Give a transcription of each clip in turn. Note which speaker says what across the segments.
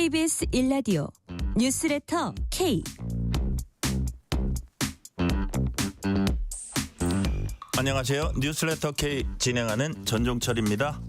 Speaker 1: KBS 1라디오 뉴스레터 K.
Speaker 2: 안녕하세요. 뉴스레터 K 진행하는 전종철입니다.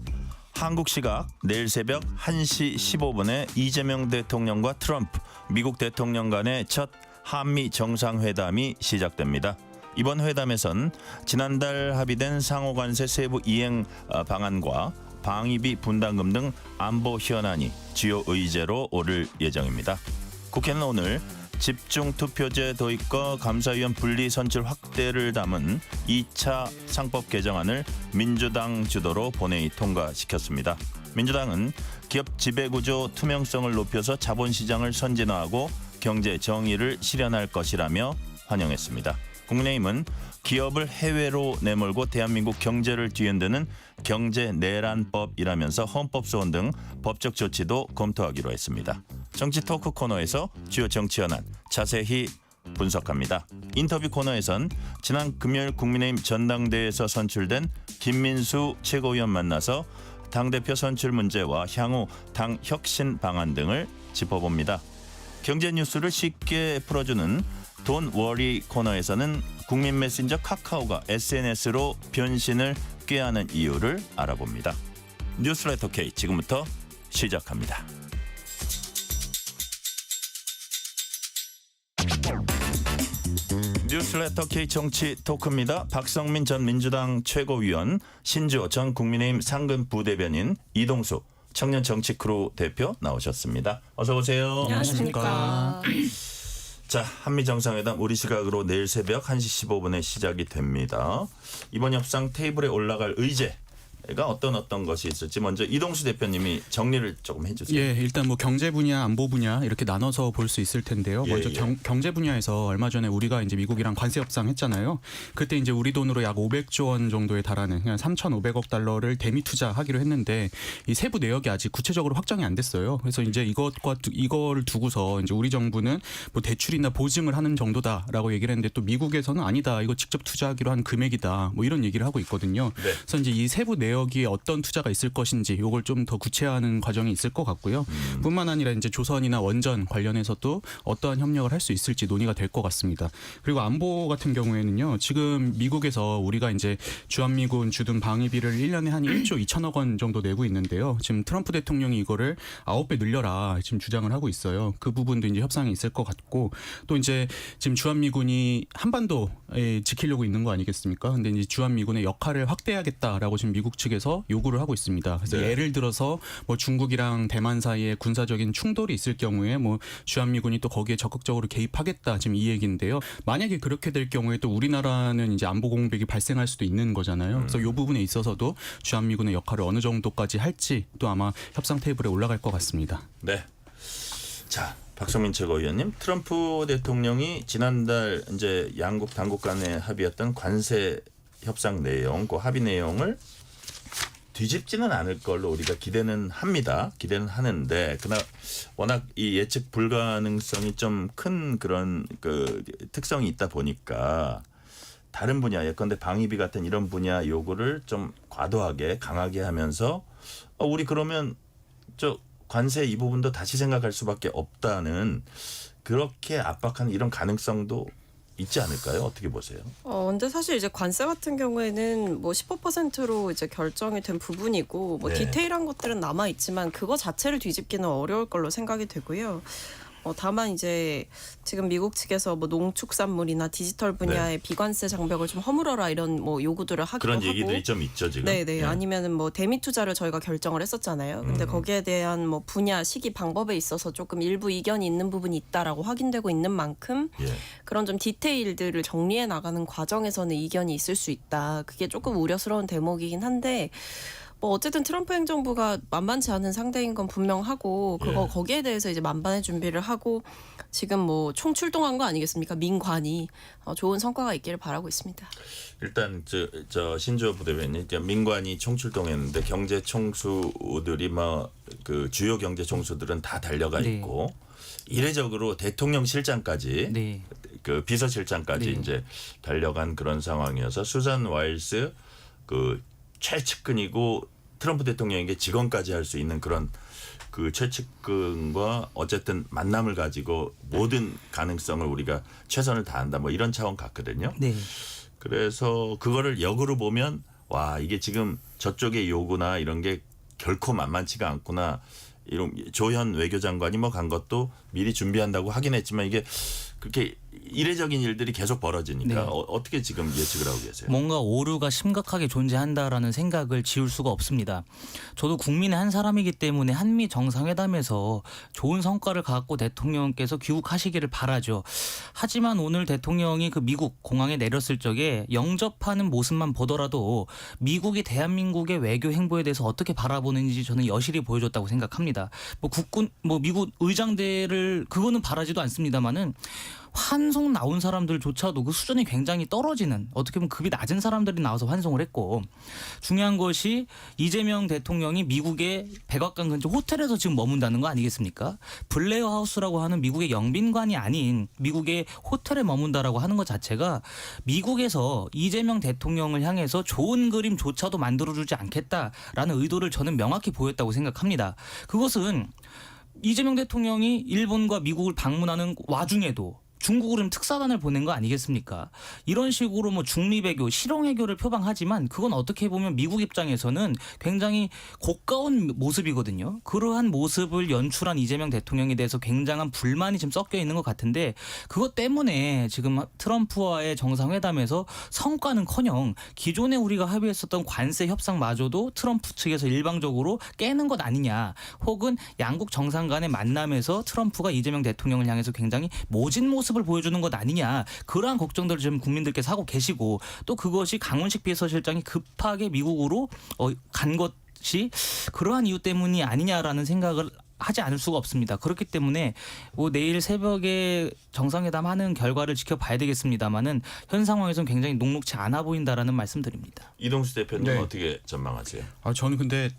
Speaker 2: 한국 시각 내일 새벽 1시 15분에 이재명 대통령과 트럼프 미국 대통령 간의 첫 한미 정상회담이 시작됩니다. 이번 회담에선 지난달 합의된 상호관세 세부 이행 방안과 방위비 분담금 등 안보 현안이 주요 의제로 오를 예정입니다. 국회는 오늘 집중투표제 도입과 감사위원 분리 선출 확대를 담은 2차 상법 개정안을 민주당 주도로 본회의 통과시켰습니다. 민주당은 기업 지배구조 투명성을 높여서 자본시장을 선진화하고 경제 정의를 실현할 것이라며 환영했습니다. 국민의힘은 기업을 해외로 내몰고 대한민국 경제를 뒤흔드는 경제내란법이라면서 헌법소원 등 법적 조치도 검토하기로 했습니다. 정치 토크 코너에서 주요 정치 현안 자세히 분석합니다. 인터뷰 코너에선 지난 금요일 국민의힘 전당대회에서 선출된 김민수 최고위원 만나서 당대표 선출 문제와 향후 당 혁신 방안 등을 짚어봅니다. 경제 뉴스를 쉽게 풀어주는 돈 워리 코너에서는 국민 메신저 카카오가 SNS로 변신을 꾀하는 이유를 알아봅니다. 뉴스레터 K 지금부터 시작합니다. 뉴스레터 K 정치 토크입니다. 박성민 전 민주당 최고위원, 신주호 전 국민의힘 상근 부대변인, 이동수 청년 정치 크루 대표 나오셨습니다. 어서 오세요.
Speaker 3: 안녕하십니까.
Speaker 2: 자, 한미 정상회담 우리 시각으로 내일 새벽 1시 15분에 시작이 됩니다. 이번 협상 테이블에 올라갈 의제가 어떤 것이 있을지 먼저 이동수 대표님이 정리를 조금 해주세요.
Speaker 3: 예, 일단 뭐 경제 분야, 안보 분야 이렇게 나눠서 볼 수 있을 텐데요. 먼저 경제 분야에서 얼마 전에 우리가 이제 미국이랑 관세 협상 했잖아요. 그때 이제 우리 돈으로 약 500조 원 정도에 달하는 그냥 3,500억 달러를 대미 투자하기로 했는데 이 세부 내역이 아직 구체적으로 확정이 안 됐어요. 그래서 이제 이거를 두고서 이제 우리 정부는 뭐 대출이나 보증을 하는 정도다라고 얘기를 했는데 또 미국에서는 아니다. 이거 직접 투자하기로 한 금액이다. 뭐 이런 얘기를 하고 있거든요.
Speaker 2: 네.
Speaker 3: 그래서 이제 이 세부 내역이 어떤 투자가 있을 것인지 이걸 좀 더 구체화하는 과정이 있을 것 같고요. 뿐만 아니라 이제 조선이나 원전 관련해서도 어떠한 협력을 할 수 있을지 논의가 될 것 같습니다. 그리고 안보 같은 경우에는요. 지금 미국에서 우리가 이제 주한미군 주둔 방위비를 1년에 한 1조 2천억 원 정도 내고 있는데요. 지금 트럼프 대통령이 이거를 9배 늘려라 지금 주장을 하고 있어요. 그 부분도 이제 협상이 있을 것 같고 또 이제 지금 주한미군이 한반도에 지키려고 있는 거 아니겠습니까? 근데 이제 주한미군의 역할을 확대하겠다라고 지금 미국 측에서 요구를 하고 있습니다. 그래서
Speaker 2: 네.
Speaker 3: 예를 들어서 뭐 중국이랑 대만 사이에 군사적인 충돌이 있을 경우에 뭐 주한미군이 또 거기에 적극적으로 개입하겠다 지금 이 얘기인데요. 만약에 그렇게 될 경우에 또 우리나라는 이제 안보 공백이 발생할 수도 있는 거잖아요. 그래서 이 부분에 있어서도 주한미군의 역할을 어느 정도까지 할지 또 아마 협상 테이블에 올라갈 것 같습니다.
Speaker 2: 네. 자, 박성민 최고위원님, 트럼프 대통령이 지난달 이제 양국 당국 간에 합의했던 관세 협상 내용, 그 합의 내용을 뒤집지는 않을 걸로 우리가 기대는 합니다. 기대는 하는데 그러나 워낙 이 예측 불가능성이 좀 큰 그런 그 특성이 있다 보니까 다른 분야 예컨대 방위비 같은 이런 분야 요구를 좀 과도하게 강하게 하면서 우리 그러면 저 관세 이 부분도 다시 생각할 수밖에 없다는 그렇게 압박하는 이런 가능성도 있지 않을까요? 어떻게 보세요?
Speaker 4: 근데 사실 이제 관세 같은 경우에는 뭐 15%로 이제 결정이 된 부분이고 뭐
Speaker 2: 네.
Speaker 4: 디테일한 것들은 남아 있지만 그거 자체를 뒤집기는 어려울 걸로 생각이 되고요. 다만 이제 지금 미국 측에서 뭐 농축산물이나 디지털 분야의 비관세 장벽을 좀 허물어라 이런 뭐 요구들을 하기도
Speaker 2: 그런
Speaker 4: 하고
Speaker 2: 얘기들이 좀 있죠 지금.
Speaker 4: 네네.
Speaker 2: 네.
Speaker 4: 아니면은 뭐 대미 투자를 저희가 결정을 했었잖아요. 근데 거기에 대한 뭐 분야, 시기, 방법에 있어서 조금 일부 이견이 있는 부분이 있다라고 확인되고 있는 만큼
Speaker 2: 예.
Speaker 4: 그런 좀 디테일들을 정리해 나가는 과정에서는 이견이 있을 수 있다. 그게 조금 우려스러운 대목이긴 한데 뭐 어쨌든 트럼프 행정부가 만만치 않은 상대인 건 분명하고 그거 거기에 대해서 이제 만반의 준비를 하고 지금 뭐 총출동한 거 아니겠습니까? 민관이 좋은 성과가 있기를 바라고 있습니다.
Speaker 2: 일단 저 신주호 부대변인 민관이 총출동했는데 경제 총수들이 뭐 그 주요 경제 총수들은 다 달려가 있고 이례적으로 대통령 실장까지 그 비서실장까지 이제 달려간 그런 상황이어서 수잔 와일스 그 최측근이고 트럼프 대통령에게 직언까지 할 수 있는 그런 그 최측근과 어쨌든 만남을 가지고 모든 가능성을 우리가 최선을 다한다 뭐 이런 차원 같거든요.
Speaker 5: 네.
Speaker 2: 그래서 그거를 역으로 보면 와 이게 지금 저쪽의 요구나 이런 게 결코 만만치가 않구나. 이런 조현 외교장관이 뭐 간 것도 미리 준비한다고 하긴 했지만 이게 그렇게 이례적인 일들이 계속 벌어지니까
Speaker 5: 네.
Speaker 2: 어떻게 지금 예측을 하고 계세요?
Speaker 5: 뭔가 오류가 심각하게 존재한다라는 생각을 지울 수가 없습니다. 저도 국민의 한 사람이기 때문에 한미 정상회담에서 좋은 성과를 갖고 대통령께서 귀국하시기를 바라죠. 하지만 오늘 대통령이 그 미국 공항에 내렸을 적에 영접하는 모습만 보더라도 미국이 대한민국의 외교 행보에 대해서 어떻게 바라보는지 저는 여실히 보여줬다고 생각합니다. 뭐 국군, 뭐 미국 의장대를 그거는 바라지도 않습니다만은 환송 나온 사람들조차도 그 수준이 굉장히 떨어지는 어떻게 보면 급이 낮은 사람들이 나와서 환송을 했고 중요한 것이 이재명 대통령이 미국의 백악관 근처 호텔에서 지금 머문다는 거 아니겠습니까? 블레어 하우스라고 하는 미국의 영빈관이 아닌 미국의 호텔에 머문다라고 하는 것 자체가 미국에서 이재명 대통령을 향해서 좋은 그림조차도 만들어주지 않겠다라는 의도를 저는 명확히 보였다고 생각합니다. 그것은 이재명 대통령이 일본과 미국을 방문하는 와중에도 중국으로는 특사단을 보낸 거 아니겠습니까? 이런 식으로 뭐 중립외교, 실용외교를 표방하지만 그건 어떻게 보면 미국 입장에서는 굉장히 고가운 모습이거든요. 그러한 모습을 연출한 이재명 대통령에 대해서 굉장한 불만이 지금 섞여 있는 것 같은데 그것 때문에 지금 트럼프와의 정상회담에서 성과는커녕 기존에 우리가 합의했었던 관세 협상마저도 트럼프 측에서 일방적으로 깨는 것 아니냐 혹은 양국 정상 간의 만남에서 트럼프가 이재명 대통령을 향해서 굉장히 모진 모습을 보여주는 것 아니냐 그러한 걱정들을 지금 국민들께서 하고 계시고 또 그것이 강훈식 비서실장이 급하게 미국으로 간 것이 그러한 이유 때문이 아니냐라는 생각을 하지 않을 수가 없습니다. 그렇기 때문에 뭐 내일 새벽에 정상회담 하는 결과를 지켜봐야 되겠습니다만은 현 상황에서는 굉장히 녹록치 않아 보인다라는 말씀드립니다.
Speaker 2: 이동수 대표님
Speaker 3: 네.
Speaker 2: 어떻게 전망하세요?
Speaker 3: 저는 근데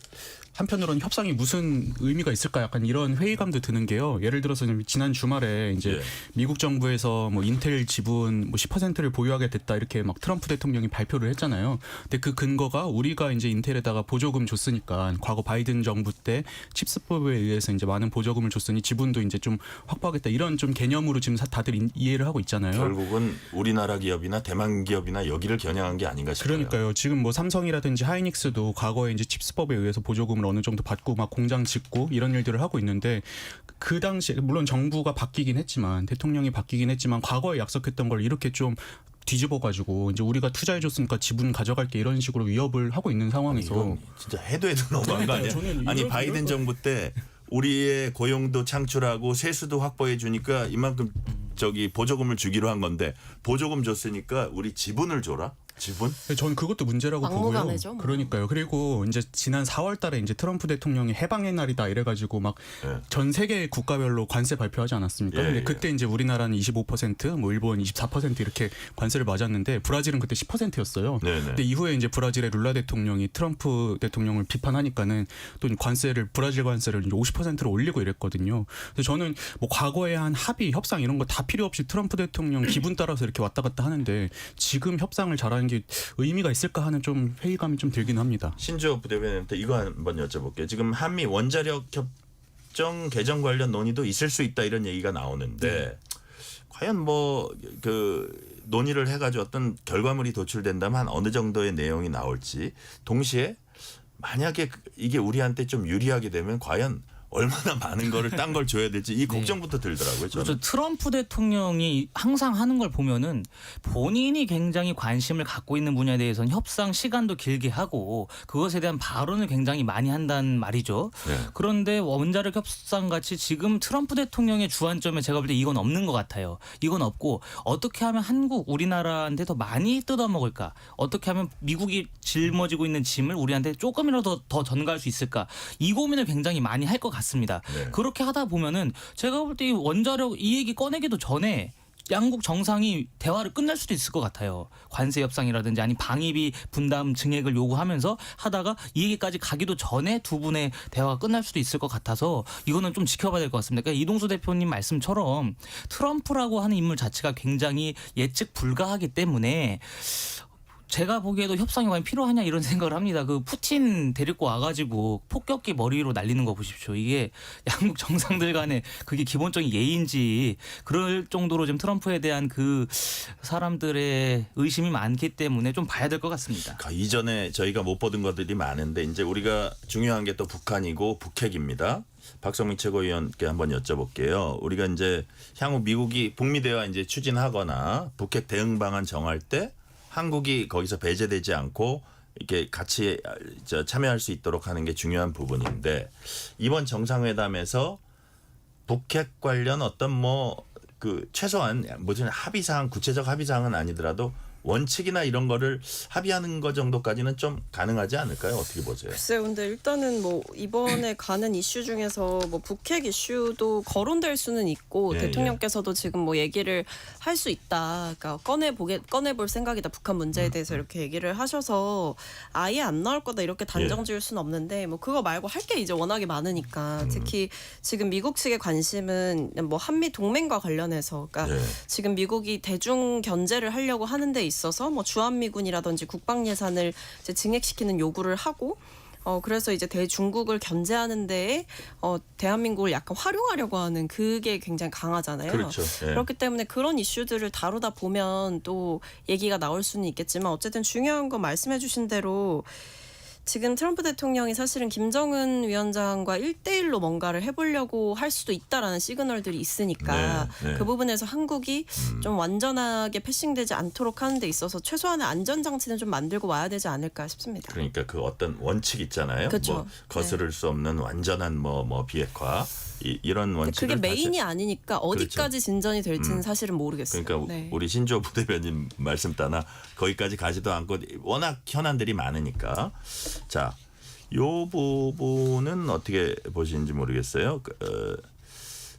Speaker 3: 한편으로는 협상이 무슨 의미가 있을까 약간 이런 회의감도 드는 게요. 예를 들어서 지난 주말에 이제
Speaker 2: 예.
Speaker 3: 미국 정부에서 뭐 인텔 지분 뭐 10%를 보유하게 됐다 이렇게 막 트럼프 대통령이 발표를 했잖아요. 근데 그 근거가 우리가 이제 인텔에다가 보조금 줬으니까 과거 바이든 정부 때 칩스법에 의해서 이제 많은 보조금을 줬으니 지분도 이제 좀 확보하겠다 이런 좀 개념으로 지금 다들 이해를 하고 있잖아요.
Speaker 2: 결국은 우리나라 기업이나 대만 기업이나 여기를 겨냥한 게 아닌가 싶어요.
Speaker 3: 그러니까요. 지금 뭐 삼성이라든지 하이닉스도 과거에 이제 칩스법에 의해서 보조금을 어느 정도 받고 막 공장 짓고 이런 일들을 하고 있는데 그 당시 물론 정부가 바뀌긴 했지만 대통령이 바뀌긴 했지만 과거에 약속했던 걸 이렇게 좀 뒤집어가지고 이제 우리가 투자해줬으니까 지분 가져갈게 이런 식으로 위협을 하고 있는 상황에서
Speaker 2: 이건 진짜 해도 너무한 거 아니야?
Speaker 3: 저는
Speaker 2: 아니
Speaker 3: 이럴
Speaker 2: 바이든 정부 때 우리의 고용도 창출하고 세수도 확보해 주니까 이만큼 저기 보조금을 주기로 한 건데 보조금 줬으니까 우리 지분을 줘라? 지분?
Speaker 3: 저는 그것도 문제라고 보고요.
Speaker 4: 막무가내죠, 뭐.
Speaker 3: 그러니까요. 그리고 이제 지난 4월달에 이제 트럼프 대통령이 해방의 날이다 이래가지고 막 전
Speaker 2: 예.
Speaker 3: 세계 국가별로 관세 발표하지 않았습니까?
Speaker 2: 예,
Speaker 3: 근데
Speaker 2: 예.
Speaker 3: 그때 이제 우리나라는 25%, 뭐 일본 24% 이렇게 관세를 맞았는데 브라질은 그때 10%였어요.
Speaker 2: 네네.
Speaker 3: 근데 이후에 이제 브라질의 룰라 대통령이 트럼프 대통령을 비판하니까는 또 관세를 브라질 관세를 이제 50%로 올리고 이랬거든요. 그래서 저는 뭐 과거에 한 합의, 협상 이런 거 다 필요 없이 트럼프 대통령 기분 따라서 이렇게 왔다 갔다 하는데 지금 협상을 잘하는 게 의미가 있을까 하는 좀 회의감이 좀 들긴 합니다.
Speaker 2: 신주호 부대변인한테 이거 한번 여쭤볼게요. 지금 한미 원자력 협정 개정 관련 논의도 있을 수 있다 이런 얘기가 나오는데 과연 뭐 그 논의를 해가지고 어떤 결과물이 도출된다면 한 어느 정도의 내용이 나올지 동시에 만약에 이게 우리한테 좀 유리하게 되면 과연 얼마나 많은 거를 딴 걸 줘야 될지 이 걱정부터 들더라고요. 저는.
Speaker 5: 그렇죠. 트럼프 대통령이 항상 하는 걸 보면은 본인이 굉장히 관심을 갖고 있는 분야에 대해서는 협상 시간도 길게 하고 그것에 대한 발언을 굉장히 많이 한다는 말이죠.
Speaker 2: 네.
Speaker 5: 그런데 원자력 협상 같이 지금 트럼프 대통령의 주안점에 제가 볼 때 이건 없는 것 같아요. 이건 없고 어떻게 하면 한국, 우리나라한테 더 많이 뜯어먹을까? 어떻게 하면 미국이 짊어지고 있는 짐을 우리한테 조금이라도 더 전가할 수 있을까? 이 고민을 굉장히 많이 할 것 같습니다.
Speaker 2: 네.
Speaker 5: 그렇게 하다 보면은 제가 볼 때 이 원자력 이 얘기 꺼내기도 전에 양국 정상이 대화를 끝낼 수도 있을 것 같아요. 관세 협상이라든지 아니 방위비 분담 증액을 요구하면서 하다가 이 얘기까지 가기도 전에 두 분의 대화가 끝날 수도 있을 것 같아서 이거는 좀 지켜봐야 될 것 같습니다. 그러니까 이동수 대표님 말씀처럼 트럼프라고 하는 인물 자체가 굉장히 예측 불가하기 때문에 제가 보기에도 협상이 과연 필요하냐 이런 생각을 합니다. 그 푸틴 데리고 와가지고 폭격기 머리로 날리는 거 보십시오. 이게 양국 정상들 간에 그게 기본적인 예인지 그럴 정도로 지금 트럼프에 대한 그 사람들의 의심이 많기 때문에 좀 봐야 될 것 같습니다.
Speaker 2: 이전에 저희가 못 보던 것들이 많은데 이제 우리가 중요한 게 또 북한이고 북핵입니다. 박성민 최고위원께 한번 여쭤볼게요. 우리가 이제 향후 미국이 북미 대화 이제 추진하거나 북핵 대응 방안 정할 때 한국이 거기서 배제되지 않고 이렇게 같이 참여할 수 있도록 하는 게 중요한 부분인데 이번 정상회담에서 북핵 관련 어떤 뭐 그 최소한 무슨 합의사항 구체적 합의사항은 아니더라도 원칙이나 이런 거를 합의하는 거 정도까지는 좀 가능하지 않을까요? 어떻게 보세요?
Speaker 4: 글쎄요, 근데 일단은 뭐 이번에 가는 이슈 중에서 뭐 북핵 이슈도 거론될 수는 있고
Speaker 2: 예,
Speaker 4: 대통령께서도 지금 뭐 얘기를 할 수 있다, 그러니까 꺼내볼 생각이다 북한 문제에 대해서 이렇게 얘기를 하셔서 아예 안 나올 거다 이렇게 단정지을 수는 없는데 뭐 그거 말고 할 게 이제 워낙에 많으니까 특히 지금 미국 측의 관심은 뭐 한미 동맹과 관련해서, 그러니까
Speaker 2: 네.
Speaker 4: 지금 미국이 대중 견제를 하려고 하는데 있어서 뭐 주한미군이라든지 국방 예산을 이제 증액시키는 요구를 하고 그래서 이제 대중국을 견제하는 데에 대한민국을 약간 활용하려고 하는 그게 굉장히 강하잖아요.
Speaker 2: 그렇죠. 예.
Speaker 4: 그렇기 때문에 그런 이슈들을 다루다 보면 또 얘기가 나올 수는 있겠지만 어쨌든 중요한 건 말씀해 주신 대로 지금 트럼프 대통령이 사실은 김정은 위원장과 1대1로 뭔가를 해보려고 할 수도 있다라는 시그널들이 있으니까
Speaker 2: 네, 네.
Speaker 4: 그 부분에서 한국이 좀 완전하게 패싱되지 않도록 하는 데 있어서 최소한의 안전장치는 좀 만들고 와야 되지 않을까 싶습니다.
Speaker 2: 그러니까 그 어떤 원칙 있잖아요.
Speaker 4: 그렇죠.
Speaker 2: 뭐 거스를 수 없는 완전한 뭐 비핵화 이런 원칙을
Speaker 4: 그게 메인이
Speaker 2: 다시-
Speaker 4: 아니니까 어디까지 진전이 될지는 사실은 모르겠어요.
Speaker 2: 그러니까
Speaker 4: 네.
Speaker 2: 우리 신조 부대변인 말씀 따나 거기까지 가지도 않고 워낙 현안들이 많으니까 자, 요 부분은 어떻게 보시는지 모르겠어요.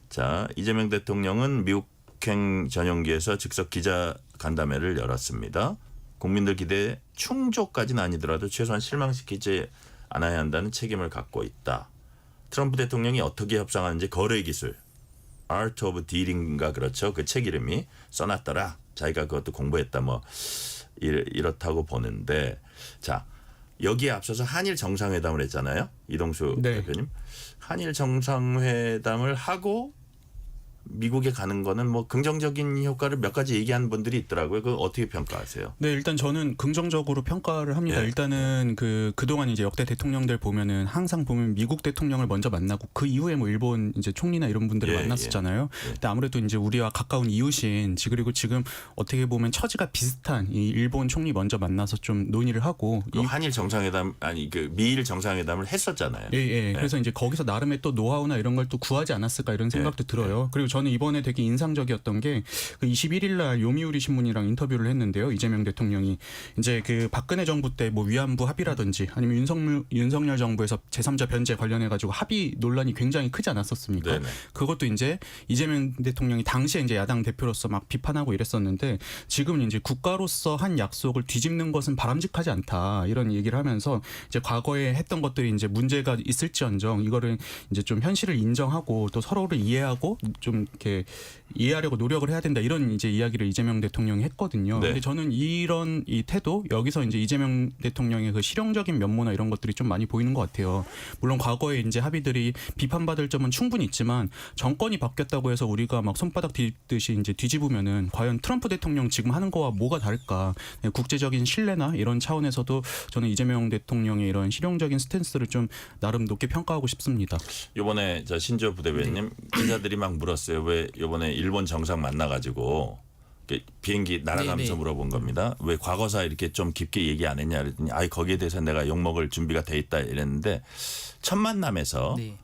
Speaker 2: 자, 이재명 대통령은 미국행 전용기에서 즉석 기자 간담회를 열었습니다. 국민들 기대에 충족까지는 아니더라도 최소한 실망시키지 않아야 한다는 책임을 갖고 있다. 트럼프 대통령이 어떻게 협상하는지 거래 기술 Art of Dealing인가 그렇죠. 그 책 이름이 써놨더라. 자기가 그것도 공부했다 뭐 이렇다고 보는데 자, 여기에 앞서서 한일 정상회담을 했잖아요. 이동수
Speaker 3: 네.
Speaker 2: 대표님. 한일 정상회담을 하고 미국에 가는 거는 뭐 긍정적인 효과를 몇 가지 얘기하는 분들이 있더라고요. 그거 어떻게 평가하세요?
Speaker 3: 네, 일단 저는 긍정적으로 평가를 합니다.
Speaker 2: 예.
Speaker 3: 일단은 그동안 이제 역대 대통령들 보면은 항상 보면 미국 대통령을 먼저 만나고 그 이후에 뭐 일본 이제 총리나 이런 분들을
Speaker 2: 예,
Speaker 3: 만났었잖아요. 근데 아무래도 이제 우리와 가까운 이웃인 그리고 지금 어떻게 보면 처지가 비슷한 이 일본 총리 먼저 만나서 좀 논의를 하고
Speaker 2: 그 한일 정상회담 아니 그 미일 정상회담을 했었잖아요.
Speaker 3: 예. 그래서 이제 거기서 나름의 또 노하우나 이런 걸 또 구하지 않았을까 이런 생각도 들어요. 그리고 저는 이번에 되게 인상적이었던 게 그 21일 날 요미우리 신문이랑 인터뷰를 했는데요. 이재명 대통령이 이제 그 박근혜 정부 때 뭐 위안부 합의라든지 아니면 윤석열 정부에서 제3자 변제 관련해 가지고 합의 논란이 굉장히 크지 않았었습니까?
Speaker 2: 네네.
Speaker 3: 그것도 이제 이재명 대통령이 당시에 이제 야당 대표로서 막 비판하고 이랬었는데 지금은 이제 국가로서 한 약속을 뒤집는 것은 바람직하지 않다 이런 얘기를 하면서 이제 과거에 했던 것들이 이제 문제가 있을지언정 이거를 이제 좀 현실을 인정하고 또 서로를 이해하고 좀 이렇게 이해하려고 노력을 해야 된다 이런 이제 이야기를 이재명 대통령이 했거든요.
Speaker 2: 네.
Speaker 3: 근데 저는 이런 이 태도 여기서 이제 이재명 대통령의 그 실용적인 면모나 이런 것들이 좀 많이 보이는 것 같아요. 물론 과거에 이제 합의들이 비판받을 점은 충분히 있지만 정권이 바뀌었다고 해서 우리가 막 손바닥 뒤집듯이 이제 뒤집으면은 과연 트럼프 대통령 지금 하는 거와 뭐가 다를까? 국제적인 신뢰나 이런 차원에서도 저는 이재명 대통령의 이런 실용적인 스탠스를 좀 나름 높게 평가하고 싶습니다.
Speaker 2: 이번에 저 신조 부대변인님 기자들이 막 물었어요. 왜 이번에 일본 정상 만나가지고 비행기 날아가면서
Speaker 5: 네네.
Speaker 2: 물어본 겁니다. 왜 과거사 이렇게 좀 깊게 얘기 안 했냐 그랬더니 아이 거기에 대해서 내가 욕먹을 준비가 돼 있다 이랬는데 첫 만남에서
Speaker 5: 네.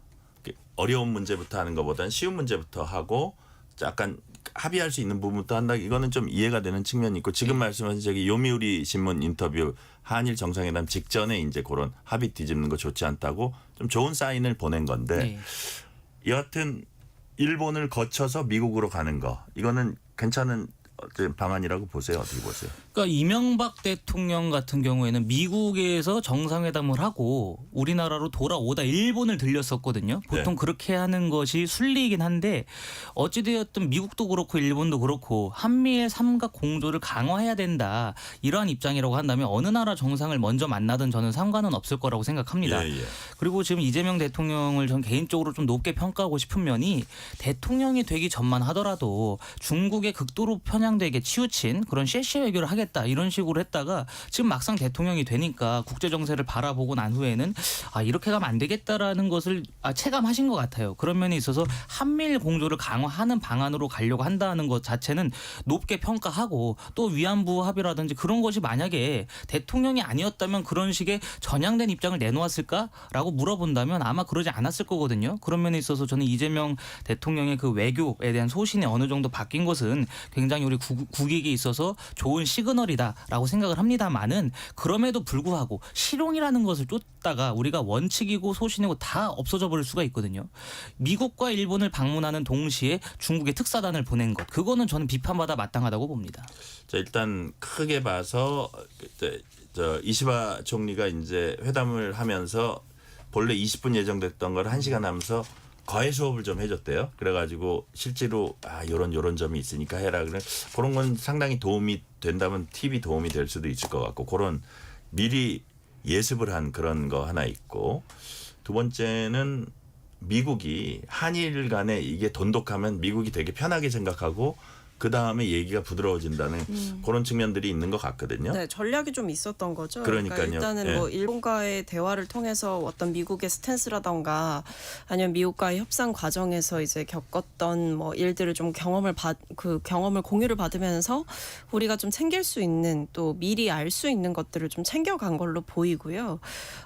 Speaker 2: 어려운 문제부터 하는 것보다는 쉬운 문제부터 하고 약간 합의할 수 있는 부분부터 한다. 이거는 좀 이해가 되는 측면이 있고 지금 말씀하신 저기 요미우리 신문 인터뷰 한일 정상회담 직전에 이제 그런 합의 뒤집는 거 좋지 않다고 좀 좋은 사인을 보낸 건데
Speaker 5: 네.
Speaker 2: 여하튼 일본을 거쳐서 미국으로 가는 거 이거는 괜찮은 방안이라고 보세요? 어떻게 보세요?
Speaker 5: 그러니까 이명박 대통령 같은 경우에는 미국에서 정상회담을 하고 우리나라로 돌아오다 일본을 들렸었거든요. 보통
Speaker 2: 네.
Speaker 5: 그렇게 하는 것이 순리이긴 한데 어찌되었든 미국도 그렇고 일본도 그렇고 한미의 삼각 공조를 강화해야 된다. 이러한 입장이라고 한다면 어느 나라 정상을 먼저 만나든 저는 상관은 없을 거라고 생각합니다.
Speaker 2: 예.
Speaker 5: 그리고 지금 이재명 대통령을 전 개인적으로 좀 높게 평가하고 싶은 면이 대통령이 되기 전만 하더라도 중국의 극도로 편향되게 치우친 그런 쉐쉐 외교를 하겠다 이런 식으로 했다가 지금 막상 대통령이 되니까 국제 정세를 바라보고 난 후에는 이렇게 가면 안 되겠다라는 것을 체감하신 것 같아요. 그런 면에 있어서 한미일 공조를 강화하는 방안으로 가려고 한다는 것 자체는 높게 평가하고 또 위안부 합의라든지 그런 것이 만약에 대통령이 아니었다면 그런 식의 전향된 입장을 내놓았을까라고 물어본다면 아마 그러지 않았을 거거든요. 그런 면에 있어서 저는 이재명 대통령의 그 외교에 대한 소신이 어느 정도 바뀐 것은 굉장히 우리 국익에 있어서 좋은 시그널이다라고 생각을 합니다만은 그럼에도 불구하고 실용이라는 것을 쫓다가 우리가 원칙이고 소신이고 다 없어져 버릴 수가 있거든요. 미국과 일본을 방문하는 동시에 중국의 특사단을 보낸 것 그거는 저는 비판받아 마땅하다고 봅니다.
Speaker 2: 자, 일단 크게 봐서 이시바 총리가 이제 회담을 하면서 본래 20분 예정됐던 걸 1시간 하면서 과외 수업을 좀 해줬대요. 그래가지고 실제로 요런 점이 있으니까 해라. 그런 건 상당히 도움이 된다면 팁이 도움이 될 수도 있을 것 같고 그런 미리 예습을 한 그런 거 하나 있고 두 번째는 미국이 한일 간에 이게 돈독하면 미국이 되게 편하게 생각하고 그 다음에 얘기가 부드러워진다는 그런 측면들이 있는 것 같거든요.
Speaker 4: 네, 전략이 좀 있었던 거죠.
Speaker 2: 그러니까요.
Speaker 4: 그러니까 일단은
Speaker 2: 예.
Speaker 4: 뭐 일본과의 대화를 통해서 어떤 미국의 스탠스라던가 아니면 미국과의 협상 과정에서 이제 겪었던 뭐 일들을 좀 경험을 공유를 받으면서 우리가 좀 챙길 수 있는 또 미리 알 수 있는 것들을 좀 챙겨간 걸로 보이고요.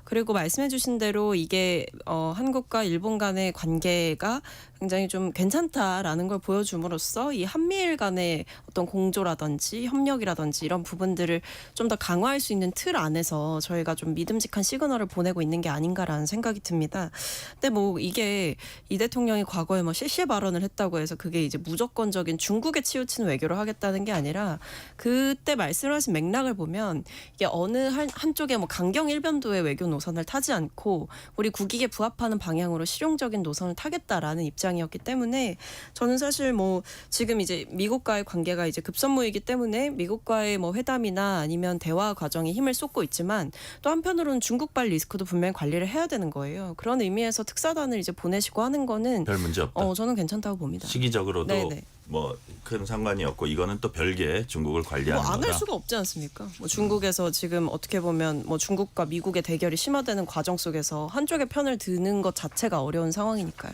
Speaker 4: 그리고 말씀해주신 대로 이게 한국과 일본 간의 관계가 굉장히 좀 괜찮다라는 걸 보여줌으로써 이 한미일 간의 어떤 공조라든지 협력이라든지 이런 부분들을 좀 더 강화할 수 있는 틀 안에서 저희가 좀 믿음직한 시그널을 보내고 있는 게 아닌가라는 생각이 듭니다. 근데 뭐 이게 이 대통령이 과거에 뭐 실시 발언을 했다고 해서 그게 이제 무조건적인 중국에 치우친 외교를 하겠다는 게 아니라 그때 말씀하신 맥락을 보면 이게 어느 한쪽에 뭐 강경 일변도의 외교 노선을 타지 않고 우리 국익에 부합하는 방향으로 실용적인 노선을 타겠다라는 입장이었기 때문에 저는 사실 뭐 지금 이제 미국과의 관계가 이제 급선무이기 때문에 미국과의 뭐 회담이나 아니면 대화 과정에 힘을 쏟고 있지만 또 한편으로는 중국발 리스크도 분명히 관리를 해야 되는 거예요. 그런 의미에서 특사단을 이제 보내시고 하는 거는
Speaker 2: 별 문제 없다.
Speaker 4: 저는 괜찮다고 봅니다.
Speaker 2: 시기적으로도
Speaker 4: 네네.
Speaker 2: 뭐 큰 상관이 없고 이거는 또 별개 중국을 관리하는
Speaker 4: 뭐 안 할
Speaker 2: 거다.
Speaker 4: 수가 없지 않습니까? 뭐 중국에서 지금 어떻게 보면 뭐 중국과 미국의 대결이 심화되는 과정 속에서 한쪽의 편을 드는 것 자체가 어려운 상황이니까요.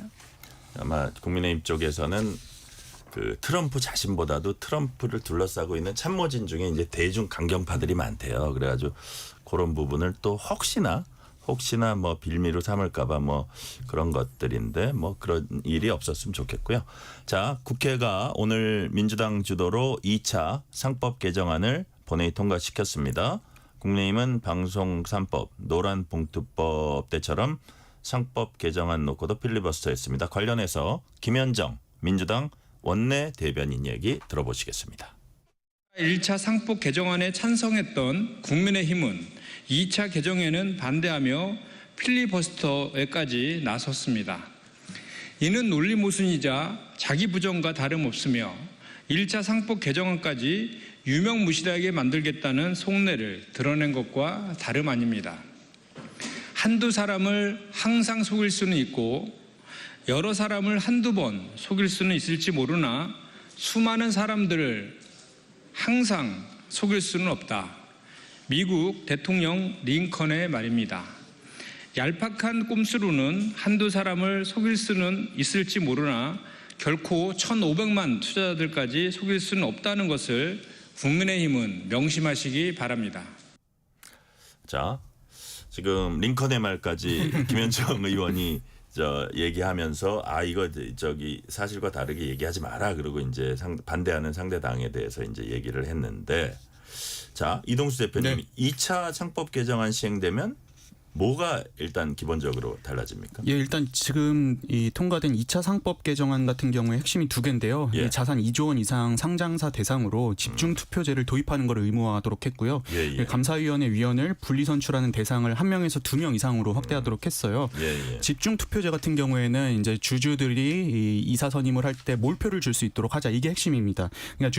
Speaker 2: 아마 국민의힘 쪽에서는 그 트럼프 자신보다도 트럼프를 둘러싸고 있는 참모진 중에 이제 대중 강경파들이 많대요. 그래가지고 그런 부분을 또 혹시나 뭐 빌미로 삼을까봐 뭐 그런 것들인데 뭐 그런 일이 없었으면 좋겠고요. 자, 국회가 오늘 민주당 주도로 2차 상법 개정안을 본회의 통과시켰습니다. 국민의힘은 방송 3법, 노란봉투법 때처럼 상법 개정안 놓고도 필리버스터했습니다. 관련해서 김현정 민주당 원내 대변인 얘기 들어보시겠습니다.
Speaker 6: 1차 상법 개정안에 찬성했던 국민의힘은 2차 개정에는 반대하며 필리버스터에까지 나섰습니다. 이는 논리 모순이자 자기 부정과 다름없으며 1차 상법 개정안까지 유명무실하게 만들겠다는 속내를 드러낸 것과 다름 아닙니다. 한두 사람을 항상 속일 수는 있고 여러 사람을 한두 번 속일 수는 있을지 모르나 수많은 사람들을 항상 속일 수는 없다. 미국 대통령 링컨의 말입니다. 얄팍한 꼼수로는 한두 사람을 속일 수는 있을지 모르나 결코 1,500만 투자자들까지 속일 수는 없다는 것을 국민의힘은 명심하시기 바랍니다.
Speaker 2: 자, 지금 링컨의 말까지 김현정 의원이 얘기하면서 이거 사실과 다르게 얘기하지 마라 그러고 이제 반대하는 상대 당에 대해서 이제 얘기를 했는데 자, 이동수 대표님
Speaker 3: 네.
Speaker 2: 2차 상법 개정안 시행되면 뭐가 일단 기본적으로 달라집니까?
Speaker 3: 예, 일단 지금 이 통과된 2차 상법 개정안 같은 경우에 핵심이 두 개인데요.
Speaker 2: 예.
Speaker 3: 이 자산 2조 원 이상 상장사 대상으로 집중 투표제를 도입하는 것을 의무화하도록 했고요.
Speaker 2: 예, 예.
Speaker 3: 감사위원회 위원을 분리 선출하는 대상을 1명에서 2명 이상으로 확대하도록 했어요.
Speaker 2: 예, 예.
Speaker 3: 집중 투표제 같은 경우에는 이제 주주들이 이 이사 선임을 할 때 몰표를 줄 수 있도록 하자, 이게 핵심입니다. 그러니까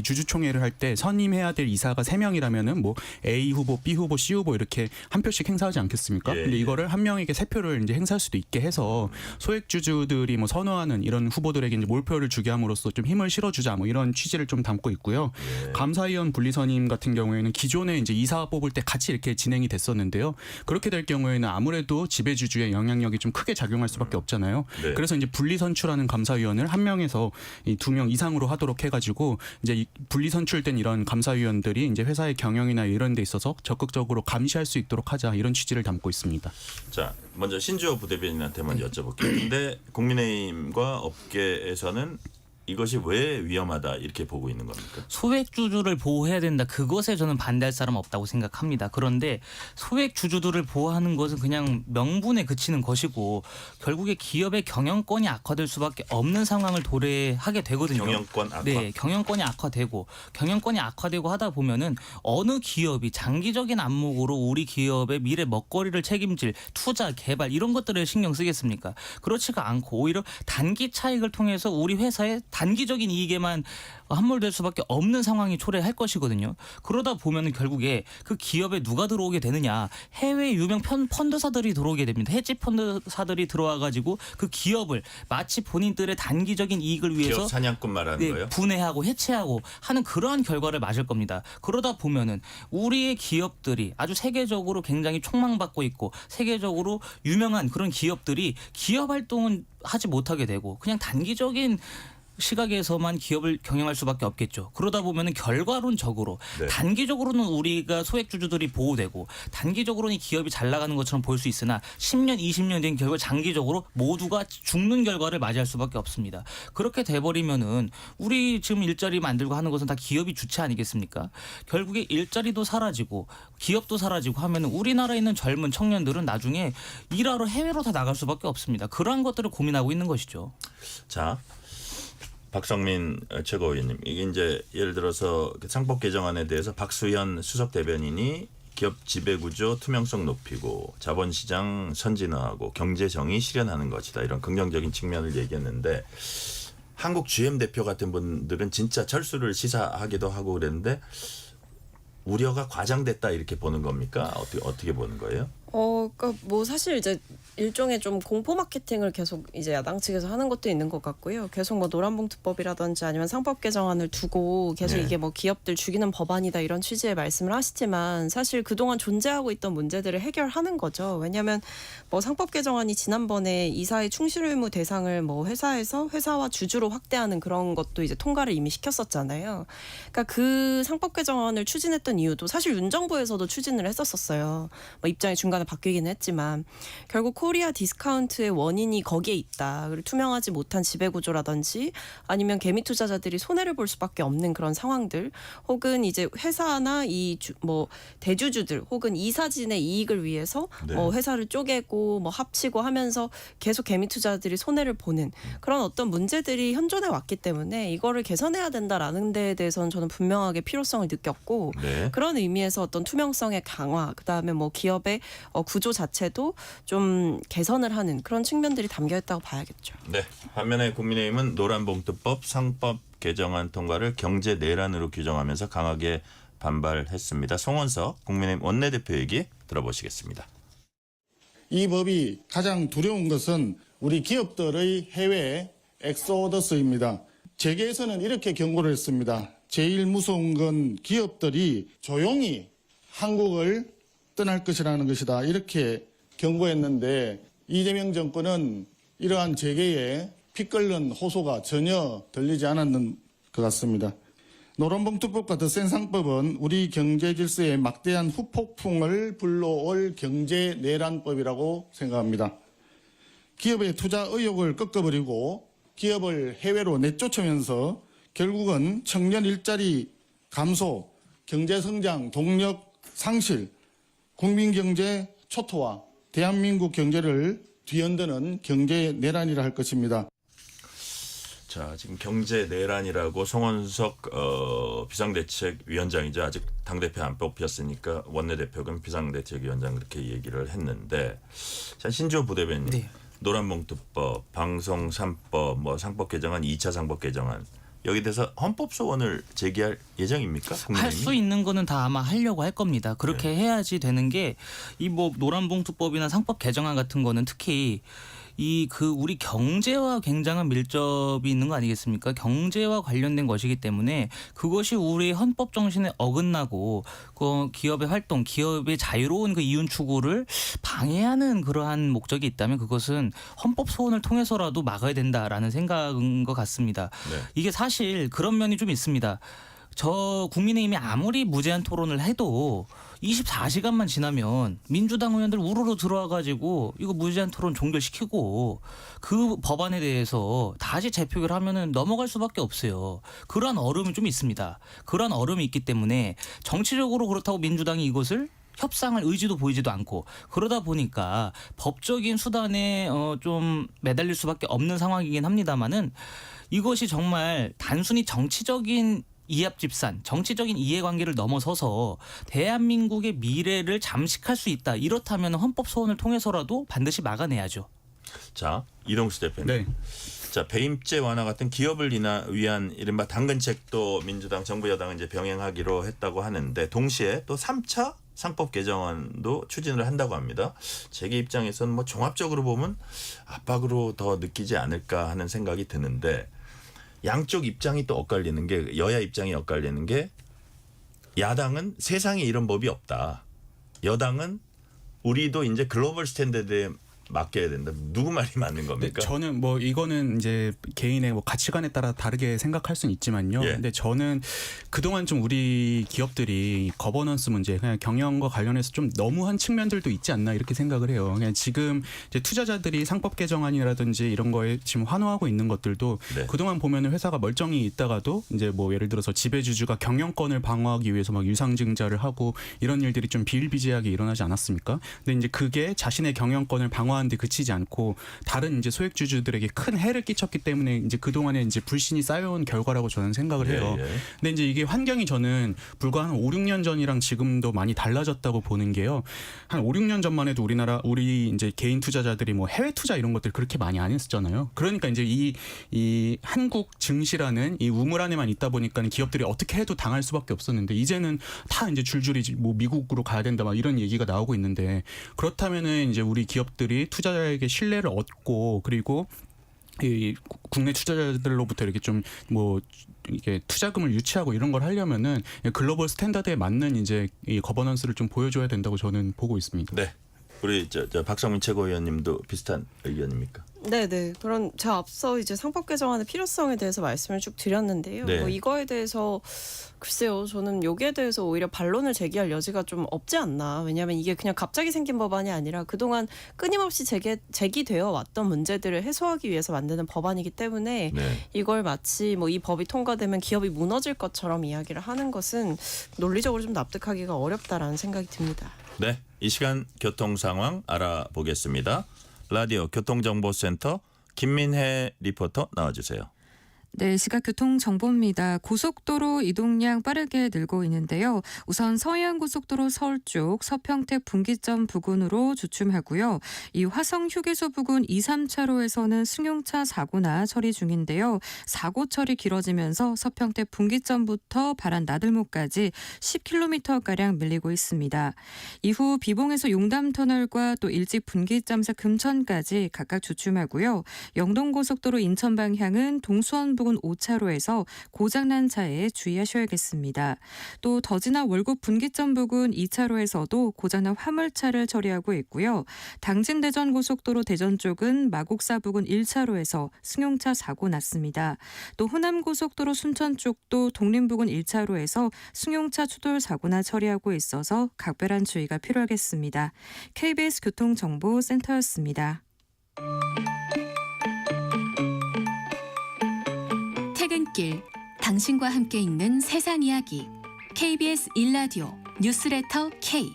Speaker 3: 주주총회를 할 때 선임해야 될 이사가 3명이라면은 뭐 A 후보, B 후보, C 후보 이렇게 한 표씩 행사하지 않겠습니까?
Speaker 2: 예,
Speaker 3: 근데
Speaker 2: 예.
Speaker 3: 이거를 한 명에게 3표를 이제 행사할 수도 있게 해서 소액 주주들이 뭐 선호하는 이런 후보들에게 이제 몰표를 주게 함으로써 좀 힘을 실어주자, 뭐 이런 취지를 좀 담고 있고요.
Speaker 2: 예.
Speaker 3: 감사위원 분리 선임 같은 경우에는 기존에 이제 이사 뽑을 때 같이 이렇게 진행이 됐었는데요. 그렇게 될 경우에는 아무래도 지배주주의 영향력이 좀 크게 작용할 수밖에 없잖아요.
Speaker 2: 네.
Speaker 3: 그래서 이제 분리 선출하는 감사위원을 1명에서 이 2명 이상으로 하도록 해가지고 이제 이 분리 선출된 이런 감사위원들이 이제 회사의 경영이나 이런 데 있어서 적극적으로 감시할 수 있도록 하자, 이런 취지를 담고 있습니다.
Speaker 2: 자, 먼저 신주호 부대변인한테만 여쭤볼게요. 근데 국민의힘과 업계에서는 이것이 왜 위험하다 이렇게 보고 있는 겁니까?
Speaker 5: 소액 주주를 보호해야 된다. 그것에 저는 반대할 사람 없다고 생각합니다. 그런데 소액 주주들을 보호하는 것은 그냥 명분에 그치는 것이고 결국에 기업의 경영권이 악화될 수밖에 없는 상황을 도래하게 되거든요.
Speaker 2: 경영권 악화.
Speaker 5: 네, 경영권이 악화되고 하다 보면은 어느 기업이 장기적인 안목으로 우리 기업의 미래 먹거리를 책임질 투자, 개발 이런 것들을 신경 쓰겠습니까? 그렇지가 않고 오히려 단기 차익을 통해서 우리 회사의 단기적인 이익에만 함몰될 수밖에 없는 상황이 초래할 것이거든요. 그러다 보면 결국에 그 기업에 누가 들어오게 되느냐, 해외 유명 펀드사들이 들어오게 됩니다. 헤지 펀드사들이 들어와가지고 그 기업을 마치 본인들의 단기적인 이익을 위해서
Speaker 2: 기업 사냥꾼 말하는 거예요?
Speaker 5: 분해하고 해체하고 하는 그러한 결과를 맞을 겁니다. 그러다 보면은 우리의 기업들이 아주 세계적으로 굉장히 촉망받고 있고 세계적으로 유명한 그런 기업들이 기업 활동은 하지 못하게 되고 그냥 단기적인 시각에서만 기업을 경영할 수밖에 없겠죠. 그러다 보면은 결과론적으로
Speaker 2: 네.
Speaker 5: 단기적으로는 우리가 소액 주주들이 보호되고 단기적으로는 기업이 잘 나가는 것처럼 보일 수 있으나 10년, 20년 된 결과 장기적으로 모두가 죽는 결과를 맞이할 수밖에 없습니다. 그렇게 돼버리면은 우리 지금 일자리 만들고 하는 것은 다 기업이 주체 아니겠습니까? 결국에 일자리도 사라지고 기업도 사라지고 하면은 우리나라에 있는 젊은 청년들은 나중에 일하러 해외로 다 나갈 수밖에 없습니다. 그러한 것들을 고민하고 있는 것이죠.
Speaker 2: 자, 박성민 최고위원님, 이게 이제 예를 들어서 상법 개정안에 대해서 박수현 수석 대변인이 기업 지배구조 투명성 높이고 자본시장 선진화하고 경제정의 실현하는 것이다, 이런 긍정적인 측면을 얘기했는데, 한국 GM 대표 같은 분들은 진짜 철수를 시사하기도 하고 그랬는데 우려가 과장됐다 이렇게 보는 겁니까? 어떻게 보는 거예요?
Speaker 4: 그러니까 뭐 사실 이제 일종의 좀 공포 마케팅을 계속 이제 야당 측에서 하는 것도 있는 것 같고요. 계속 뭐 노란봉투법이라든지 아니면 상법 개정안을 두고 계속
Speaker 2: 네.
Speaker 4: 이게 뭐 기업들 죽이는 법안이다 이런 취지의 말씀을 하시지만 사실 그동안 존재하고 있던 문제들을 해결하는 거죠. 왜냐하면 뭐 상법 개정안이 지난번에 이사의 충실 의무 대상을 뭐 회사에서 회사와 주주로 확대하는 그런 것도 이제 통과를 이미 시켰었잖아요. 그러니까 그 상법 개정안을 추진했던 이유도 사실 윤 정부에서도 추진을 했었어요. 뭐 입장이 중간에 바뀌기는 했지만 결국 코리아 디스카운트의 원인이 거기에 있다. 그리고 투명하지 못한 지배구조라든지 아니면 개미 투자자들이 손해를 볼 수밖에 없는 그런 상황들, 혹은 이제 회사나 뭐 대주주들 혹은 이사진의 이익을 위해서
Speaker 2: 네.
Speaker 4: 뭐 회사를 쪼개고 뭐 합치고 하면서 계속 개미 투자자들이 손해를 보는 그런 어떤 문제들이 현존해 왔기 때문에 이거를 개선해야 된다라는 데에 대해서는 저는 분명하게 필요성을 느꼈고,
Speaker 2: 네.
Speaker 4: 그런 의미에서 어떤 투명성의 강화, 그다음에 뭐 기업의 구조 자체도 좀 개선을 하는 그런 측면들이 담겨 있다고 봐야겠죠.
Speaker 2: 네. 반면에 국민의힘은 노란봉투법 상법 개정안 통과를 경제 내란으로 규정하면서 강하게 반발했습니다. 송원석 국민의힘 원내대표 얘기 들어보시겠습니다.
Speaker 7: 이 법이 가장 두려운 것은 우리 기업들의 해외 엑소더스입니다. 재계에서는 이렇게 경고를 했습니다. 제일 무서운 건 기업들이 조용히 한국을 떠날 것이라는 것이다, 이렇게 경고했는데 이재명 정권은 이러한 재계에 피 끓는 호소가 전혀 들리지 않았는 것 같습니다. 노란봉투법과 더 센 상법은 우리 경제 질서에 막대한 후폭풍을 불러올 경제 내란법이라고 생각합니다. 기업의 투자 의욕을 꺾어버리고 기업을 해외로 내쫓으면서 결국은 청년 일자리 감소, 경제 성장 동력 상실, 국민 경제 초토화, 대한민국 경제를 뒤흔드는 경제 내란이라 할 것입니다.
Speaker 2: 자, 지금 경제 내란이라고 송원석 비상대책위원장이죠. 아직 당대표 안 뽑혔으니까 원내대표금 비상대책위원장 그렇게 얘기를 했는데, 자, 신주호 부대변인,
Speaker 5: 네.
Speaker 2: 노란봉투법, 방송 3법, 뭐 상법 개정안, 2차 상법 개정안 여기 대해서 헌법 소원을 제기할 예정입니까?
Speaker 5: 할 수 있는 거는 다 아마 하려고 할 겁니다. 그렇게 해야지 되는 게 이 뭐 노란봉투법이나 상법 개정안 같은 거는 특히 우리 경제와 굉장한 밀접이 있는 거 아니겠습니까? 경제와 관련된 것이기 때문에 그것이 우리 헌법 정신에 어긋나고 그 기업의 활동, 기업의 자유로운 그 이윤 추구를 방해하는 그러한 목적이 있다면 그것은 헌법 소원을 통해서라도 막아야 된다라는 생각인 것 같습니다.
Speaker 2: 네.
Speaker 5: 이게 사실 그런 면이 좀 있습니다. 저 국민의힘이 아무리 무제한 토론을 해도 24시간만 지나면 민주당 의원들 우르르 들어와가지고 이거 무제한 토론 종결시키고 그 법안에 대해서 다시 재표결하면은 넘어갈 수밖에 없어요. 그러한 어려움이 좀 있습니다. 그러한 어려움이 있기 때문에 정치적으로 그렇다고 민주당이 이것을 협상할 의지도 보이지도 않고 그러다 보니까 법적인 수단에 좀 매달릴 수밖에 없는 상황이긴 합니다만은 이것이 정말 단순히 정치적인 이합집산, 정치적인 이해관계를 넘어서서 대한민국의 미래를 잠식할 수 있다. 이렇다면 헌법 소원을 통해서라도 반드시 막아내야죠.
Speaker 2: 자, 이동수 대표님.
Speaker 3: 네.
Speaker 2: 자, 배임죄 완화 같은 기업을 위한 이른바 당근책도 민주당 정부 여당은 이제 병행하기로 했다고 하는데 동시에 또 3차 상법 개정안도 추진을 한다고 합니다. 제게 입장에서는 뭐 종합적으로 보면 압박으로 더 느끼지 않을까 하는 생각이 드는데 양쪽 입장이 또 엇갈리는 게 여야 입장이 엇갈리는 게 야당은 세상에 이런 법이 없다. 여당은 우리도 이제 글로벌 스탠다드에 맡겨야 된다. 누구 말이 맞는 겁니까?
Speaker 3: 저는 뭐 이거는 이제 개인의 뭐 가치관에 따라 다르게 생각할 수는 있지만요.
Speaker 2: 예.
Speaker 3: 근데 저는 그동안 좀 우리 기업들이 거버넌스 문제, 그냥 경영과 관련해서 좀 너무한 측면들도 있지 않나 이렇게 생각을 해요. 그냥 지금 이제 투자자들이 상법 개정안이라든지 이런 거에 지금 환호하고 있는 것들도
Speaker 2: 네.
Speaker 3: 그동안 보면은 회사가 멀쩡히 있다가도 이제 뭐 예를 들어서 지배주주가 경영권을 방어하기 위해서 막 유상증자를 하고 이런 일들이 좀 비일비재하게 일어나지 않았습니까? 근데 이제 그게 자신의 경영권을 방어하는 데 그치지 않고 다른 이제 소액주주들에게 큰 해를 끼쳤기 때문에 이제 그동안에 이제 불신이 쌓여온 결과라고 저는 생각을 해요.
Speaker 2: 예.
Speaker 3: 근데 이제 이게 환경이 저는 불과 한 5, 6년 전이랑 지금도 많이 달라졌다고 보는 게요. 한 5, 6년 전만 해도 우리 이제 개인 투자자들이 뭐 해외 투자 이런 것들 그렇게 많이 안 했었잖아요. 그러니까 이제 이 한국 증시라는 이 우물 안에만 있다 보니까 기업들이 어떻게 해도 당할 수밖에 없었는데 이제는 다 이제 줄줄이 뭐 미국으로 가야 된다 막 이런 얘기가 나오고 있는데 그렇다면은 이제 우리 기업들이 투자자에게 신뢰를 얻고 그리고 이 국내 투자자들로부터 이렇게 좀 뭐 이게 투자금을 유치하고 이런 걸 하려면은 글로벌 스탠다드에 맞는 이제 이 거버넌스를 좀 보여줘야 된다고 저는 보고 있습니다.
Speaker 2: 네. 우리 저 박성민 최고위원님도 비슷한 의견입니까?
Speaker 4: 네네. 그런 제가 앞서 이제 상법 개정안의 필요성에 대해서 말씀을 쭉 드렸는데요.
Speaker 2: 네.
Speaker 4: 뭐 이거에 대해서 글쎄요, 저는 여기에 대해서 오히려 반론을 제기할 여지가 좀 없지 않나. 왜냐하면 이게 그냥 갑자기 생긴 법안이 아니라 그동안 끊임없이 제기되어 왔던 문제들을 해소하기 위해서 만드는 법안이기 때문에
Speaker 2: 네.
Speaker 4: 이걸 마치 뭐 이 법이 통과되면 기업이 무너질 것처럼 이야기를 하는 것은 논리적으로 좀 납득하기가 어렵다라는 생각이 듭니다.
Speaker 2: 네. 이 시간 교통 상황 알아보겠습니다. 라디오 교통정보센터 김민혜 리포터 나와주세요.
Speaker 8: 네, 시각 교통 정보입니다. 고속도로 이동량 빠르게 늘고 있는데요. 우선 서해안고속도로 서울 쪽 서평택 분기점 부근으로 주춤하고요. 이 화성 휴게소 부근 2, 3차로에서는 승용차 사고나 처리 중인데요. 사고 처리 길어지면서 서평택 분기점부터 바란 나들목까지 10km가량 밀리고 있습니다. 이후 비봉에서 용담터널과 또 일찍 분기점에서 금천까지 각각 주춤하고요. 영동고속도로 인천 방향은 동수원 부근 5차로에서 고장난 차에 주의하셔야겠습니다. 또 더지나 월곡 분기점 부근 2차로에서도 고장난 화물차를 처리하고 있고요. 당진대전 고속도로 대전 쪽은 마곡사 부근 1차로에서 승용차 사고 났습니다. 또 호남고속도로 순천 쪽도 독림 부근 1차로에서 승용차 추돌 사고나 처리하고 있어서 각별한 주의가 필요하겠습니다. KBS 교통정보센터였습니다.
Speaker 9: 퇴근길, 당신과 함께 읽는 세상 이야기. KBS 1라디오 뉴스레터 K.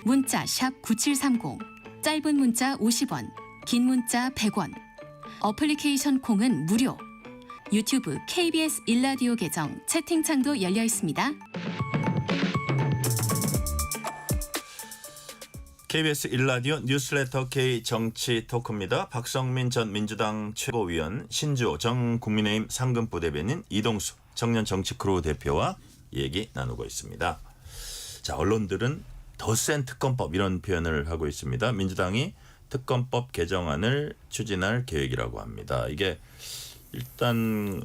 Speaker 9: 문자 샵 9730, 짧은 문자 50원, 긴 문자 100원. 어플리케이션 콩은 무료. 유튜브 KBS 일라디오 계정 채팅창도 열려 있습니다.
Speaker 2: KBS 일라디오 뉴스레터 K 정치 토크입니다. 박성민 전 민주당 최고위원, 신주호 전 국민의힘 상근부대변인, 이동수 청년 정치크루 대표와 얘기 나누고 있습니다. 자, 언론들은 더 센 특검법 이런 표현을 하고 있습니다. 민주당이 특검법 개정안을 추진할 계획이라고 합니다. 이게 일단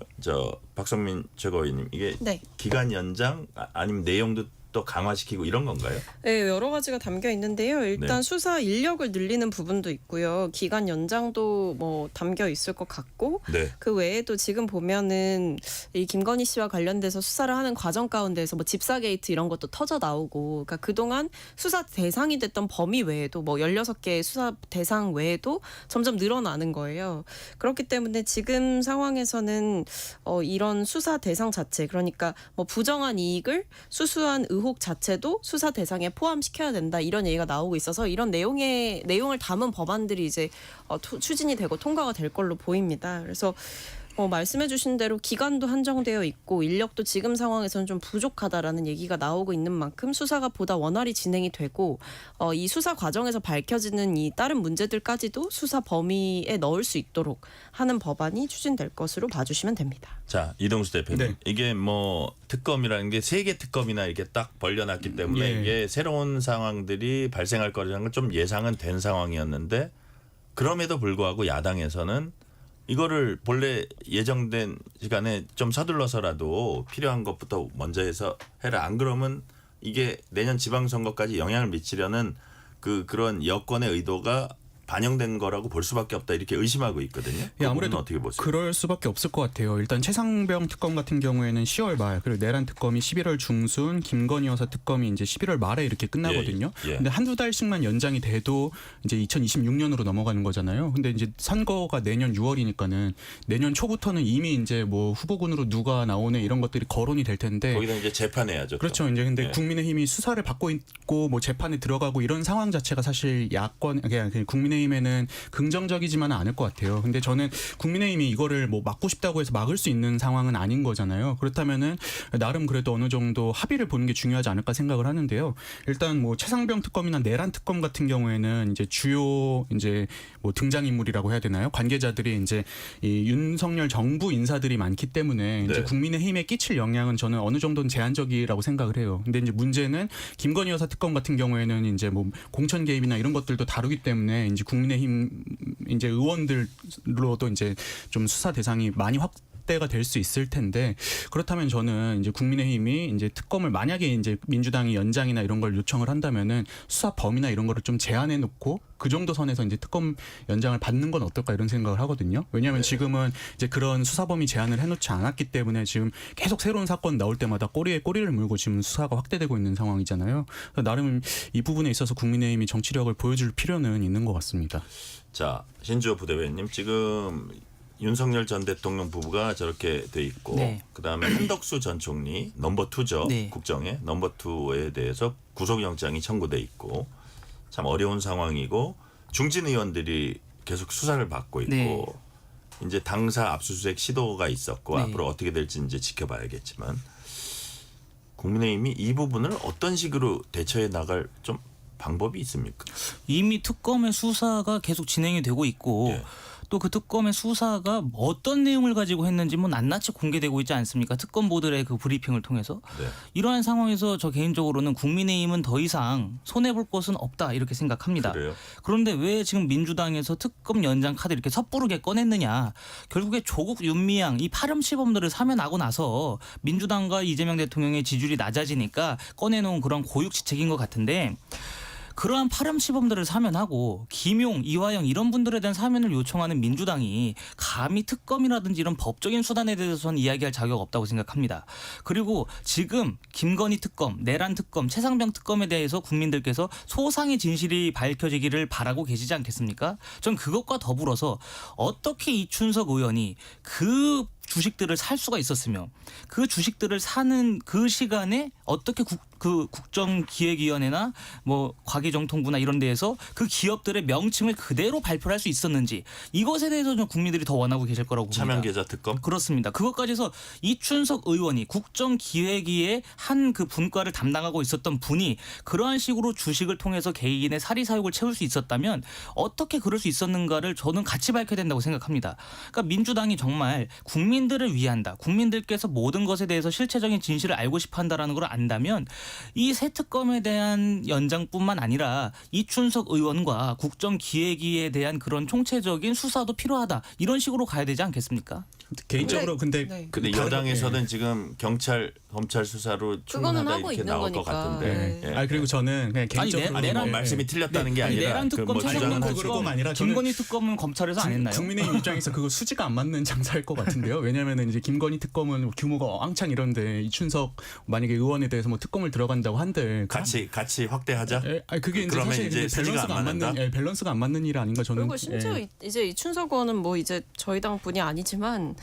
Speaker 2: 박성민 최고위원님, 이게
Speaker 4: 네.
Speaker 2: 기간 연장 아니면 내용도 또 강화시키고 이런 건가요?
Speaker 4: 네, 여러 가지가 담겨 있는데요. 일단
Speaker 2: 네.
Speaker 4: 수사 인력을 늘리는 부분도 있고요. 기간 연장도 뭐 담겨 있을 것 같고,
Speaker 2: 네.
Speaker 4: 그 외에도 지금 보면은 이 김건희 씨와 관련돼서 수사를 하는 과정 가운데서 뭐 집사 게이트 이런 것도 터져 나오고, 그러니까 그동안 수사 대상이 됐던 범위 외에도 뭐 16개의 수사 대상 외에도 점점 늘어나는 거예요. 그렇기 때문에 지금 상황에서는 이런 수사 대상 자체, 그러니까 뭐 부정한 이익을 수수한 의혹 자체도 수사 대상에 포함시켜야 된다, 이런 얘기가 나오고 있어서 이런 내용을 담은 법안들이 이제 추진이 되고 통과가 될 걸로 보입니다. 그래서 말씀해 주신 대로 기간도 한정되어 있고 인력도 지금 상황에서는 좀 부족하다라는 얘기가 나오고 있는 만큼 수사가 보다 원활히 진행이 되고 이 수사 과정에서 밝혀지는 이 다른 문제들까지도 수사 범위에 넣을 수 있도록 하는 법안이 추진될 것으로 봐주시면 됩니다.
Speaker 2: 자, 이동수 대표님.
Speaker 3: 네.
Speaker 2: 이게 뭐 특검이라는 게 3개 특검이나 이렇게 딱 벌려놨기 때문에
Speaker 3: 예.
Speaker 2: 이게 새로운 상황들이 발생할 거라는 건 좀 예상은 된 상황이었는데, 그럼에도 불구하고 야당에서는 이거를 본래 예정된 시간에 좀 서둘러서라도 필요한 것부터 먼저 해서 해라. 안 그러면 이게 내년 지방선거까지 영향을 미치려는 그런 여권의 의도가 반영된 거라고 볼 수밖에 없다, 이렇게 의심하고 있거든요. 그
Speaker 3: 아무래도
Speaker 2: 어떻게 보세요?
Speaker 3: 그럴 수밖에 없을 것 같아요. 일단 최상병 특검 같은 경우에는 10월 말, 그리고 내란 특검이 11월 중순, 김건희 여사 특검이 이제 11월 말에 이렇게 끝나거든요.
Speaker 2: 예.
Speaker 3: 근데 한두 달씩만 연장이 돼도 이제 2026년으로 넘어가는 거잖아요. 근데 이제 선거가 내년 6월이니까는 내년 초부터는 이미 이제 뭐 후보군으로 누가 나오네 이런 것들이 거론이 될 텐데.
Speaker 2: 거기다 이제 재판해야죠. 또.
Speaker 3: 그렇죠. 이제 근데
Speaker 2: 예.
Speaker 3: 국민의힘이 수사를 받고 있고 뭐 재판에 들어가고 이런 상황 자체가 사실 그냥 국민의힘에는 긍정적이지만은 않을 것 같아요. 근데 저는 국민의힘이 이거를 뭐 막고 싶다고 해서 막을 수 있는 상황은 아닌 거잖아요. 그렇다면은 나름 그래도 어느 정도 합의를 보는 게 중요하지 않을까 생각을 하는데요. 일단 뭐 최상병 특검이나 내란 특검 같은 경우에는 이제 주요 이제 뭐 등장인물이라고 해야 되나요? 관계자들이 이제 이 윤석열 정부 인사들이 많기 때문에 이제
Speaker 2: 네.
Speaker 3: 국민의힘에 끼칠 영향은 저는 어느 정도는 제한적이라고 생각을 해요. 근데 이제 문제는 김건희 여사 특검 같은 경우에는 이제 뭐 공천 개입이나 이런 것들도 다루기 때문에 이제 국민의힘 이제 의원들로도 이제 좀 수사 대상이 많이 확대가 될 수 있을 텐데, 그렇다면 저는 이제 국민의힘이 이제 특검을 만약에 이제 민주당이 연장이나 이런 걸 요청을 한다면은 수사 범위나 이런 거를 좀 제한해 놓고 그 정도 선에서 이제 특검 연장을 받는 건 어떨까 이런 생각을 하거든요. 왜냐하면 지금은 이제 그런 수사 범위 제한을 해놓지 않았기 때문에 지금 계속 새로운 사건 나올 때마다 꼬리에 꼬리를 물고 지금 수사가 확대되고 있는 상황이잖아요. 나름 이 부분에 있어서 국민의힘이 정치력을 보여줄 필요는 있는 것 같습니다.
Speaker 2: 자, 신주호 부대변인님, 지금 윤석열 전 대통령 부부가 저렇게 돼 있고,
Speaker 5: 네.
Speaker 2: 그다음에 한덕수 전 총리 넘버 2죠.
Speaker 5: 네.
Speaker 2: 국정에 넘버 2에 대해서 구속영장이 청구돼 있고, 참 어려운 상황이고, 중진 의원들이 계속 수사를 받고 있고,
Speaker 5: 네.
Speaker 2: 이제 당사 압수수색 시도가 있었고,
Speaker 5: 네.
Speaker 2: 앞으로 어떻게 될지 이제 지켜봐야겠지만, 국민의힘이 이 부분을 어떤 식으로 대처해 나갈 좀 방법이 있습니까?
Speaker 5: 이미 특검의 수사가 계속 진행이 되고 있고
Speaker 2: 예.
Speaker 5: 또 그 특검의 수사가 어떤 내용을 가지고 했는지 뭐 낱낱이 공개되고 있지 않습니까? 특검보들의 그 브리핑을 통해서.
Speaker 2: 네.
Speaker 5: 이러한 상황에서 저 개인적으로는 국민의힘은 더 이상 손해볼 것은 없다 이렇게 생각합니다.
Speaker 2: 그래요?
Speaker 5: 그런데 왜 지금 민주당에서 특검 연장 카드 이렇게 섣부르게 꺼냈느냐. 결국에 조국 윤미향 이 파렴치범들을 사면하고 나서 민주당과 이재명 대통령의 지지율이 낮아지니까 꺼내놓은 그런 고육지책인 것 같은데, 그러한 파렴치범들을 사면하고 김용, 이화영 이런 분들에 대한 사면을 요청하는 민주당이 감히 특검이라든지 이런 법적인 수단에 대해서는 이야기할 자격 없다고 생각합니다. 그리고 지금 김건희 특검, 내란 특검, 최상병 특검에 대해서 국민들께서 소상의 진실이 밝혀지기를 바라고 계시지 않겠습니까? 전 그것과 더불어서 어떻게 이춘석 의원이 그 주식들을 살 수가 있었으며 그 주식들을 사는 그 시간에 어떻게 그 국정기획위원회나 뭐 과기정통부나 이런 데에서 그 기업들의 명칭을 그대로 발표할 수 있었는지 이것에 대해서 좀 국민들이 더 원하고 계실 거라고 봅니다.
Speaker 2: 차명계좌 특검?
Speaker 5: 그렇습니다. 그것까지 해서 이춘석 의원이 국정기획위의 한 그 분과를 담당하고 있었던 분이 그러한 식으로 주식을 통해서 개인의 사리사욕을 채울 수 있었다면 어떻게 그럴 수 있었는가를 저는 같이 밝혀야 된다고 생각합니다. 그러니까 민주당이 정말 국민들을 위한다. 국민들께서 모든 것에 대해서 실체적인 진실을 알고 싶어 한다라는 걸 안다면 이 새 특검에 대한 연장뿐만 아니라 이춘석 의원과 국정기획위에 대한 그런 총체적인 수사도 필요하다. 이런 식으로 가야 되지 않겠습니까?
Speaker 3: 개인적으로 근데
Speaker 4: 네.
Speaker 2: 근데 여당에서는 지금 경찰 검찰 수사로
Speaker 4: 그거는
Speaker 2: 충분하다
Speaker 4: 하고
Speaker 2: 이렇게
Speaker 4: 있는
Speaker 2: 나올 것
Speaker 4: 거니까.
Speaker 2: 같은데.
Speaker 4: 네.
Speaker 3: 아 그리고 저는 그냥 개인적으로
Speaker 2: 아니 뭐
Speaker 5: 내란-
Speaker 2: 말씀이 틀렸다는 게 아니라
Speaker 5: 내란
Speaker 2: 그
Speaker 5: 특검,
Speaker 2: 뭐
Speaker 5: 최상목
Speaker 2: 주장은
Speaker 3: 그거
Speaker 2: 하시고.
Speaker 3: 그거가 아니라 저는
Speaker 5: 김건희 특검은 검찰에서 안 했나요?
Speaker 3: 국민의힘 입장에서 그거 수지가 안 맞는 장사일 것 같은데요. 왜냐하면 이제 김건희 특검은 규모가 왕창 이런데 이춘석 만약에 의원에 대해서 뭐 특검을 들어간다고 한들
Speaker 2: 같이 확대하자.
Speaker 3: 아니 그게 이제
Speaker 2: 그러면
Speaker 3: 사실
Speaker 2: 이제
Speaker 3: 이제
Speaker 2: 수지가
Speaker 3: 밸런스가
Speaker 2: 안
Speaker 3: 안 맞는
Speaker 2: 맞는다?
Speaker 3: 밸런스가 안 맞는 일 아닌가 저는.
Speaker 4: 그리고 심지어 이제 이춘석 의원은 뭐 이제 저희 당 분이 아니지만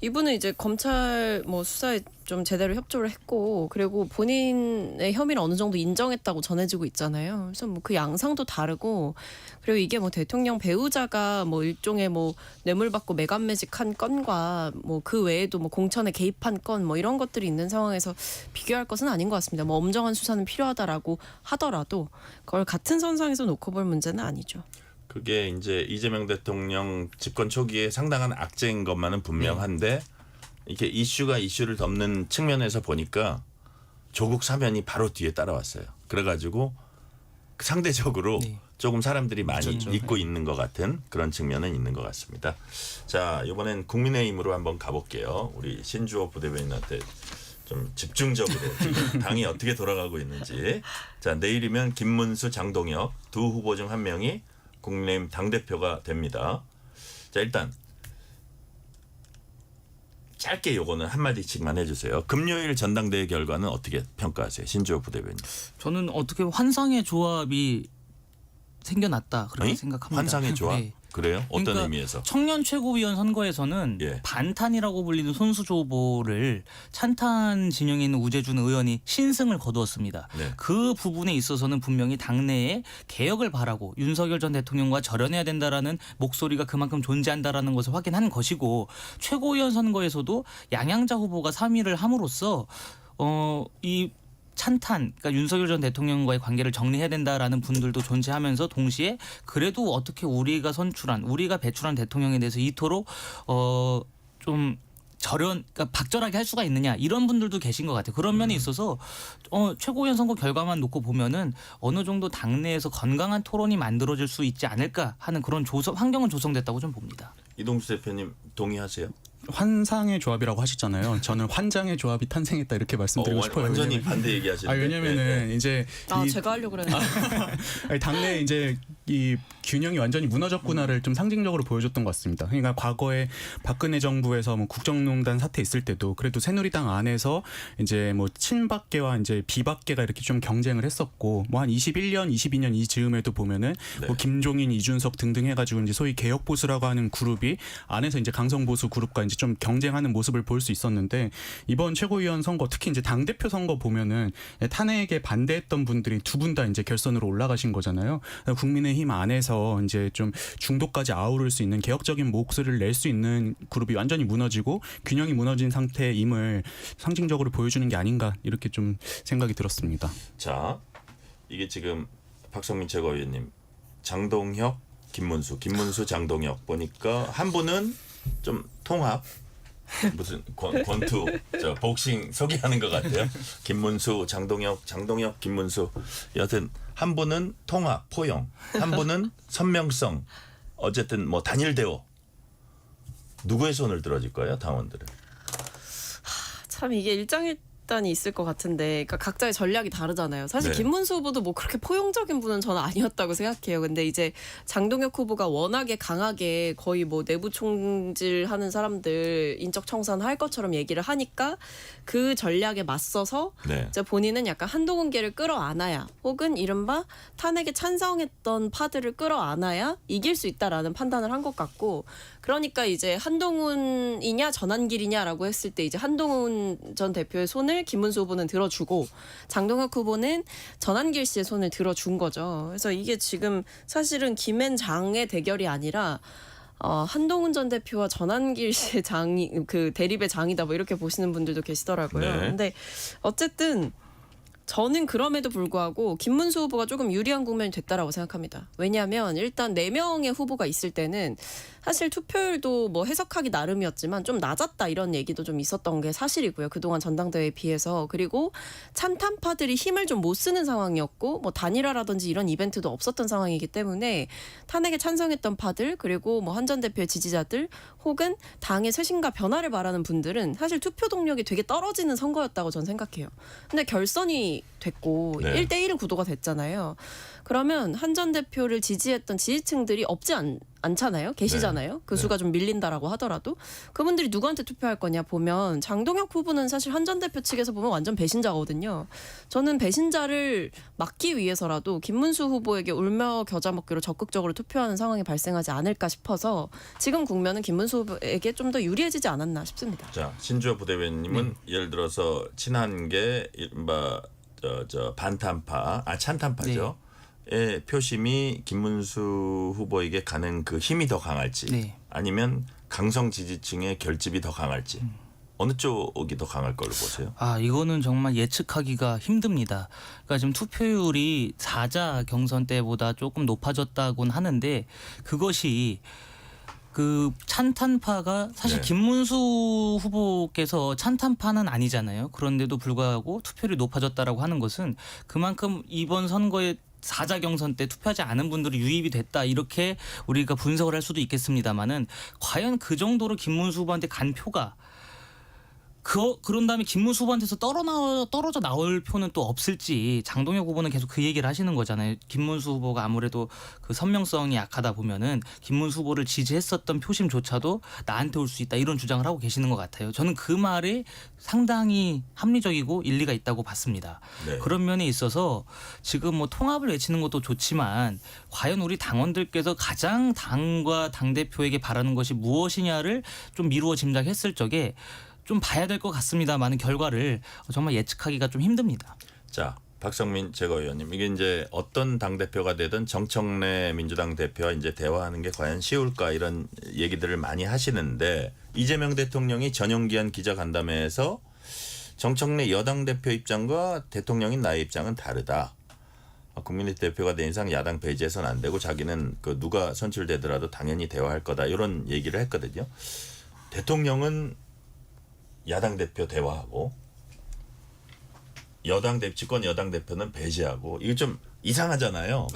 Speaker 4: 이분은 이제 검찰 뭐 수사에 좀 제대로 협조를 했고 그리고 본인의 혐의를 어느 정도 인정했다고 전해지고 있잖아요. 그래서 뭐 그 양상도 다르고 그리고 이게 뭐 대통령 배우자가 뭐 일종의 뭐 뇌물 받고 매간매직한 건과 뭐 그 외에도 뭐 공천에 개입한 건 뭐 이런 것들이 있는 상황에서 비교할 것은 아닌 것 같습니다. 뭐 엄정한 수사는 필요하다라고 하더라도 그걸 같은 선상에서 놓고 볼 문제는 아니죠.
Speaker 2: 그게 이제 이재명 대통령 집권 초기에 상당한 악재인 것만은 분명한데 이렇게 이슈를 덮는 측면에서 보니까 조국 사면이 바로 뒤에 따라왔어요. 그래가지고 상대적으로 조금 사람들이 많이 잊고 있는 것 같은 그런 측면은 있는 것 같습니다. 자, 이번엔 국민의힘으로 한번 가볼게요. 우리 신주호 부대변인한테 좀 집중적으로 지금 당이 어떻게 돌아가고 있는지. 자, 내일이면 김문수, 장동혁 두 후보 중 한 명이 국민의힘 당대표가 됩니다. 자, 일단 짧게 요거는 한마디씩만 해주세요. 금요일 전당대회 결과는 어떻게 평가하세요? 신주호 부대변인.
Speaker 5: 저는 어떻게 환상의 조합이 생겨났다 그렇게
Speaker 2: 어이?
Speaker 5: 생각합니다.
Speaker 2: 환상의 조합?
Speaker 5: 네.
Speaker 2: 그래요? 어떤
Speaker 5: 그러니까
Speaker 2: 의미에서?
Speaker 5: 청년 최고위원 선거에서는
Speaker 2: 예.
Speaker 5: 반탄이라고 불리는 손수조 후보를 찬탄 진영에 있는 우재준 의원이 신승을 거두었습니다.
Speaker 2: 네.
Speaker 5: 그 부분에 있어서는 분명히 당내에 개혁을 바라고 윤석열 전 대통령과 절연해야 된다라는 목소리가 그만큼 존재한다라는 것을 확인한 것이고 최고위원 선거에서도 양양자 후보가 3위를 함으로써 이 찬탄, 그러니까 윤석열 전 대통령과의 관계를 정리해야 된다라는 분들도 존재하면서 동시에 그래도 어떻게 우리가 배출한 대통령에 대해서 이토록 좀 그러니까 박절하게 할 수가 있느냐 이런 분들도 계신 것 같아요. 그런 면에 있어서 최고위원 선거 결과만 놓고 보면은 어느 정도 당내에서 건강한 토론이 만들어질 수 있지 않을까 하는 그런 환경은 조성됐다고 좀 봅니다.
Speaker 2: 이동수 대표님 동의하세요?
Speaker 3: 환상의 조합이라고 하셨잖아요. 저는 환장의 조합이 탄생했다 이렇게 말씀드리고 싶어요.
Speaker 2: 완전히
Speaker 3: 왜냐면-
Speaker 2: 반대 얘기하시는데.
Speaker 3: 왜냐면은 이제
Speaker 4: 제가 하려고 그랬는데.
Speaker 3: 아니, 당내 이제 이 균형이 완전히 무너졌구나를 좀 상징적으로 보여줬던 것 같습니다. 그러니까 과거에 박근혜 정부에서 뭐 국정농단 사태 있을 때도 그래도 새누리당 안에서 이제 뭐 친박계와 이제 비박계가 이렇게 좀 경쟁을 했었고 뭐 한 21년, 22년 이 즈음에도 보면은
Speaker 2: 네.
Speaker 3: 뭐 김종인, 이준석 등등 해가지고 이제 소위 개혁보수라고 하는 그룹이 안에서 이제 강성보수 그룹과 이제 좀 경쟁하는 모습을 볼 수 있었는데 이번 최고위원 선거 특히 이제 당대표 선거 보면은 탄핵에 반대했던 분들이 두 분 다 이제 결선으로 올라가신 거잖아요. 국민의힘 안에서 이제 좀 중도까지 아우를 수 있는 개혁적인 목소리를 낼 수 있는 그룹이 완전히 무너지고 균형이 무너진 상태임을 상징적으로 보여주는 게 아닌가 이렇게 좀 생각이 들었습니다.
Speaker 2: 자, 이게 지금 박성민 최고위원님, 장동혁, 김문수, 장동혁 보니까 한 분은 좀 통합 무슨 권투 복싱 소개하는 것 같아요. 김문수, 장동혁, 김문수. 여하튼 한 분은 통합, 포용, 한 분은 선명성. 어쨌든 뭐 단일 대우. 누구의 손을 들어줄 거예요, 당원들은?
Speaker 4: 참 이게 일장일단이 있을 것 같은데, 그러니까 각자의 전략이 다르잖아요. 사실
Speaker 2: 네.
Speaker 4: 김문수 후보도 뭐 그렇게 포용적인 분은 저는 아니었다고 생각해요. 근데 이제 장동혁 후보가 워낙에 강하게 거의 뭐 내부 총질하는 사람들 인적 청산할 것처럼 얘기를 하니까 그 전략에 맞서서
Speaker 2: 네.
Speaker 4: 이제 본인은 약간 한동훈계를 끌어안아야 혹은 이른바 탄핵에 찬성했던 파들을 끌어안아야 이길 수 있다라는 판단을 한 것 같고 그러니까 이제 한동훈이냐 전환길이냐라고 했을 때 이제 한동훈 전 대표의 손을 김문수 후보는 들어주고 장동혁 후보는 전환길 씨의 손을 들어준 거죠. 그래서 이게 지금 사실은 김앤장의 대결이 아니라 한동훈 전 대표와 전환길 씨의 장이 그 대립의 장이다 뭐 이렇게 보시는 분들도 계시더라고요.
Speaker 2: 네.
Speaker 4: 근데 어쨌든 저는 그럼에도 불구하고 김문수 후보가 조금 유리한 국면이 됐다라고 생각합니다. 왜냐하면 일단 4명의 후보가 있을 때는 사실 투표율도 뭐 해석하기 나름이었지만 좀 낮았다 이런 얘기도 좀 있었던 게 사실이고요. 그동안 전당대회에 비해서. 그리고 찬탄파들이 힘을 좀 못 쓰는 상황이었고 뭐 단일화라든지 이런 이벤트도 없었던 상황이기 때문에 탄핵에 찬성했던 파들 그리고 뭐 한 전 대표의 지지자들 혹은 당의 쇄신과 변화를 바라는 분들은 사실 투표 동력이 되게 떨어지는 선거였다고 저는 생각해요. 근데 결선이 됐고
Speaker 2: 네.
Speaker 4: 1대1 구도가 됐잖아요. 그러면 한 전 대표를 지지했던 지지층들이 없지 않잖아요. 계시잖아요. 그 수가 좀 밀린다라고 하더라도 그분들이 누구한테 투표할 거냐 보면 장동혁 후보는 사실 한 전 대표 측에서 보면 완전 배신자거든요. 저는 배신자를 막기 위해서라도 김문수 후보에게 울며 겨자 먹기로 적극적으로 투표하는 상황이 발생하지 않을까 싶어서 지금 국면은 김문수 후보에게 좀 더 유리해지지 않았나 싶습니다.
Speaker 2: 자, 신주호 부대변님은 예를 들어서 친한계 이른바 반탄파, 찬탄파죠. 의 표심이 김문수 후보에게 가는 그 힘이 더 강할지
Speaker 5: 네.
Speaker 2: 아니면 강성 지지층의 결집이 더 강할지 어느 쪽이 더 강할 걸로 보세요?
Speaker 5: 이거는 정말 예측하기가 힘듭니다. 그러니까 지금 투표율이 4자 경선 때보다 조금 높아졌다고는 하는데 그것이 그 찬탄파가 사실
Speaker 2: 네.
Speaker 5: 김문수 후보께서 찬탄파는 아니잖아요. 그런데도 불구하고 투표율이 높아졌다라고 하는 것은 그만큼 이번 선거에 4자 경선 때 투표하지 않은 분들이 유입이 됐다 이렇게 우리가 분석을 할 수도 있겠습니다만은 과연 그 정도로 김문수 후보한테 간 표가 그런 다음에 김문수 후보한테서 떨어져 나올 표는 또 없을지 장동혁 후보는 계속 그 얘기를 하시는 거잖아요. 김문수 후보가 아무래도 그 선명성이 약하다 보면은 김문수 후보를 지지했었던 표심조차도 나한테 올 수 있다 이런 주장을 하고 계시는 것 같아요. 저는 그 말이 상당히 합리적이고 일리가 있다고 봤습니다.
Speaker 2: 네.
Speaker 5: 그런 면에 있어서 지금 뭐 통합을 외치는 것도 좋지만 과연 우리 당원들께서 가장 당과 당대표에게 바라는 것이 무엇이냐를 좀 미루어 짐작했을 적에 좀 봐야 될 것 같습니다만은 결과를 정말 예측하기가 좀 힘듭니다.
Speaker 2: 자, 박성민 최고위원님, 이게 이제 어떤 당 대표가 되든 정청래 민주당 대표와 이제 대화하는 게 과연 쉬울까 이런 얘기들을 많이 하시는데 이재명 대통령이 전용기한 기자간담회에서 정청래 여당 대표 입장과 대통령인 나의 입장은 다르다. 국민의힘 대표가 된 이상 야당 배제해서는 안 되고 자기는 그 누가 선출되더라도 당연히 대화할 거다 이런 얘기를 했거든요. 대통령은 야당 대표 대화하고 집권 여당 대표는 배제하고 이게 좀 이상하잖아요.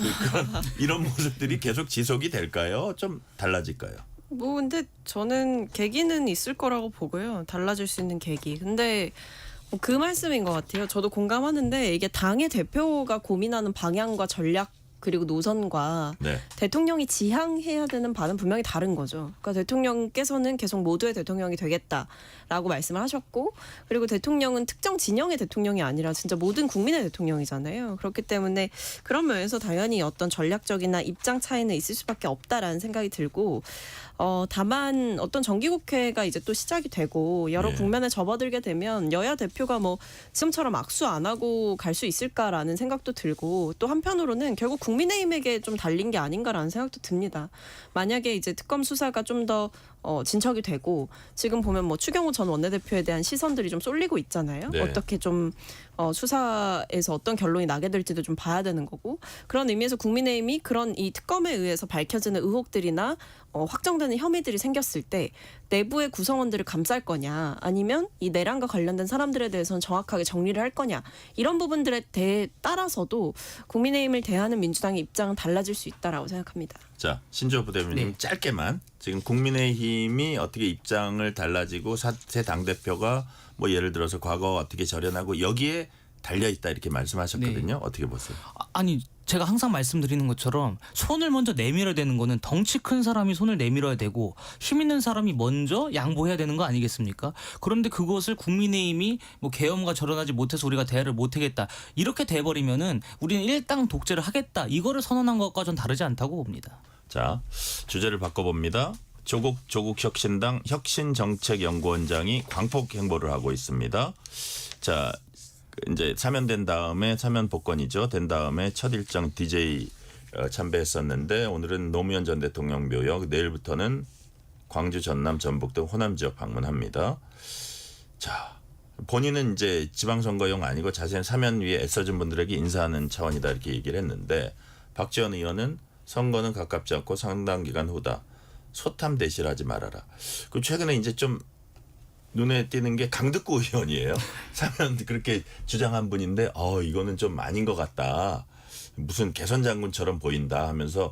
Speaker 2: 이런 모습들이 계속 지속이 될까요? 좀 달라질까요?
Speaker 4: 뭐 근데 저는 계기는 있을 거라고 보고요. 달라질 수 있는 계기. 근데 뭐 그 말씀인 것 같아요. 저도 공감하는데 이게 당의 대표가 고민하는 방향과 전략 그리고 노선과
Speaker 2: 네.
Speaker 4: 대통령이 지향해야 되는 바는 분명히 다른 거죠. 그러니까 대통령께서는 계속 모두의 대통령이 되겠다라고 말씀을 하셨고 그리고 대통령은 특정 진영의 대통령이 아니라 진짜 모든 국민의 대통령이잖아요. 그렇기 때문에 그런 면에서 당연히 어떤 전략적이나 입장 차이는 있을 수밖에 없다라는 생각이 들고 다만 어떤 정기국회가 이제 또 시작이 되고 여러
Speaker 2: 예.
Speaker 4: 국면에 접어들게 되면 여야 대표가 뭐 지금처럼 악수 안 하고 갈 수 있을까라는 생각도 들고 또 한편으로는 결국 국민의힘에게 좀 달린 게 아닌가라는 생각도 듭니다. 만약에 이제 특검 수사가 좀 더 진척이 되고 지금 보면 뭐 추경호 전 원내대표에 대한 시선들이 좀 쏠리고 있잖아요.
Speaker 2: 네.
Speaker 4: 어떻게 좀 수사에서 어떤 결론이 나게 될지도 좀 봐야 되는 거고 그런 의미에서 국민의힘이 그런 이 특검에 의해서 밝혀지는 의혹들이나 확정되는 혐의들이 생겼을 때 내부의 구성원들을 감쌀 거냐 아니면 이 내란과 관련된 사람들에 대해서는 정확하게 정리를 할 거냐 이런 부분들에 대해 따라서도 국민의힘을 대하는 민주당의 입장은 달라질 수 있다라고 생각합니다.
Speaker 2: 자, 신주호 부대변인
Speaker 5: 네.
Speaker 2: 짧게만 지금 국민의힘이 어떻게 입장을 달라지고 새 당대표가 뭐 예를 들어서 과거 어떻게 절연하고 여기에 달려있다 이렇게 말씀하셨거든요. 어떻게 보세요?
Speaker 5: 아니 제가 항상 말씀드리는 것처럼 손을 먼저 내밀어야 되는 거는 덩치 큰 사람이 손을 내밀어야 되고 힘 있는 사람이 먼저 양보해야 되는 거 아니겠습니까? 그런데 그것을 국민의힘이 뭐 계엄과 절연하지 못해서 우리가 대화를 못하겠다 이렇게 돼버리면은 우리는 일당 독재를 하겠다 이거를 선언한 것과 전 다르지 않다고 봅니다.
Speaker 2: 자, 주제를 바꿔봅니다. 조국 혁신당 혁신정책연구원장이 광폭 행보를 하고 있습니다. 자, 이제 사면된 다음에 사면 복권이죠. 된 다음에 첫 일정 DJ 참배했었는데 오늘은 노무현 전 대통령 묘역, 내일부터는 광주, 전남, 전북 등 호남 지역 방문합니다. 자, 본인은 이제 지방선거용 아니고 자신의 사면 위에 애써준 분들에게 인사하는 차원이다 이렇게 얘기를 했는데 박지원 의원은 선거는 가깝지 않고 상당 기간 후다. 소탐 대실하지 말아라. 그 최근에 이제 좀 눈에 띄는 게 강득구 의원이에요. 사면 그렇게 주장한 분인데 이거는 좀 아닌 것 같다. 무슨 개선 장군처럼 보인다 하면서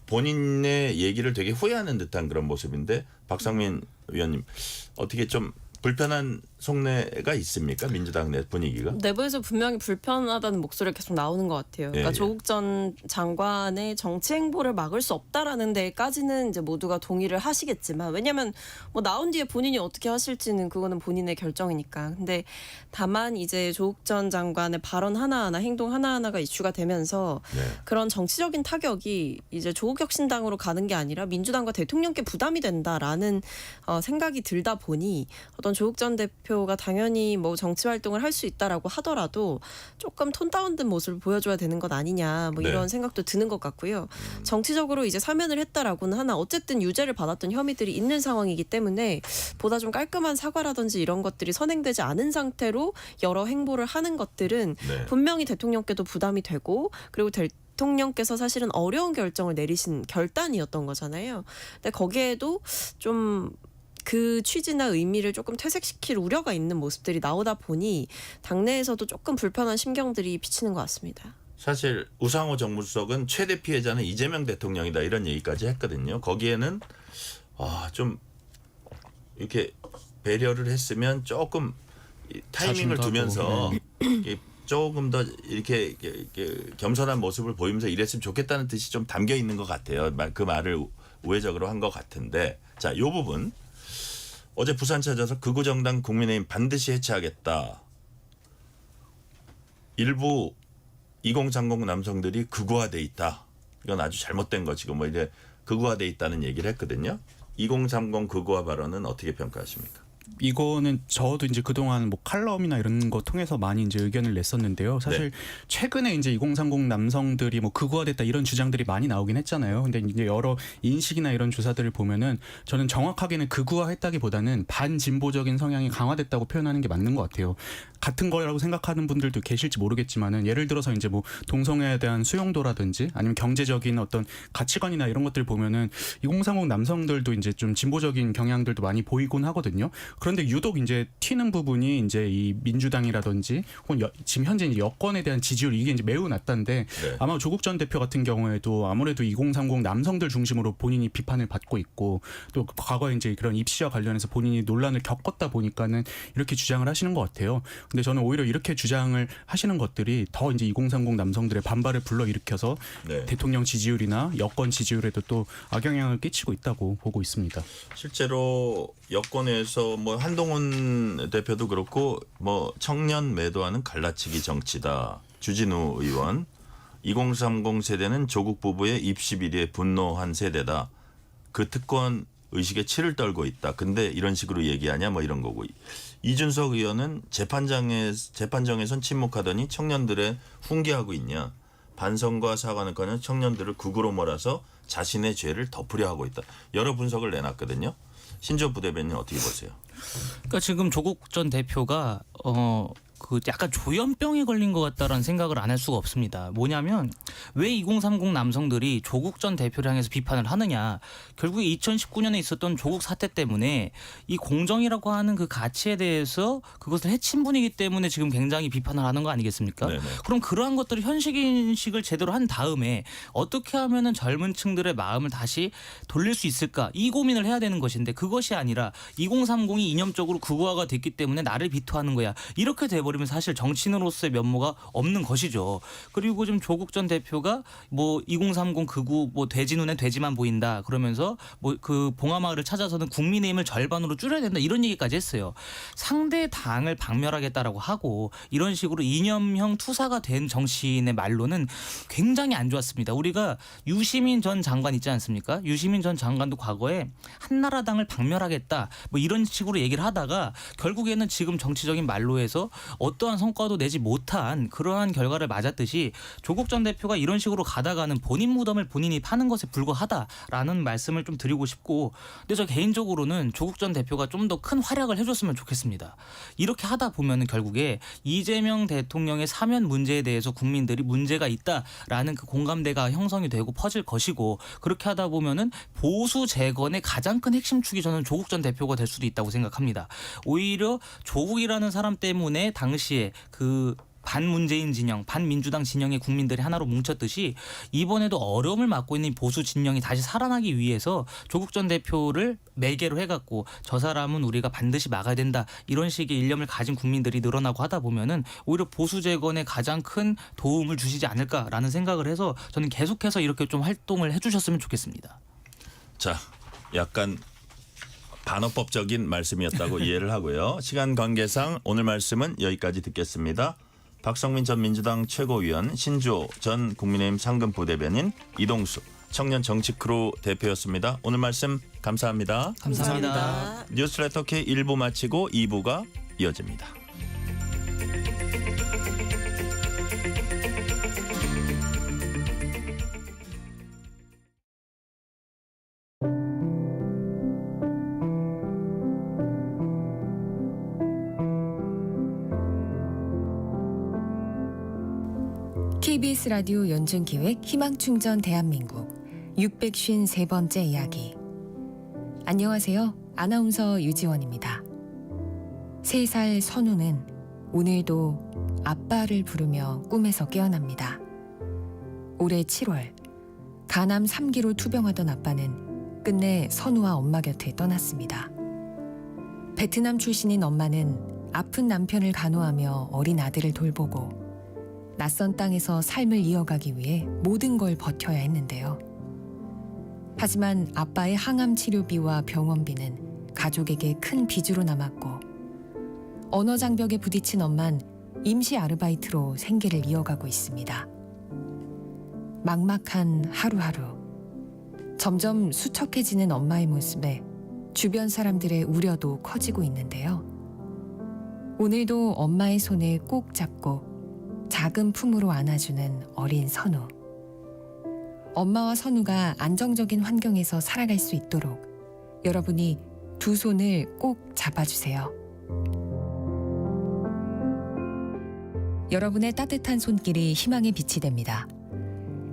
Speaker 2: 본인의 얘기를 되게 후회하는 듯한 그런 모습인데 박상민 의원님 어떻게 좀 불편한 속내가 있습니까? 민주당 내 분위기가?
Speaker 4: 내부에서 분명히 불편하다는 목소리가 계속 나오는 것 같아요. 그러니까
Speaker 2: 예.
Speaker 4: 조국 전 장관의 정치 행보를 막을 수 없다라는 데까지는 이제 모두가 동의를 하시겠지만 왜냐하면 뭐 나온 뒤에 본인이 어떻게 하실지는 그거는 본인의 결정이니까. 근데 다만 이제 조국 전 장관의 발언 하나하나 행동 하나하나가 이슈가 되면서
Speaker 2: 네.
Speaker 4: 그런 정치적인 타격이 이제 조국 혁신당으로 가는 게 아니라 민주당과 대통령께 부담이 된다라는 생각이 들다 보니 어떤 조국 전 대표가 당연히 뭐 정치 활동을 할 수 있다라고 하더라도 조금 톤 다운된 모습을 보여줘야 되는 것 아니냐 뭐
Speaker 2: 네.
Speaker 4: 이런 생각도 드는 것 같고요. 정치적으로 이제 사면을 했다라고는 하나 어쨌든 유죄를 받았던 혐의들이 있는 상황이기 때문에 보다 좀 깔끔한 사과라든지 이런 것들이 선행되지 않은 상태로 여러 행보를 하는 것들은
Speaker 2: 네.
Speaker 4: 분명히 대통령께도 부담이 되고 그리고 대통령께서 사실은 어려운 결정을 내리신 결단이었던 거잖아요. 근데 거기에도 좀 그 취지나 의미를 조금 퇴색시킬 우려가 있는 모습들이 나오다 보니 당내에서도 조금 불편한 심경들이 비치는 것 같습니다.
Speaker 2: 사실 우상호 정무수석은 최대 피해자는 이재명 대통령이다 이런 얘기까지 했거든요. 거기에는 좀 이렇게 배려를 했으면 조금 타이밍을
Speaker 3: 자신도
Speaker 2: 두면서
Speaker 3: 하고,
Speaker 2: 조금 더 이렇게 겸손한 모습을 보이면서 이랬으면 좋겠다는 뜻이 좀 담겨 있는 것 같아요. 그 말을 우회적으로 한 것 같은데 자, 이 부분 어제 부산 찾아서 극우 정당 국민의힘 반드시 해체하겠다. 일부 2030 남성들이 극우화돼 있다. 이건 아주 잘못된 것이고 뭐 이제 극우화돼 있다는 얘기를 했거든요. 2030 극우화 발언은 어떻게 평가하십니까?
Speaker 3: 이거는 저도 이제 그동안 뭐 칼럼이나 이런 거 통해서 많이 이제 의견을 냈었는데요. 사실
Speaker 2: 네.
Speaker 3: 최근에 이제 2030 남성들이 뭐 극우화됐다 이런 주장들이 많이 나오긴 했잖아요. 근데 이제 여러 인식이나 이런 조사들을 보면은 저는 정확하게는 극우화했다기보다는 반진보적인 성향이 강화됐다고 표현하는 게 맞는 것 같아요. 같은 거라고 생각하는 분들도 계실지 모르겠지만은 예를 들어서 이제 뭐 동성애에 대한 수용도라든지 아니면 경제적인 어떤 가치관이나 이런 것들 보면은 2030 남성들도 이제 좀 진보적인 경향들도 많이 보이곤 하거든요. 그런데 유독 이제 튀는 부분이 이제 이 민주당이라든지 혹은 지금 현재 이제 여권에 대한 지지율 이게 이제 매우 낮다는데
Speaker 2: 네.
Speaker 3: 아마 조국 전 대표 같은 경우에도 아무래도 2030 남성들 중심으로 본인이 비판을 받고 있고 또 과거에 이제 그런 입시와 관련해서 본인이 논란을 겪었다 보니까는 이렇게 주장을 하시는 것 같아요. 근데 저는 오히려 이렇게 주장을 하시는 것들이 더 이제 2030 남성들의 반발을 불러일으켜서
Speaker 2: 네.
Speaker 3: 대통령 지지율이나 여권 지지율에도 또 악영향을 끼치고 있다고 보고 있습니다.
Speaker 2: 실제로 여권에서 뭐 한동훈 대표도 그렇고 뭐 청년 매도하는 갈라치기 정치다. 주진우 의원 2030 세대는 조국 부부의 입시 비리에 분노한 세대다. 그 특권 의식에 치를 떨고 있다. 근데 이런 식으로 얘기하냐 뭐 이런 거고. 이준석 의원은 재판정에선 침묵하더니 청년들의 훈계하고 있냐. 반성과 사과는커녕 청년들을 극우로 몰아서 자신의 죄를 덮으려 하고 있다. 여러 분석을 내놨거든요. 신조 부대변인 어떻게 보세요?
Speaker 5: 그러니까 지금 조국 전 대표가 그 약간 조현병에 걸린 것 같다라는 생각을 안 할 수가 없습니다. 뭐냐면 왜 2030 남성들이 조국 전 대표를 향해서 비판을 하느냐. 결국에 2019년에 있었던 조국 사태 때문에 이 공정이라고 하는 그 가치에 대해서 그것을 해친 분이기 때문에 지금 굉장히 비판을 하는 거 아니겠습니까?
Speaker 2: 네네.
Speaker 5: 그럼 그러한 것들을 현실인식을 제대로 한 다음에 어떻게 하면은 젊은 층들의 마음을 다시 돌릴 수 있을까? 이 고민을 해야 되는 것인데 그것이 아니라 2030이 이념적으로 극우화가 됐기 때문에 나를 비토하는 거야. 이렇게 돼버리면 돼버리면 사실 정치인으로서의 면모가 없는 것이죠. 그리고 지금 조국 전 대표가 뭐 2030 극우 뭐 돼지 눈엔 돼지만 보인다 그러면서 뭐 그 봉하마을을 찾아서는 국민의힘을 절반으로 줄여야 된다 이런 얘기까지 했어요. 상대 당을 박멸하겠다라고 하고 이런 식으로 이념형 투사가 된 정치인의 말로는 굉장히 안 좋았습니다. 우리가 유시민 전 장관 있지 않습니까? 유시민 전 장관도 과거에 한나라당을 박멸하겠다 뭐 이런 식으로 얘기를 하다가 결국에는 지금 정치적인 말로 해서 어떠한 성과도 내지 못한 그러한 결과를 맞았듯이 조국 전 대표가 이런 식으로 가다가는 본인 무덤을 본인이 파는 것에 불과하다라는 말씀을 좀 드리고 싶고, 근데 저 개인적으로는 조국 전 대표가 좀 더 큰 활약을 해줬으면 좋겠습니다. 이렇게 하다 보면은 결국에 이재명 대통령의 사면 문제에 대해서 국민들이 문제가 있다라는 그 공감대가 형성이 되고 퍼질 것이고, 그렇게 하다 보면은 보수 재건의 가장 큰 핵심 축이 저는 조국 전 대표가 될 수도 있다고 생각합니다. 오히려 조국이라는 사람 때문에 당시에 그 반문재인 진영, 반민주당 진영의 국민들이 하나로 뭉쳤듯이 이번에도 어려움을 맞고 있는 보수 진영이 다시 살아나기 위해서 조국 전 대표를 매개로 해갖고 저 사람은 우리가 반드시 막아야 된다 이런 식의 일념을 가진 국민들이 늘어나고 하다 보면은 오히려 보수 재건에 가장 큰 도움을 주시지 않을까라는 생각을 해서 저는 계속해서 이렇게 좀 활동을 해주셨으면 좋겠습니다.
Speaker 2: 자, 약간 반어법적인 말씀이었다고 이해를 하고요. 시간 관계상 오늘 말씀은 여기까지 듣겠습니다. 박성민 전 민주당 최고위원, 신주호 전 국민의힘 상근부대변인, 이동수 청년 정치크루 대표였습니다. 오늘 말씀 감사합니다.
Speaker 5: 감사합니다.
Speaker 2: 뉴스레터 K 1부 마치고 2부가 이어집니다.
Speaker 10: KBS 라디오 연중기획 희망충전 대한민국 653번째 이야기. 안녕하세요. 아나운서 유지원입니다. 3살 선우는 오늘도 아빠를 부르며 꿈에서 깨어납니다. 올해 7월 간암 3기로 투병하던 아빠는 끝내 선우와 엄마 곁을 떠났습니다. 베트남 출신인 엄마는 아픈 남편을 간호하며 어린 아들을 돌보고 낯선 땅에서 삶을 이어가기 위해 모든 걸 버텨야 했는데요. 하지만 아빠의 항암 치료비와 병원비는 가족에게 큰 빚으로 남았고, 언어 장벽에 부딪힌 엄만 임시 아르바이트로 생계를 이어가고 있습니다. 막막한 하루하루. 점점 수척해지는 엄마의 모습에 주변 사람들의 우려도 커지고 있는데요. 오늘도 엄마의 손을 꼭 잡고 작은 품으로 안아주는 어린 선우. 엄마와 선우가 안정적인 환경에서 살아갈 수 있도록 여러분이 두 손을 꼭 잡아주세요. 여러분의 따뜻한 손길이 희망의 빛이 됩니다.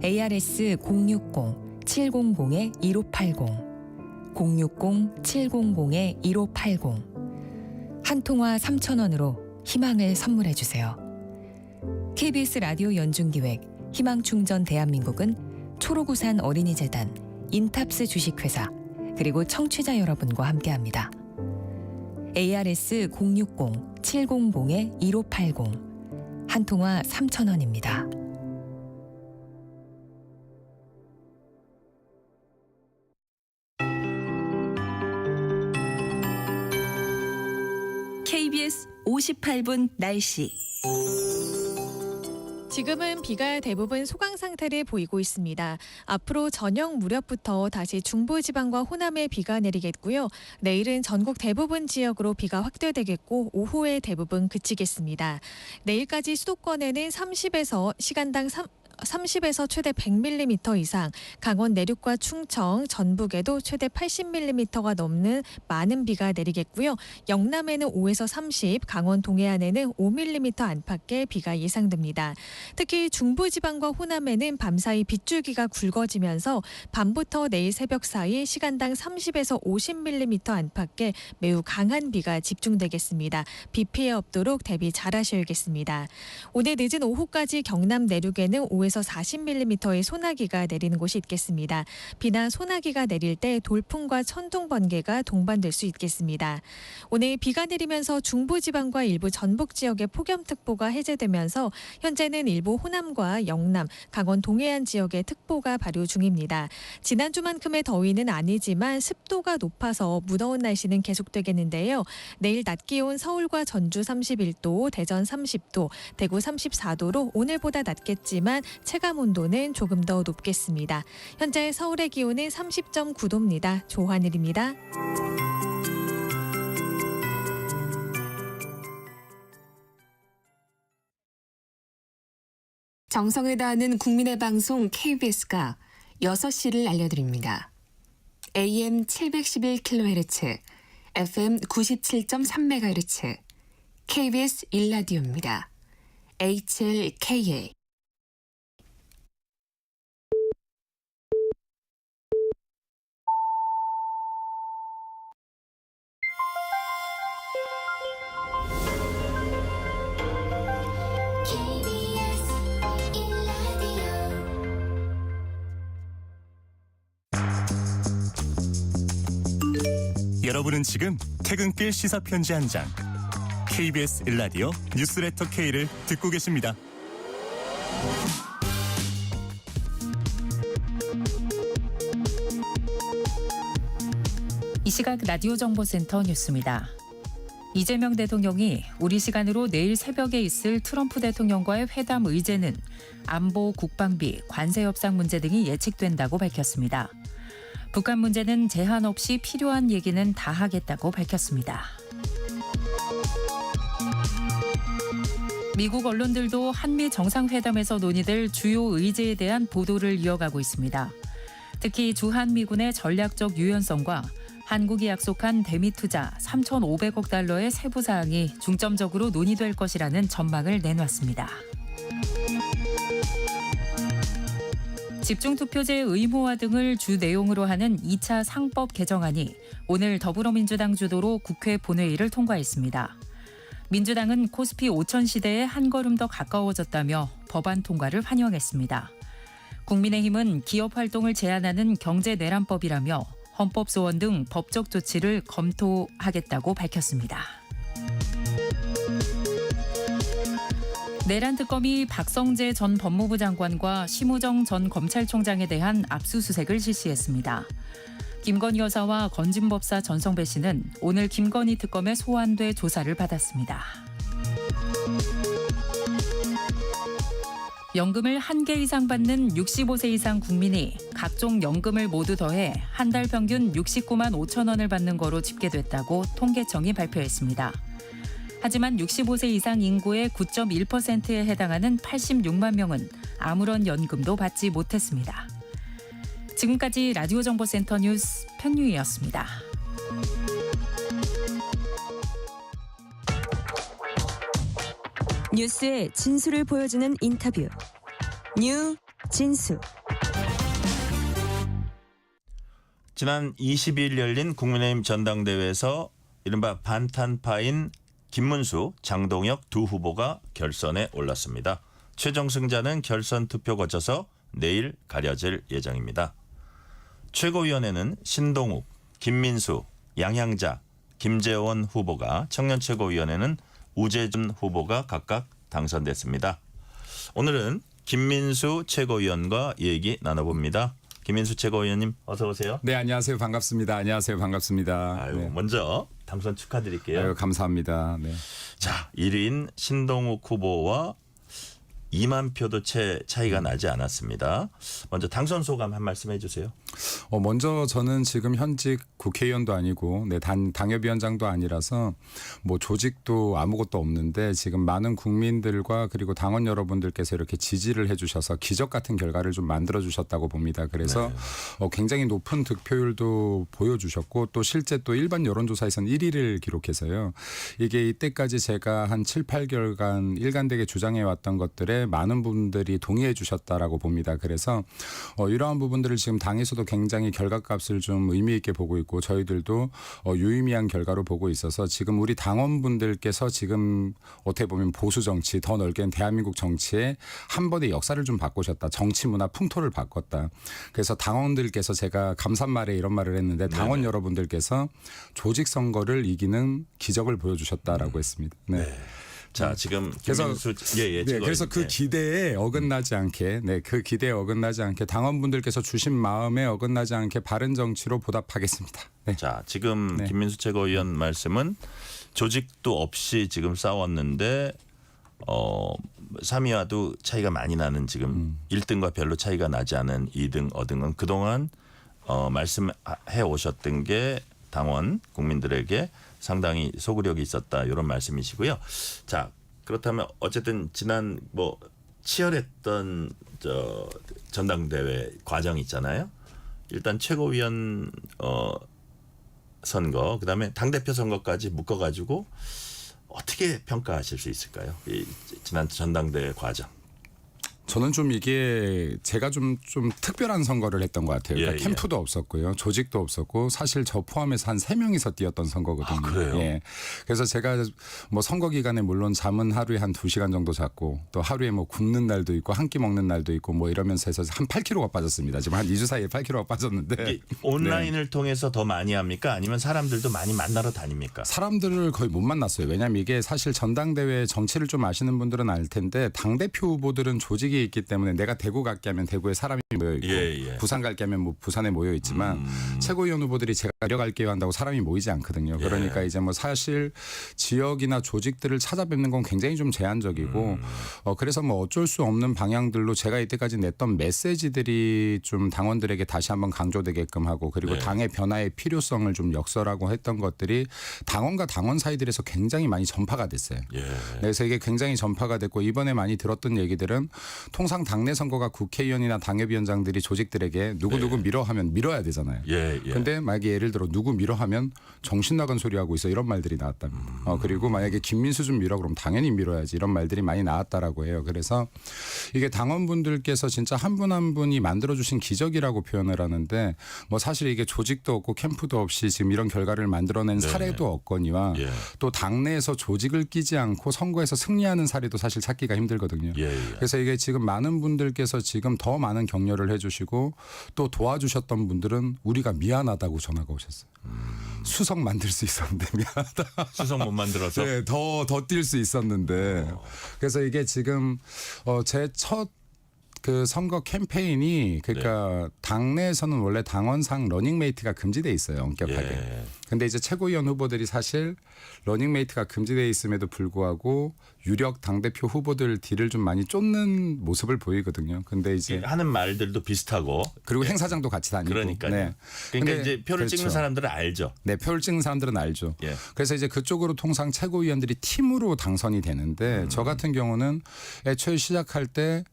Speaker 10: ARS 060-700-1580 060-700-1580 한 통화 3,000원으로 희망을 선물해주세요. KBS 라디오 연중기획 희망충전 대한민국은 초록우산 어린이재단, 인탑스 주식회사, 그리고 청취자 여러분과 함께합니다. ARS 060-700-1580 한 통화 3,000원입니다.
Speaker 1: KBS 58분 날씨.
Speaker 11: 지금은 비가 대부분 소강 상태를 보이고 있습니다. 앞으로 저녁 무렵부터 다시 중부지방과 호남에 비가 내리겠고요. 내일은 전국 대부분 지역으로 비가 확대되겠고 오후에 대부분 그치겠습니다. 내일까지 수도권에는 30에서 최대 100mm 이상, 강원 내륙과 충청, 전북에도 최대 80mm가 넘는 많은 비가 내리겠고요. 영남에는 5에서 30, 강원 동해안에는 5mm 안팎의 비가 예상됩니다. 특히 중부지방과 호남에는 밤사이 빗줄기가 굵어지면서 밤부터 내일 새벽 사이 시간당 30에서 50mm 안팎의 매우 강한 비가 집중되겠습니다. 비 피해 없도록 대비 잘하셔야겠습니다. 오늘 늦은 오후까지 경남 내륙에는 5에서 35에서 40mm의 소나기가 내리는 곳이 있겠습니다. 비나 소나기가 내릴 때 돌풍과 천둥 번개가 동반될 수 있겠습니다. 오늘 비가 내리면서 중부지방과 일부 전북 지역에 폭염특보가 해제되면서 현재는 일부 호남과 영남, 강원 동해안 지역에 특보가 발효 중입니다. 지난주만큼의 더위는 아니지만 습도가 높아서 무더운 날씨는 계속되겠는데요. 내일 낮 기온 서울과 전주 31도, 대전 30도, 대구 34도로 오늘보다 낮겠지만 체감 온도는 조금 더 높겠습니다. 현재 서울의 기온은 30.9도입니다. 조하늘입니다.
Speaker 12: 정성을 다하는 국민의 방송 KBS가 6시를 알려드립니다. AM 711kHz, FM 97.3MHz, KBS 1라디오입니다. HLKA.
Speaker 13: 여러분은 지금 퇴근길 시사편지 한 장, KBS 1라디오 뉴스레터 K를 듣고 계십니다.
Speaker 14: 이 시각 라디오 정보센터 뉴스입니다. 이재명 대통령이 우리 시간으로 내일 새벽에 있을 트럼프 대통령과의 회담 의제는 안보, 국방비, 관세 협상 문제 등이 예측된다고 밝혔습니다. 북한 문제는 제한 없이 필요한 얘기는 다 하겠다고 밝혔습니다. 미국 언론들도 한미 정상회담에서 논의될 주요 의제에 대한 보도를 이어가고 있습니다. 특히 주한미군의 전략적 유연성과 한국이 약속한 대미 투자 3,500억 달러의 세부 사항이 중점적으로 논의될 것이라는 전망을 내놨습니다. 집중투표제 의무화 등을 주 내용으로 하는 2차 상법 개정안이 오늘 더불어민주당 주도로 국회 본회의를 통과했습니다. 민주당은 코스피 5천 시대에 한 걸음 더 가까워졌다며 법안 통과를 환영했습니다. 국민의힘은 기업 활동을 제한하는 경제내란법이라며 헌법 소원 등 법적 조치를 검토하겠다고 밝혔습니다. 내란 특검이 박성재 전 법무부 장관과 심우정 전 검찰총장에 대한 압수수색을 실시했습니다. 김건희 여사와 건진법사 전성배 씨는 오늘 김건희 특검에 소환돼 조사를 받았습니다. 연금을 1개 이상 받는 65세 이상 국민이 각종 연금을 모두 더해 한 달 평균 69만 5천 원을 받는 거로 집계됐다고 통계청이 발표했습니다. 하지만 65세 이상 인구의 9.1%에 해당하는 86만 명은 아무런 연금도 받지 못했습니다. 지금까지 라디오 정보센터 뉴스 편유희였습니다.
Speaker 1: 뉴스의 진수를 보여주는 인터뷰. 뉴 진수.
Speaker 2: 지난 22일 열린 국민의힘 전당대회에서 이른바 반탄파인 김문수, 장동혁 두 후보가 결선에 올랐습니다. 최종 승자는 결선 투표 거쳐서 내일 가려질 예정입니다. 최고위원회는 신동욱, 김민수, 양향자, 김재원 후보가, 청년최고위원회는 우재준 후보가 각각 당선됐습니다. 오늘은 김민수 최고위원과 얘기 나눠봅니다. 김민수 최고위원님 어서 오세요.
Speaker 15: 네, 안녕하세요. 반갑습니다. 안녕하세요. 반갑습니다.
Speaker 2: 아유,
Speaker 15: 네.
Speaker 2: 먼저 당선 축하드릴게요.
Speaker 15: 아유, 감사합니다. 네.
Speaker 2: 자, 1인 신동욱 후보와 2만 표도 채 차이가 나지 않았습니다. 먼저 당선 소감 한 말씀 해주세요.
Speaker 15: 먼저 저는 지금 현직 국회의원도 아니고 당협위원장도 아니라서 뭐 조직도 아무것도 없는데 지금 많은 국민들과 그리고 당원 여러분들께서 이렇게 지지를 해주셔서 기적 같은 결과를 좀 만들어주셨다고 봅니다. 그래서 굉장히 높은 득표율도 보여주셨고 또 실제 또 일반 여론조사에서는 1위를 기록해서요. 이게 이때까지 제가 한 7, 8개월간 일관되게 주장해왔던 것들에 많은 분들이 동의해 주셨다라고 봅니다. 그래서 이러한 부분들을 지금 당에서도 당원도 굉장히 결과값을 좀 의미 있게 보고 있고 저희들도 유의미한 결과로 보고 있어서 지금 우리 당원분들께서 지금 어떻게 보면 보수 정치 더 넓게는 대한민국 정치에 한 번의 역사를 좀 바꾸셨다. 정치 문화 풍토를 바꿨다. 그래서 당원들께서 제가 감사말에 이런 말을 했는데 당원 여러분들께서 조직 선거를 이기는 기적을 보여주셨다라고 했습니다. 네.
Speaker 2: 자, 지금
Speaker 15: 그래서
Speaker 2: 김민수
Speaker 15: 그래서 그 기대에 어긋나지 않게 그 기대에 어긋나지 않게 당원분들께서 주신 마음에 어긋나지 않게 바른 정치로 보답하겠습니다. 네.
Speaker 2: 자, 지금 김민수 최고위원 말씀은 조직도 없이 지금 싸웠는데 3위와도 차이가 많이 나는 지금 1등과 별로 차이가 나지 않은 2등 어등은 그동안 말씀해 오셨던 게 당원 국민들에게 상당히 소구력이 있었다 이런 말씀이시고요. 자, 그렇다면 어쨌든 지난 치열했던 전당대회 과정 있잖아요. 일단 최고위원 선거, 그다음에 당대표 선거까지 묶어가지고 어떻게 평가하실 수 있을까요? 이 지난 전당대회 과정.
Speaker 15: 저는 좀 이게 제가 좀 특별한 선거를 했던 것 같아요. 그러니까 캠프도 없었고요. 조직도 없었고 사실 저 포함해서 한 3명이서 뛰었던 선거거든요.
Speaker 2: 아, 그래요?
Speaker 15: 예. 그래서 제가 선거 기간에 물론 잠은 하루에 한 2시간 정도 잤고 또 하루에 굶는 날도 있고 한 끼 먹는 날도 있고 이러면서 해서 한 8kg가 빠졌습니다. 지금 한 2주 사이에 8kg가 빠졌는데
Speaker 2: 온라인을 통해서 더 많이 합니까? 아니면 사람들도 많이 만나러 다닙니까?
Speaker 15: 사람들을 거의 못 만났어요. 왜냐하면 이게 사실 전당대회 정치를 좀 아시는 분들은 알 텐데 당대표 후보들은 조직이 있기 때문에 내가 대구 갈게 하면 대구에 사람이 모여 있고 부산 갈게 하면 부산에 모여 있지만 최고위원 후보들이 제가 내려갈게요 한다고 사람이 모이지 않거든요. 그러니까 이제 사실 지역이나 조직들을 찾아뵙는 건 굉장히 좀 제한적이고 그래서 어쩔 수 없는 방향들로 제가 이때까지 냈던 메시지들이 좀 당원들에게 다시 한번 강조되게끔 하고 그리고 당의 변화의 필요성을 좀 역설하고 했던 것들이 당원과 당원 사이들에서 굉장히 많이 전파가 됐어요. 그래서 이게 굉장히 전파가 됐고 이번에 많이 들었던 얘기들은 통상 당내 선거가 국회의원이나 당협위원장들이 조직들에게 누구 밀어 하면 밀어야 되잖아요. 근데 만약에 예를 들어 누구 밀어 하면 정신 나간 소리 하고 있어 이런 말들이 나왔답니다. 그리고 만약에 김민수 좀 밀어 그럼 당연히 밀어야지 이런 말들이 많이 나왔다라고 해요. 그래서 이게 당원분들께서 진짜 한 분 한 분이 만들어주신 기적이라고 표현을 하는데 사실 이게 조직도 없고 캠프도 없이 지금 이런 결과를 만들어낸 사례도 없거니와 또 당내에서 조직을 끼지 않고 선거에서 승리하는 사례도 사실 찾기가 힘들거든요. 그래서 이게 지금 많은 분들께서 지금 더 많은 격려를 해주시고 또 도와주셨던 분들은 우리가 미안하다고 전화가 오셨어요. 수석 만들 수 있었는데 미안하다.
Speaker 2: 수석 못 만들어서?
Speaker 15: 네, 더 뛸 수 있었는데. 그래서 이게 지금 제 첫 그 선거 캠페인이 그러니까 당내에서는 원래 당원상 러닝메이트가 금지돼 있어요. 엄격하게. 근데 이제 최고위원 후보들이 사실 러닝메이트가 금지돼 있음에도 불구하고 유력 당대표 후보들 뒤를 좀 많이 쫓는 모습을 보이거든요. 근데 이제
Speaker 2: 하는 말들도 비슷하고
Speaker 15: 그리고 행사장도 같이 다니고.
Speaker 2: 그러니까요. 그러니까 이제 표를 찍는 사람들은 알죠.
Speaker 15: 네, 표를 찍는 사람들은 알죠. 그래서 이제 그쪽으로 통상 최고위원들이 팀으로 당선이 되는데 저 같은 경우는 애초에 시작할 때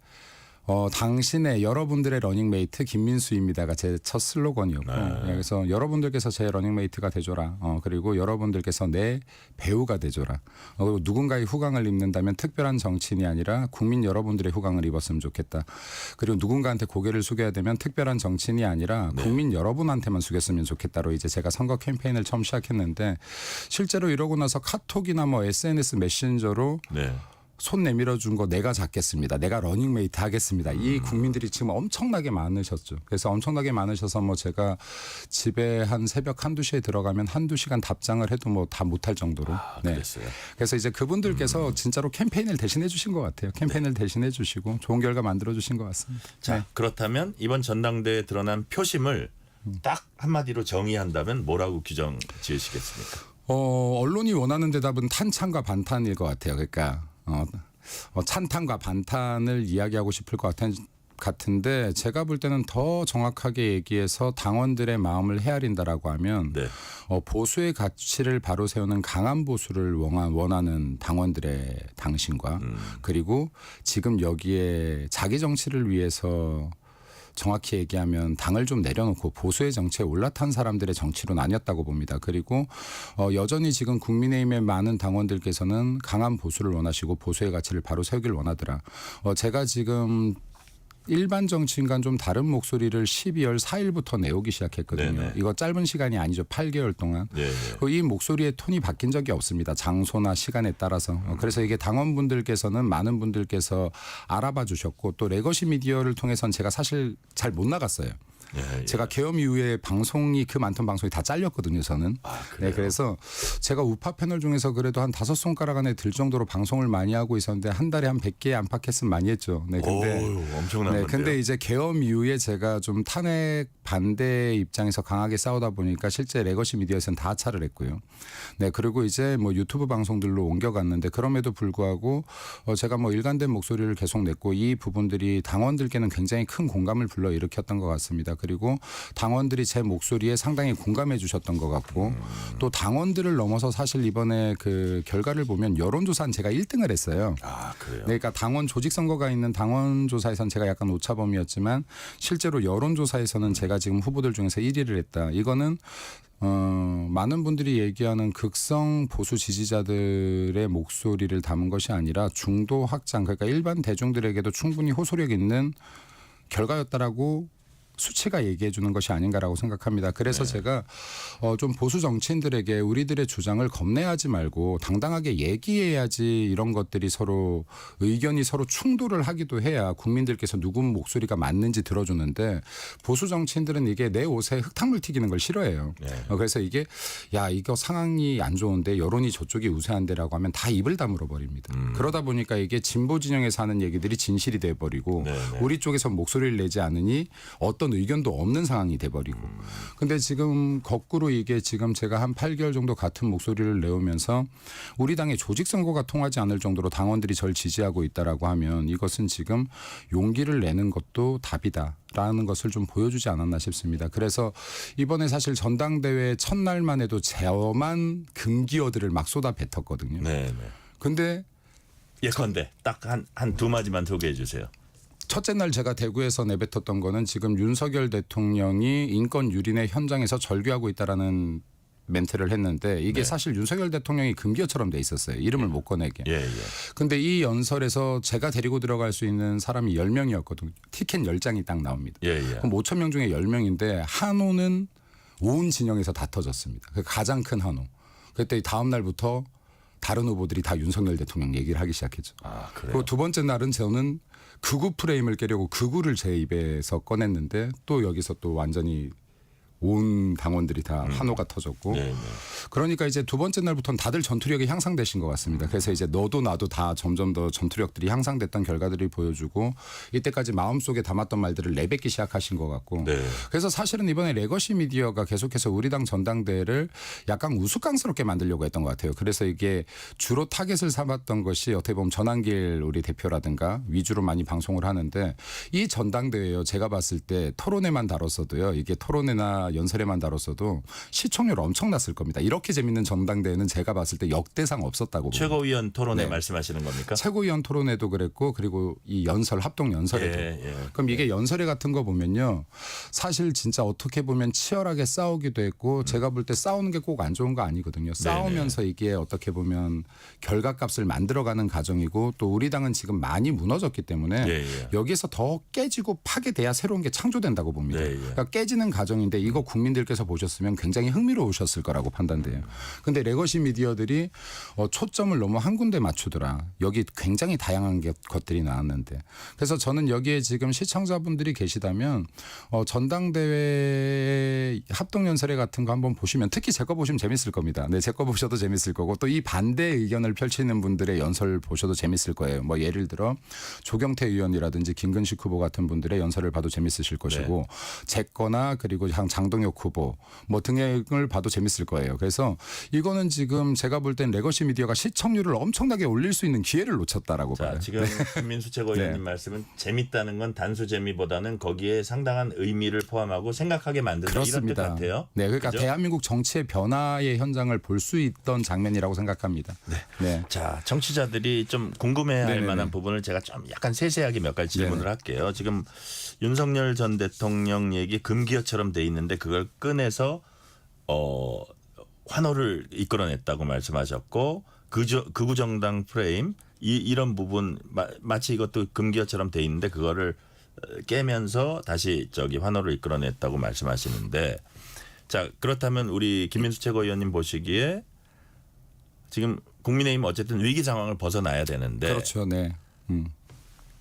Speaker 15: 당신의 여러분들의 러닝메이트 김민수입니다가 제 첫 슬로건이었고 그래서 여러분들께서 제 러닝메이트가 되줘라. 그리고 여러분들께서 내 배우가 되줘라. 그리고 누군가의 후광을 입는다면 특별한 정치인이 아니라 국민 여러분들의 후광을 입었으면 좋겠다. 그리고 누군가한테 고개를 숙여야 되면 특별한 정치인이 아니라 국민 여러분한테만 숙였으면 좋겠다로 이제 제가 선거 캠페인을 처음 시작했는데 실제로 이러고 나서 카톡이나 SNS 메신저로 손 내밀어 준 거 내가 잡겠습니다. 내가 러닝메이트 하겠습니다. 이 국민들이 지금 엄청나게 많으셨죠. 그래서 엄청나게 많으셔서 제가 집에 한 새벽 1-2시에 들어가면 1-2시간 답장을 해도 다 못할 정도로. 그래서 이제 그분들께서 진짜로 캠페인을 대신해 주신 것 같아요. 캠페인을 대신해 주시고 좋은 결과 만들어 주신 것 같습니다.
Speaker 2: 자, 그렇다면 이번 전당대회에 드러난 표심을 딱 한마디로 정의한다면 뭐라고 규정 지으시겠습니까?
Speaker 15: 언론이 원하는 대답은 탄창과 반탄일 것 같아요. 그러니까 찬탄과 반탄을 이야기하고 싶을 것 같은데 제가 볼 때는 더 정확하게 얘기해서 당원들의 마음을 헤아린다라고 하면 보수의 가치를 바로 세우는 강한 보수를 원하는 당원들의 당신과 그리고 지금 여기에 자기 정치를 위해서 정확히 얘기하면 당을 좀 내려놓고 보수의 정치에 올라탄 사람들의 정치로 나뉘었다고 봅니다. 그리고 여전히 지금 국민의힘의 많은 당원들께서는 강한 보수를 원하시고 보수의 가치를 바로 세우길 원하더라. 제가 지금 일반 정치인과는 좀 다른 목소리를 12월 4일부터 내오기 시작했거든요.
Speaker 2: 네네.
Speaker 15: 이거 짧은 시간이 아니죠. 8개월 동안.
Speaker 2: 예, 예.
Speaker 15: 이 목소리의 톤이 바뀐 적이 없습니다. 장소나 시간에 따라서. 그래서 이게 당원분들께서는 많은 분들께서 알아봐 주셨고 또 레거시 미디어를 통해서는 제가 사실 잘 못 나갔어요.
Speaker 2: 예, 예.
Speaker 15: 제가 계엄 이후에 방송이 그 많던 방송이 다 잘렸거든요, 저는.
Speaker 2: 그래요?
Speaker 15: 네, 그래서 제가 우파 패널 중에서 그래도 한 5손가락 안에 들 정도로 방송을 많이 하고 있었는데 한 달에 한 100개 안팎했으면 많이 했죠. 네, 근데
Speaker 2: 엄청난
Speaker 15: 네,
Speaker 2: 건데요.
Speaker 15: 근데 이제 계엄 이후에 제가 좀 탄핵 반대 입장에서 강하게 싸우다 보니까 실제 레거시 미디어에서는 다 하차를 했고요. 네, 그리고 이제 뭐 유튜브 방송들로 옮겨갔는데 그럼에도 불구하고 제가 뭐 일관된 목소리를 계속 냈고 이 부분들이 당원들께는 굉장히 큰 공감을 불러일으켰던 것 같습니다. 그리고 당원들이 제 목소리에 상당히 공감해 주셨던 것 같고 또 당원들을 넘어서 사실 이번에 그 결과를 보면 여론조사는 제가 1등을 했어요.
Speaker 2: 아, 그래요?
Speaker 15: 네, 그러니까 당원 조직 선거가 있는 당원조사에서는 제가 약간 오차범위였지만 실제로 여론조사에서는 제가 지금 후보들 중에서 1위를 했다. 이거는 많은 분들이 얘기하는 극성 보수 지지자들의 목소리를 담은 것이 아니라 중도 확장 그러니까 일반 대중들에게도 충분히 호소력 있는 결과였다라고 수치가 얘기해 주는 것이 아닌가라고 생각합니다. 그래서 제가 좀 보수 정치인들에게 우리들의 주장을 겁내하지 말고 당당하게 얘기해야지 이런 것들이 서로 의견이 서로 충돌을 하기도 해야 국민들께서 누구 목소리가 맞는지 들어주는데 보수 정치인들은 이게 내 옷에 흙탕물 튀기는 걸 싫어해요. 그래서 이게 야 이거 상황이 안 좋은데 여론이 저쪽이 우세한데라고 하면 다 입을 다물어 버립니다. 그러다 보니까 이게 진보 진영에서 하는 얘기들이 진실이 돼버리고 우리 쪽에서 목소리를 내지 않으니 어떤 의견도 없는 상황이 돼버리고. 근데 지금 거꾸로 이게 지금 제가 한 8개월 정도 같은 목소리를 내오면서 우리 당의 조직 선거가 통하지 않을 정도로 당원들이 절 지지하고 있다라고 하면 이것은 지금 용기를 내는 것도 답이다라는 것을 좀 보여주지 않았나 싶습니다. 그래서 이번에 사실 전당대회 첫날만 해도 저만 금기어들을 막 쏟아 뱉었거든요.
Speaker 2: 네.
Speaker 15: 근데
Speaker 2: 예컨대 딱 한 두 마디만 소개해 주세요.
Speaker 15: 첫째 날 제가 대구에서 내뱉었던 거는 지금 윤석열 대통령이 인권 유린의 현장에서 절규하고 있다라는 멘트를 했는데 이게 사실 윤석열 대통령이 금기어처럼 돼 있었어요. 이름을 못 꺼내게. 근데 이 연설에서 제가 데리고 들어갈 수 있는 사람이 10명이었거든요. 티켓 10장이 딱 나옵니다. 그럼 5천 명 중에 10명인데 한호는 온 진영에서 다 터졌습니다. 가장 큰 한호. 그때 다음 날부터 다른 후보들이 다 윤석열 대통령 얘기를 하기 시작했죠. 그리고 두 번째 날은 저는 극우 프레임을 깨려고 극우를 제 입에서 꺼냈는데 또 여기서 또 완전히 온 당원들이 다 환호가 터졌고 그러니까 이제 두 번째 날부터는 다들 전투력이 향상되신 것 같습니다. 그래서 이제 너도 나도 다 점점 더 전투력들이 향상됐던 결과들이 보여주고 이때까지 마음속에 담았던 말들을 내뱉기 시작하신 것 같고 그래서 사실은 이번에 레거시 미디어가 계속해서 우리 당 전당대회를 약간 우스꽝스럽게 만들려고 했던 것 같아요. 그래서 이게 주로 타겟을 삼았던 것이 어떻게 보면 전한길 우리 대표라든가 위주로 많이 방송을 하는데 이 전당대회요 제가 봤을 때 토론회만 다뤘어도요 이게 토론회나 연설에만 다뤘어도 시청률 엄청났을 겁니다. 이렇게 재밌는 전당대회는 제가 봤을 때 역대상 없었다고 봅니다.
Speaker 2: 최고위원 토론회 말씀하시는 겁니까?
Speaker 15: 최고위원 토론회도 그랬고 그리고 이 연설 합동 연설회도. 그럼 이게 연설회 같은 거 보면요. 사실 진짜 어떻게 보면 치열하게 싸우기도 했고 제가 볼 때 싸우는 게 꼭 안 좋은 거 아니거든요. 싸우면서 이게 어떻게 보면 결과값을 만들어가는 과정이고 또 우리 당은 지금 많이 무너졌기 때문에 여기에서 더 깨지고 파괴돼야 새로운 게 창조된다고 봅니다. 그러니까 깨지는 과정인데 이거 국민들께서 보셨으면 굉장히 흥미로우셨을 거라고 판단돼요. 근데 레거시 미디어들이 초점을 너무 한 군데 맞추더라. 여기 굉장히 다양한 것들이 나왔는데. 그래서 저는 여기에 지금 시청자분들이 계시다면 전당대회 합동연설회 같은 거 한번 보시면 특히 제 거 보시면 재밌을 겁니다. 네, 제 거 보셔도 재밌을 거고 또 이 반대 의견을 펼치는 분들의 연설 보셔도 재밌을 거예요. 뭐 예를 들어 조경태 의원이라든지 김근식 후보 같은 분들의 연설을 봐도 재밌으실 것이고 제 거나 그리고 장동혁 후보 뭐 등을 봐도 재밌을 거예요. 그래서 이거는 지금 제가 볼 땐 레거시 미디어가 시청률을 엄청나게 올릴 수 있는 기회를 놓쳤다라고 봐요.
Speaker 2: 지금 김민수 최고위원님 말씀은 재밌다는 건 단수 재미보다는 거기에 상당한 의미를 포함하고 생각하게 만든다 이런 뜻 같아요.
Speaker 15: 네, 그러니까
Speaker 2: 그죠?
Speaker 15: 대한민국 정치의 변화의 현장을 볼 수 있던 장면이라고 생각합니다.
Speaker 2: 자, 정치자들이 좀 궁금해할 만한 부분을 제가 좀 약간 세세하게 몇 가지 질문을 할게요. 지금 윤석열 전 대통령 얘기 금기어처럼 돼 있는데 그걸 꺼내서 환호를 이끌어냈다고 말씀하셨고 극우 정당 프레임 이런 부분 마치 이것도 금기어처럼 돼 있는데 그거를 깨면서 다시 환호를 이끌어냈다고 말씀하시는데, 자 그렇다면 우리 김민수 최고위원님 보시기에 지금 국민의힘 어쨌든 위기 상황을 벗어나야 되는데,
Speaker 15: 그렇죠. 네.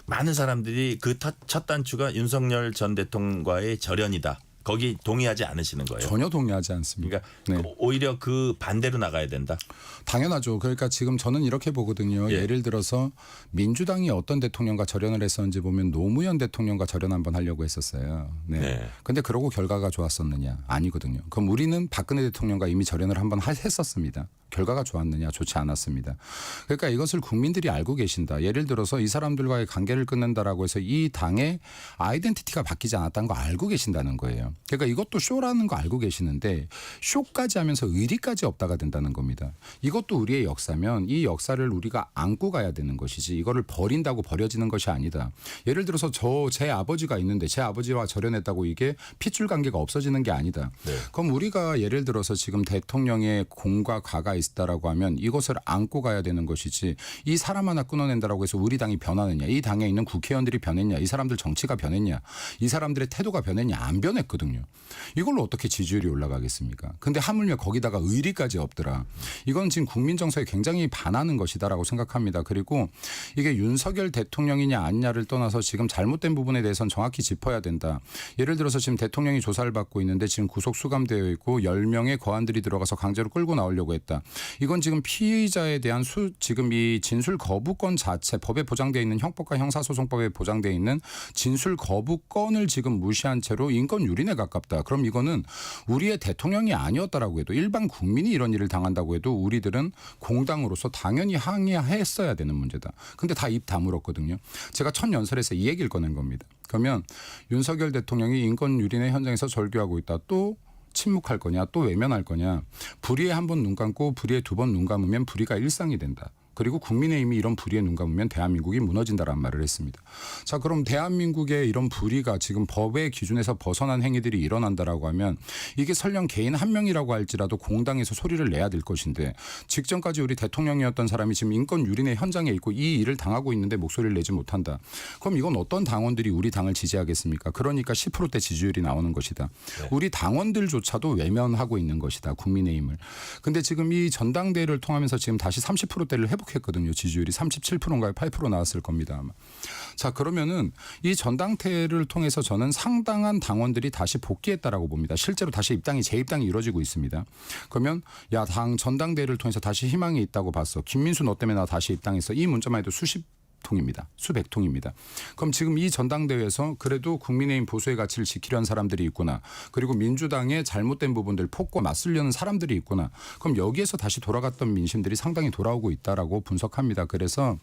Speaker 2: 많은 사람들이 그 첫 단추가 윤석열 전 대통령과의 절연이다. 거기 동의하지 않으시는 거예요?
Speaker 15: 전혀 동의하지 않습니다.
Speaker 2: 그러니까 오히려 그 반대로 나가야 된다.
Speaker 15: 당연하죠. 그러니까 지금 저는 이렇게 보거든요. 예를 들어서 민주당이 어떤 대통령과 절연을 했었는지 보면 노무현 대통령과 절연 한번 하려고 했었어요. 네. 근데 그러고 결과가 좋았었느냐? 아니거든요. 그럼 우리는 박근혜 대통령과 이미 절연을 한번 했었습니다. 결과가 좋았느냐? 좋지 않았습니다. 그러니까 이것을 국민들이 알고 계신다. 예를 들어서 이 사람들과의 관계를 끊는다라고 해서 이 당의 아이덴티티가 바뀌지 않았다는 거 알고 계신다는 거예요. 그러니까 이것도 쇼라는 거 알고 계시는데 쇼까지 하면서 의리까지 없다가 된다는 겁니다. 이것도 우리의 역사면 이 역사를 우리가 안고 가야 되는 것이지 이거를 버린다고 버려지는 것이 아니다. 예를 들어서 제 아버지가 있는데 제 아버지와 절연했다고 이게 핏줄 관계가 없어지는 게 아니다. 그럼 우리가 예를 들어서 지금 대통령의 공과 과가 있다라고 하면 이것을 안고 가야 되는 것이지 이 사람 하나 끊어낸다라고 해서 우리 당이 변하느냐, 이 당에 있는 국회의원들이 변했냐, 이 사람들 정치가 변했냐, 이 사람들의 태도가 변했냐, 안 변했거든요. 이걸로 어떻게 지지율이 올라가겠습니까? 근데 하물며 거기다가 의리까지 없더라. 이건 지금 국민 정서에 굉장히 반하는 것이다라고 생각합니다. 그리고 이게 윤석열 대통령이냐 아니냐를 떠나서 지금 잘못된 부분에 대해서는 정확히 짚어야 된다. 예를 들어서 지금 대통령이 조사를 받고 있는데 지금 구속 수감되어 있고 10명의 거안들이 들어가서 강제로 끌고 나오려고 했다. 이건 지금 피의자에 대한 지금 이 진술 거부권 자체, 법에 보장되어 있는 형법과 형사소송법에 보장되어 있는 진술 거부권을 지금 무시한 채로 인권 유린에 가깝다. 그럼 이거는 우리의 대통령이 아니었다라고 해도 일반 국민이 이런 일을 당한다고 해도 우리들은 공당으로서 당연히 항의했어야 되는 문제다. 근데 다 입 다물었거든요. 제가 첫 연설에서 이 얘기를 꺼낸 겁니다. 그러면 윤석열 대통령이 인권 유린의 현장에서 절규하고 있다. 또 침묵할 거냐, 또 외면할 거냐. 불의에 한 번 눈 감고 불의에 두 번 눈 감으면 불의가 일상이 된다. 그리고 국민의힘이 이런 불의에 눈 감으면 대한민국이 무너진다라는 말을 했습니다. 자, 그럼 대한민국의 이런 불의가 지금 법의 기준에서 벗어난 행위들이 일어난다라고 하면 이게 설령 개인 한 명이라고 할지라도 공당에서 소리를 내야 될 것인데 직전까지 우리 대통령이었던 사람이 지금 인권 유린의 현장에 있고 이 일을 당하고 있는데 목소리를 내지 못한다. 그럼 이건 어떤 당원들이 우리 당을 지지하겠습니까? 그러니까 10%대 지지율이 나오는 것이다. 우리 당원들조차도 외면하고 있는 것이다. 국민의힘을. 근데 지금 이 전당대회를 통하면서 지금 다시 30%대를 했거든요. 지지율이 37%인가요? 8% 나왔을 겁니다. 아마. 자, 그러면은 이 전당대회를 통해서 저는 상당한 당원들이 다시 복귀했다라고 봅니다. 실제로 다시 재입당이 이루어지고 있습니다. 그러면 야, 당 전당대회를 통해서 다시 희망이 있다고 봤어. 김민수 너 때문에 나 다시 입당했어. 이 문자만 해도 수백 통입니다. 그럼 지금 이 전당대회에서 그래도 국민의힘 보수의 가치를 지키려는 사람들이 있구나. 그리고 민주당의 잘못된 부분들 폭과 맞서려는 사람들이 있구나. 그럼 여기에서 다시 돌아갔던 민심들이 상당히 돌아오고 있다라고 분석합니다. 그래서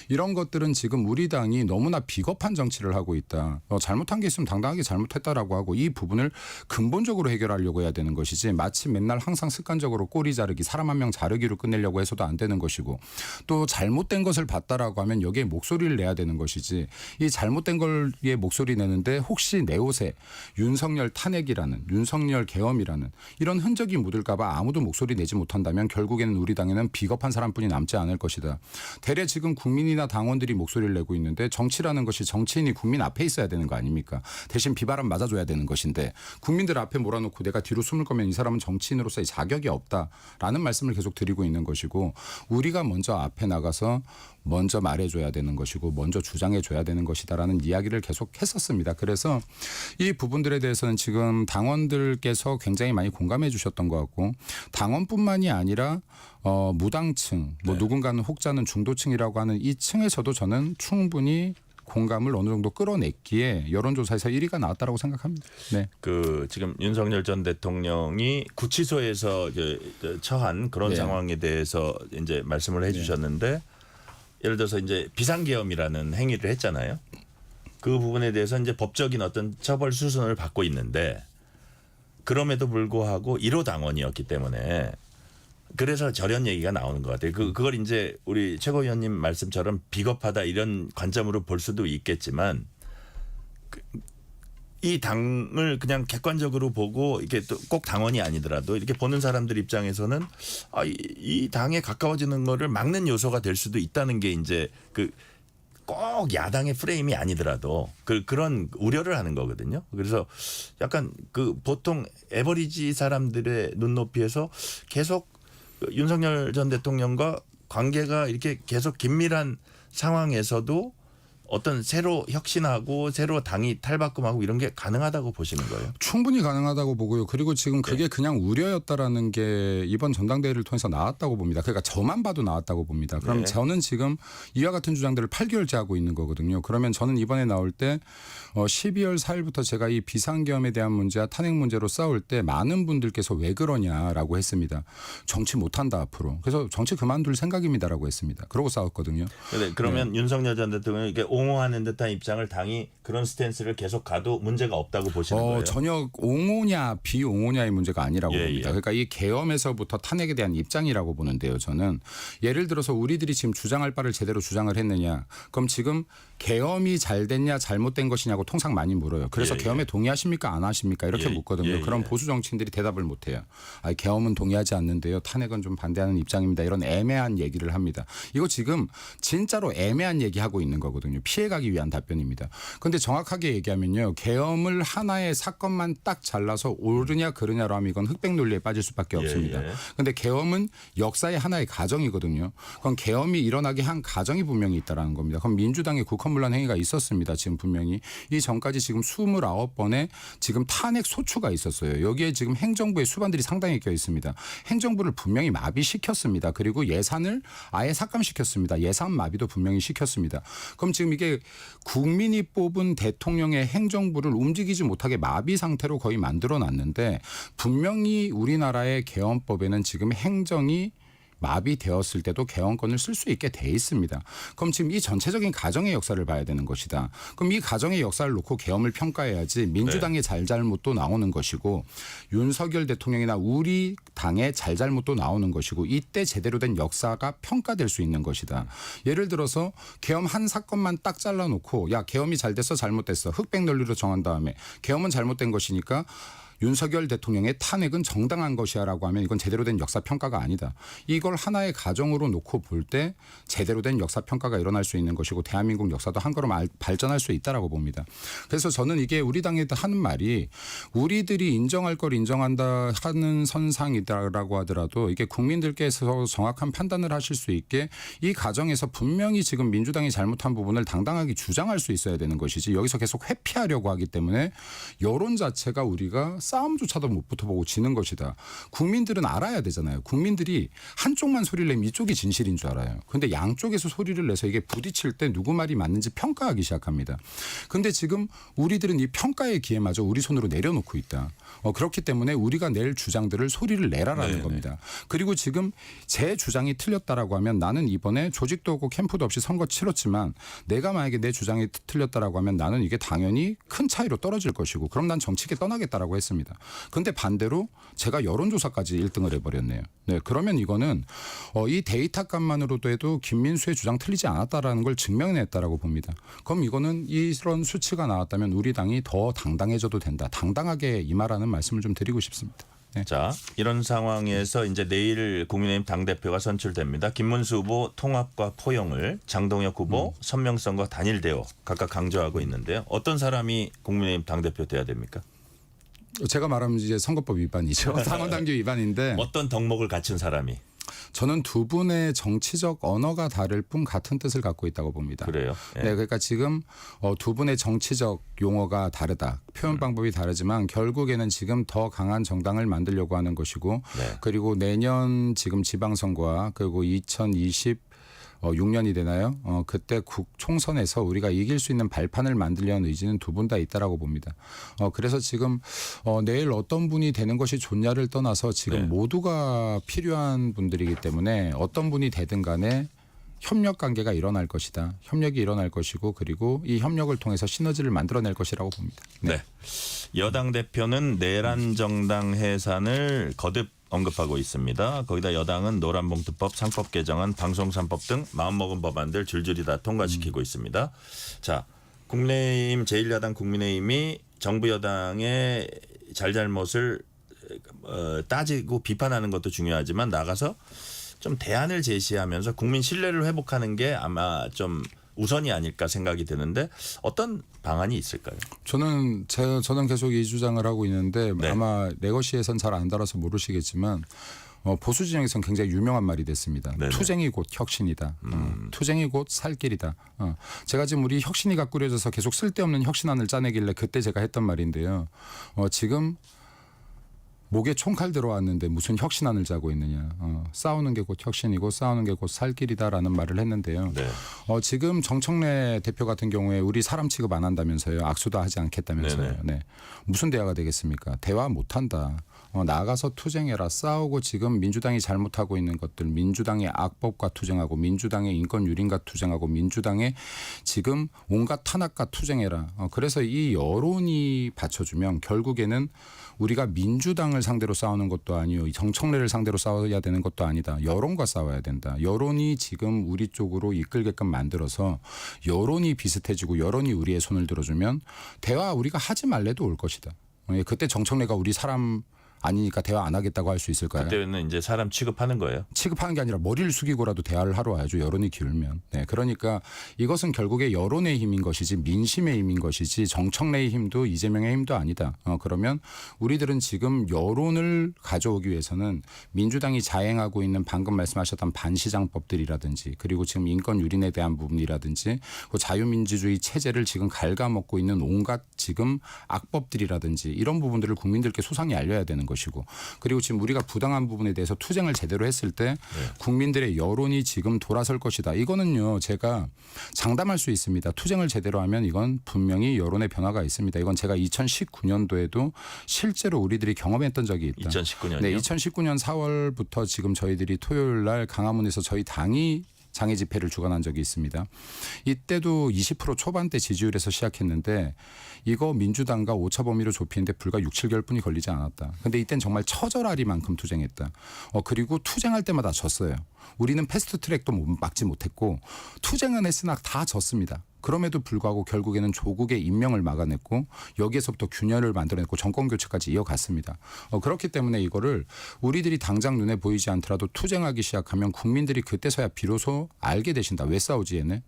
Speaker 15: 이런 것들은 지금 우리 당이 너무나 비겁한 정치를 하고 있다. 잘못한 게 있으면 당당하게 잘못했다라고 하고 이 부분을 근본적으로 해결하려고 해야 되는 것이지 마치 맨날 항상 습관적으로 꼬리 자르기, 사람 한 명 자르기로 끝내려고 해서도 안 되는 것이고 또 잘못된 것을 봤다라고 하면 여기에 목소리를 내야 되는 것이지 이 잘못된 걸에 목소리 내는데 혹시 내 옷에 윤석열 탄핵이라는 윤석열 계엄이라는 이런 흔적이 묻을까 봐 아무도 목소리 내지 못한다면 결국에는 우리 당에는 비겁한 사람뿐이 남지 않을 것이다. 대래 지금 국민이나 당원들이 목소리를 내고 있는데 정치라는 것이 정치인이 국민 앞에 있어야 되는 거 아닙니까? 대신 비바람 맞아줘야 되는 것인데 국민들 앞에 몰아놓고 내가 뒤로 숨을 거면 이 사람은 정치인으로서의 자격이 없다라는 말씀을 계속 드리고 있는 것이고 우리가 먼저 앞에 나가서 먼저 말해줘야 되는 것이고 먼저 주장해줘야 되는 것이다라는 이야기를 계속 했었습니다. 그래서 이 부분들에 대해서는 지금 당원들께서 굉장히 많이 공감해 주셨던 것 같고 당원뿐만이 아니라 무당층 누군가는 혹자는 중도층이라고 하는 이 층에서도 저는 충분히 공감을 어느 정도 끌어냈기에 여론조사에서 1위가 나왔다라고 생각합니다. 네.
Speaker 2: 지금 윤석열 전 대통령이 구치소에서 처한 그런 상황에 대해서 이제 말씀을 해주셨는데 예를 들어서 이제 비상계엄이라는 행위를 했잖아요. 그 부분에 대해서 이제 법적인 어떤 처벌 수순을 받고 있는데 그럼에도 불구하고 1호 당원이었기 때문에 그래서 절연 얘기가 나오는 것 같아요. 그걸 이제 우리 최고위원님 말씀처럼 비겁하다 이런 관점으로 볼 수도 있겠지만 이 당을 그냥 객관적으로 보고 이게 또 꼭 당원이 아니더라도 이렇게 보는 사람들 입장에서는 이 당에 가까워지는 거를 막는 요소가 될 수도 있다는 게 이제 꼭 야당의 프레임이 아니더라도 그런 우려를 하는 거거든요. 그래서 약간 그 보통 에버리지 사람들의 눈높이에서 계속 윤석열 전 대통령과 관계가 이렇게 계속 긴밀한 상황에서도 어떤 새로 혁신하고 새로 당이 탈바꿈하고 이런 게 가능하다고 보시는 거예요?
Speaker 15: 충분히 가능하다고 보고요. 그리고 지금 그게 그냥 우려였다라는 게 이번 전당대회를 통해서 나왔다고 봅니다. 그러니까 저만 봐도 나왔다고 봅니다. 그럼
Speaker 2: 네.
Speaker 15: 저는 지금 이와 같은 주장들을 8개월째 하고 있는 거거든요. 그러면 저는 이번에 나올 때 12월 4일부터 제가 이 비상계엄에 대한 문제와 탄핵 문제로 싸울 때 많은 분들께서 왜 그러냐라고 했습니다. 정치 못한다 앞으로. 그래서 정치 그만둘 생각입니다라고 했습니다. 그러고 싸웠거든요.
Speaker 2: 그러면 윤석열 전 대통령이 이게 옹호하는 듯한 입장을 당이 그런 스탠스를 계속 가도 문제가 없다고 보시는 거예요?
Speaker 15: 전혀 옹호냐 비옹호냐의 문제가 아니라고 봅니다. 그러니까 이 계엄에서부터 탄핵에 대한 입장이라고 보는데요. 저는 예를 들어서 우리들이 지금 주장할 바를 제대로 주장을 했느냐. 그럼 지금 계엄이 잘 됐냐 잘못된 것이냐고 통상 많이 물어요. 그래서 계엄에 동의하십니까 안 하십니까 이렇게 묻거든요. 그럼 보수 정치인들이 대답을 못해요. 계엄은 동의하지 않는데요. 탄핵은 좀 반대하는 입장입니다. 이런 애매한 얘기를 합니다. 이거 지금 진짜로 애매한 얘기하고 있는 거거든요. 피해가기 위한 답변입니다. 그런데 정확하게 얘기하면요. 계엄을 하나의 사건만 딱 잘라서 옳으냐 그르냐로 하면 이건 흑백 논리에 빠질 수밖에 없습니다. 그런데 계엄은 역사의 하나의 가정이거든요. 그럼 계엄이 일어나게 한 가정이 분명히 있다는 겁니다. 그럼 민주당의 국헌문란 행위가 있었습니다. 지금 분명히. 이 전까지 지금 29번의 지금 탄핵 소추가 있었어요. 여기에 지금 행정부의 수반들이 상당히 껴 있습니다. 행정부를 분명히 마비시켰습니다. 그리고 예산을 아예 삭감시켰습니다. 예산 마비도 분명히 시켰습니다. 그럼 지금 이게 국민이 뽑은 대통령의 행정부를 움직이지 못하게 마비 상태로 거의 만들어놨는데 분명히 우리나라의 계엄법에는 지금 행정이 마비되었을 때도 개헌권을 쓸 수 있게 돼 있습니다. 그럼 지금 이 전체적인 가정의 역사를 봐야 되는 것이다. 그럼 이 가정의 역사를 놓고 계엄을 평가해야지 민주당의 잘잘못도 나오는 것이고 윤석열 대통령이나 우리 당의 잘잘못도 나오는 것이고 이때 제대로 된 역사가 평가될 수 있는 것이다. 예를 들어서 계엄 한 사건만 딱 잘라놓고 야 계엄이 잘 됐어 잘못됐어 흑백 논리로 정한 다음에 계엄은 잘못된 것이니까 윤석열 대통령의 탄핵은 정당한 것이야라고 하면 이건 제대로 된 역사 평가가 아니다. 이걸 하나의 가정으로 놓고 볼 때 제대로 된 역사 평가가 일어날 수 있는 것이고 대한민국 역사도 한 걸음 발전할 수 있다라고 봅니다. 그래서 저는 이게 우리 당에 하는 말이 우리들이 인정할 걸 인정한다 하는 선상이다라고 하더라도 이게 국민들께서 정확한 판단을 하실 수 있게 이 과정에서 분명히 지금 민주당이 잘못한 부분을 당당하게 주장할 수 있어야 되는 것이지 여기서 계속 회피하려고 하기 때문에 여론 자체가 우리가 싸움조차도 못 붙어보고 지는 것이다. 국민들은 알아야 되잖아요. 국민들이 한쪽만 소리를 내면 이쪽이 진실인 줄 알아요. 그런데 양쪽에서 소리를 내서 이게 부딪힐 때 누구 말이 맞는지 평가하기 시작합니다. 그런데 지금 우리들은 이 평가의 기회마저 우리 손으로 내려놓고 있다. 그렇기 때문에 우리가 낼 주장들을 소리를 내라라는 겁니다. 그리고 지금 제 주장이 틀렸다라고 하면 나는 이번에 조직도 없고 캠프도 없이 선거 치렀지만 내가 만약에 내 주장이 틀렸다라고 하면 나는 이게 당연히 큰 차이로 떨어질 것이고 그럼 난 정치계 떠나겠다라고 했습니다. 그런데 반대로 제가 여론조사까지 1등을 해버렸네요. 네, 그러면 이거는 이 데이터값만으로도 해도 김민수의 주장 틀리지 않았다라는 걸 증명해냈다라고 봅니다. 그럼 이거는 이런 수치가 나왔다면 우리 당이 더 당당해져도 된다. 당당하게 임하라는 말씀을 좀 드리고 싶습니다. 네.
Speaker 2: 자, 이런 상황에서 이제 내일 국민의힘 당대표가 선출됩니다. 김문수 후보 통합과 포용을, 장동혁 후보 선명성과 단일 대우 각각 강조하고 있는데요. 어떤 사람이 국민의힘 당대표 돼야 됩니까?
Speaker 15: 제가 말하면 이제 선거법 위반이죠. 당원당규 위반인데.
Speaker 2: 어떤 덕목을 갖춘 사람이?
Speaker 15: 저는 두 분의 정치적 언어가 다를 뿐 같은 뜻을 갖고 있다고 봅니다.
Speaker 2: 그래요? 예.
Speaker 15: 네, 그러니까 지금 두 분의 정치적 용어가 다르다. 표현 방법이 다르지만 결국에는 지금 더 강한 정당을 만들려고 하는 것이고 그리고 내년 지금 지방선거와 그리고 6년이 되나요? 그때 총선에서 우리가 이길 수 있는 발판을 만들려는 의지는 두 분 다 있다라고 봅니다. 그래서 지금 내일 어떤 분이 되는 것이 좋냐를 떠나서 지금 모두가 필요한 분들이기 때문에 어떤 분이 되든 간에 협력 관계가 일어날 것이다. 협력이 일어날 것이고 그리고 이 협력을 통해서 시너지를 만들어낼 것이라고 봅니다.
Speaker 2: 네. 여당 대표는 내란 정당 해산을 거듭 언급하고 있습니다. 거기다 여당은 노란봉투법, 상법 개정안, 방송 3법 등 마음먹은 법안들 줄줄이 다 통과시키고 있습니다. 자, 국민의힘 제1야당 국민의힘이 정부 여당의 잘잘못을 따지고 비판하는 것도 중요하지만 나가서 좀 대안을 제시하면서 국민 신뢰를 회복하는 게 아마 좀 우선이 아닐까 생각이 드는데 어떤 방안이 있을까요?
Speaker 15: 저는 계속 이 주장을 하고 있는데
Speaker 2: 네.
Speaker 15: 아마 레거시에선 잘 안 달아서 모르시겠지만 보수 진영에서는 굉장히 유명한 말이 됐습니다.
Speaker 2: 네네.
Speaker 15: 투쟁이 곧 혁신이다. 투쟁이 곧 살 길이다. 제가 지금 우리 혁신이가 꾸려져서 계속 쓸데없는 혁신안을 짜내길래 그때 제가 했던 말인데요. 지금 목에 총칼 들어왔는데 무슨 혁신안을 짜고 있느냐. 싸우는 게 곧 혁신이고 싸우는 게 곧 살 길이다라는 말을 했는데요.
Speaker 2: 네.
Speaker 15: 지금 정청래 대표 같은 경우에 우리 사람 취급 안 한다면서요. 악수도 하지 않겠다면서요.
Speaker 2: 네네.
Speaker 15: 네. 무슨 대화가 되겠습니까? 대화 못한다. 나가서 투쟁해라. 싸우고 지금 민주당이 잘못하고 있는 것들, 민주당의 악법과 투쟁하고 민주당의 인권 유린과 투쟁하고 민주당의 지금 온갖 탄압과 투쟁해라. 그래서 이 여론이 받쳐주면 결국에는 우리가 민주당을 상대로 싸우는 것도 아니요. 정청래를 상대로 싸워야 되는 것도 아니다. 여론과 싸워야 된다. 여론이 지금 우리 쪽으로 이끌게끔 만들어서 여론이 비슷해지고 여론이 우리의 손을 들어주면 대화 우리가 하지 말래도 올 것이다. 그때 정청래가 우리 사람 아니니까 대화 안 하겠다고 할 수 있을까요?
Speaker 2: 그때는 이제 사람 취급하는 거예요.
Speaker 15: 취급하는 게 아니라 머리를 숙이고라도 대화를 하러 와야죠. 여론이 기울면. 네, 그러니까 이것은 결국에 여론의 힘인 것이지 민심의 힘인 것이지 정청래의 힘도 이재명의 힘도 아니다. 그러면 우리들은 지금 여론을 가져오기 위해서는 민주당이 자행하고 있는 방금 말씀하셨던 반시장법들이라든지 그리고 지금 인권 유린에 대한 부분이라든지 그 자유민주주의 체제를 지금 갉아먹고 있는 온갖 지금 악법들이라든지 이런 부분들을 국민들께 소상히 알려야 되는 것이고 그리고 지금 우리가 부당한 부분에 대해서 투쟁을 제대로 했을 때 국민들의 여론이 지금 돌아설 것이다. 이거는요 제가 장담할 수 있습니다. 투쟁을 제대로 하면 이건 분명히 여론의 변화가 있습니다. 이건 제가 2019년도에도 실제로 우리들이 경험했던 적이 있다.
Speaker 2: 2019년이요?
Speaker 15: 네, 2019년 4월부터 지금 저희들이 토요일 날 강화문에서 저희 당이 장애 집회를 주관한 적이 있습니다. 이때도 20% 초반대 지지율에서 시작했는데 이거 민주당과 오차 범위로 좁히는데 불과 6, 7개월뿐이 걸리지 않았다. 근데 이땐 정말 처절하리만큼 투쟁했다. 그리고 투쟁할 때마다 졌어요. 우리는 패스트트랙도 막지 못했고 투쟁은 했으나 다 졌습니다. 그럼에도 불구하고 결국에는 조국의 임명을 막아냈고 여기에서부터 균열을 만들어냈고 정권교체까지 이어갔습니다. 그렇기 때문에 이거를 우리들이 당장 눈에 보이지 않더라도 투쟁하기 시작하면 국민들이 그때서야 비로소 알게 되신다. 왜 싸우지 얘네?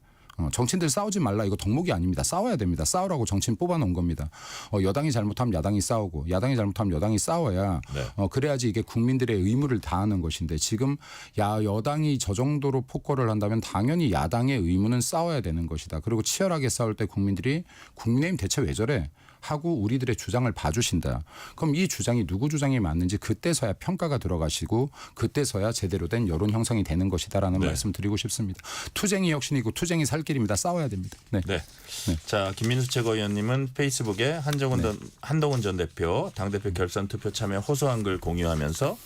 Speaker 15: 정치인들 싸우지 말라. 이거 덕목이 아닙니다. 싸워야 됩니다. 싸우라고 정치인 뽑아놓은 겁니다. 여당이 잘못하면 야당이 싸우고 야당이 잘못하면 여당이 싸워야 그래야지 이게 국민들의 의무를 다하는 것인데 지금 여당이 저 정도로 폭거를 한다면 당연히 야당의 의무는 싸워야 되는 것이다. 그리고 치열하게 싸울 때 국민들이 국민의힘 대체 왜 저래? 하고 우리들의 주장을 봐주신다. 그럼 이 주장이 누구 주장이 맞는지 그때서야 평가가 들어가시고 그때서야 제대로 된 여론 형성이 되는 것이다라는 말씀 드리고 싶습니다. 투쟁이 혁신이고 투쟁이 살 길입니다. 싸워야 됩니다. 네.
Speaker 2: 자, 김민수 최고위원님은 페이스북에 한동훈 전 대표 당대표 결선 투표 참여 호소한 글 공유하면서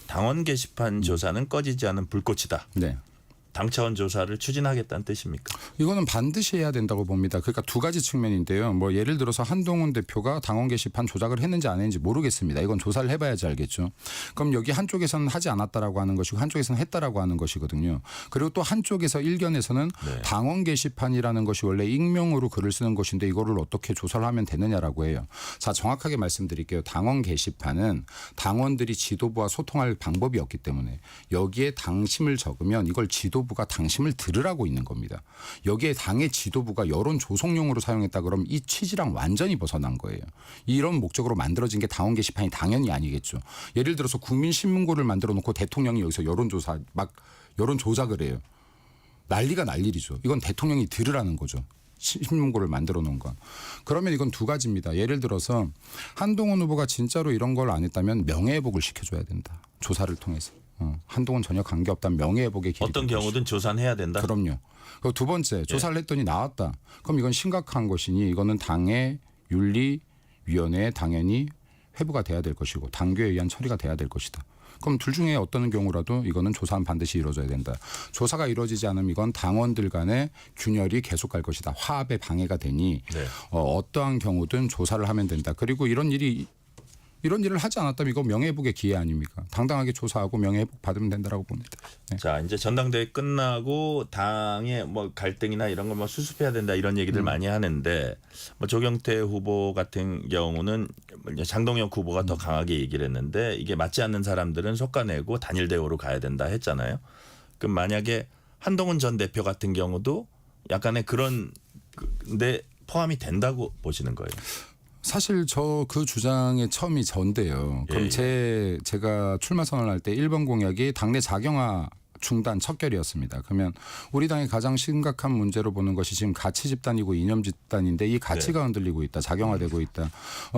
Speaker 2: 당원 게시판 조사는 꺼지지 않은 불꽃이다.
Speaker 15: 네.
Speaker 2: 당 차원 조사를 추진하겠다는 뜻입니까?
Speaker 15: 이거는 반드시 해야 된다고 봅니다. 그러니까 두 가지 측면인데요. 뭐 예를 들어서 한동훈 대표가 당원 게시판 조작을 했는지 안 했는지 모르겠습니다. 이건 조사를 해봐야지 알겠죠. 그럼 여기 한쪽에서는 하지 않았다라고 하는 것이고 한쪽에서는 했다라고 하는 것이거든요. 그리고 또 한쪽에서 일견에서는 당원 게시판이라는 것이 원래 익명으로 글을 쓰는 것인데 이거를 어떻게 조사를 하면 되느냐라고 해요. 자, 정확하게 말씀드릴게요. 당원 게시판은 당원들이 지도부와 소통할 방법이 없기 때문에 여기에 당심을 적으면 이걸 지도부가 당심을 들으라고 있는 겁니다. 여기에 당의 지도부가 여론 조성용으로 사용했다 그러면 이 취지랑 완전히 벗어난 거예요. 이런 목적으로 만들어진 게 당원 게시판이 당연히 아니겠죠. 예를 들어서 국민신문고를 만들어 놓고 대통령이 여기서 여론조사 막 여론 조작을 해요. 난리가 날 일이죠. 이건 대통령이 들으라는 거죠. 신문고를 만들어 놓은 건. 그러면 이건 두 가지입니다. 예를 들어서 한동훈 후보가 진짜로 이런 걸 안 했다면 명예회복을 시켜줘야 된다. 조사를 통해서. 한동훈 전혀 관계없다면 명예회복의 길이
Speaker 2: 어떤 경우든 조사는 해야 된다?
Speaker 15: 그럼요. 그리고 두 번째 조사를 했더니 나왔다. 그럼 이건 심각한 것이니 이거는 당의 윤리위원회에 당연히 회부가 돼야 될 것이고 당규에 의한 처리가 돼야 될 것이다. 그럼 둘 중에 어떤 경우라도 이거는 조사는 반드시 이루어져야 된다. 조사가 이루어지지 않으면 이건 당원들 간의 균열이 계속 갈 것이다. 화합에 방해가 되니 어떠한 경우든 조사를 하면 된다. 그리고 이런 일을 하지 않았다면 이거 명예회복의 기회 아닙니까? 당당하게 조사하고 명예회복 받으면 된다라고 봅니다. 네.
Speaker 2: 자, 이제 전당대회 끝나고 당의 뭐 갈등이나 이런 걸 뭐 수습해야 된다 이런 얘기들 많이 하는데 뭐 조경태 후보 같은 경우는 장동혁 후보가 더 강하게 얘기를 했는데 이게 맞지 않는 사람들은 솎아내고 단일 대우로 가야 된다 했잖아요. 그럼 만약에 한동훈 전 대표 같은 경우도 약간의 그런 데 포함이 된다고 보시는 거예요?
Speaker 15: 사실 저 그 주장의 처음이 전데요. 그럼 제가 출마 선언할 때 1번 공약이 당내 작용화 중단 척결이었습니다. 그러면 우리 당의 가장 심각한 문제로 보는 것이 지금 가치 집단이고 이념 집단인데 이 가치가 흔들리고 있다. 작용화되고 있다.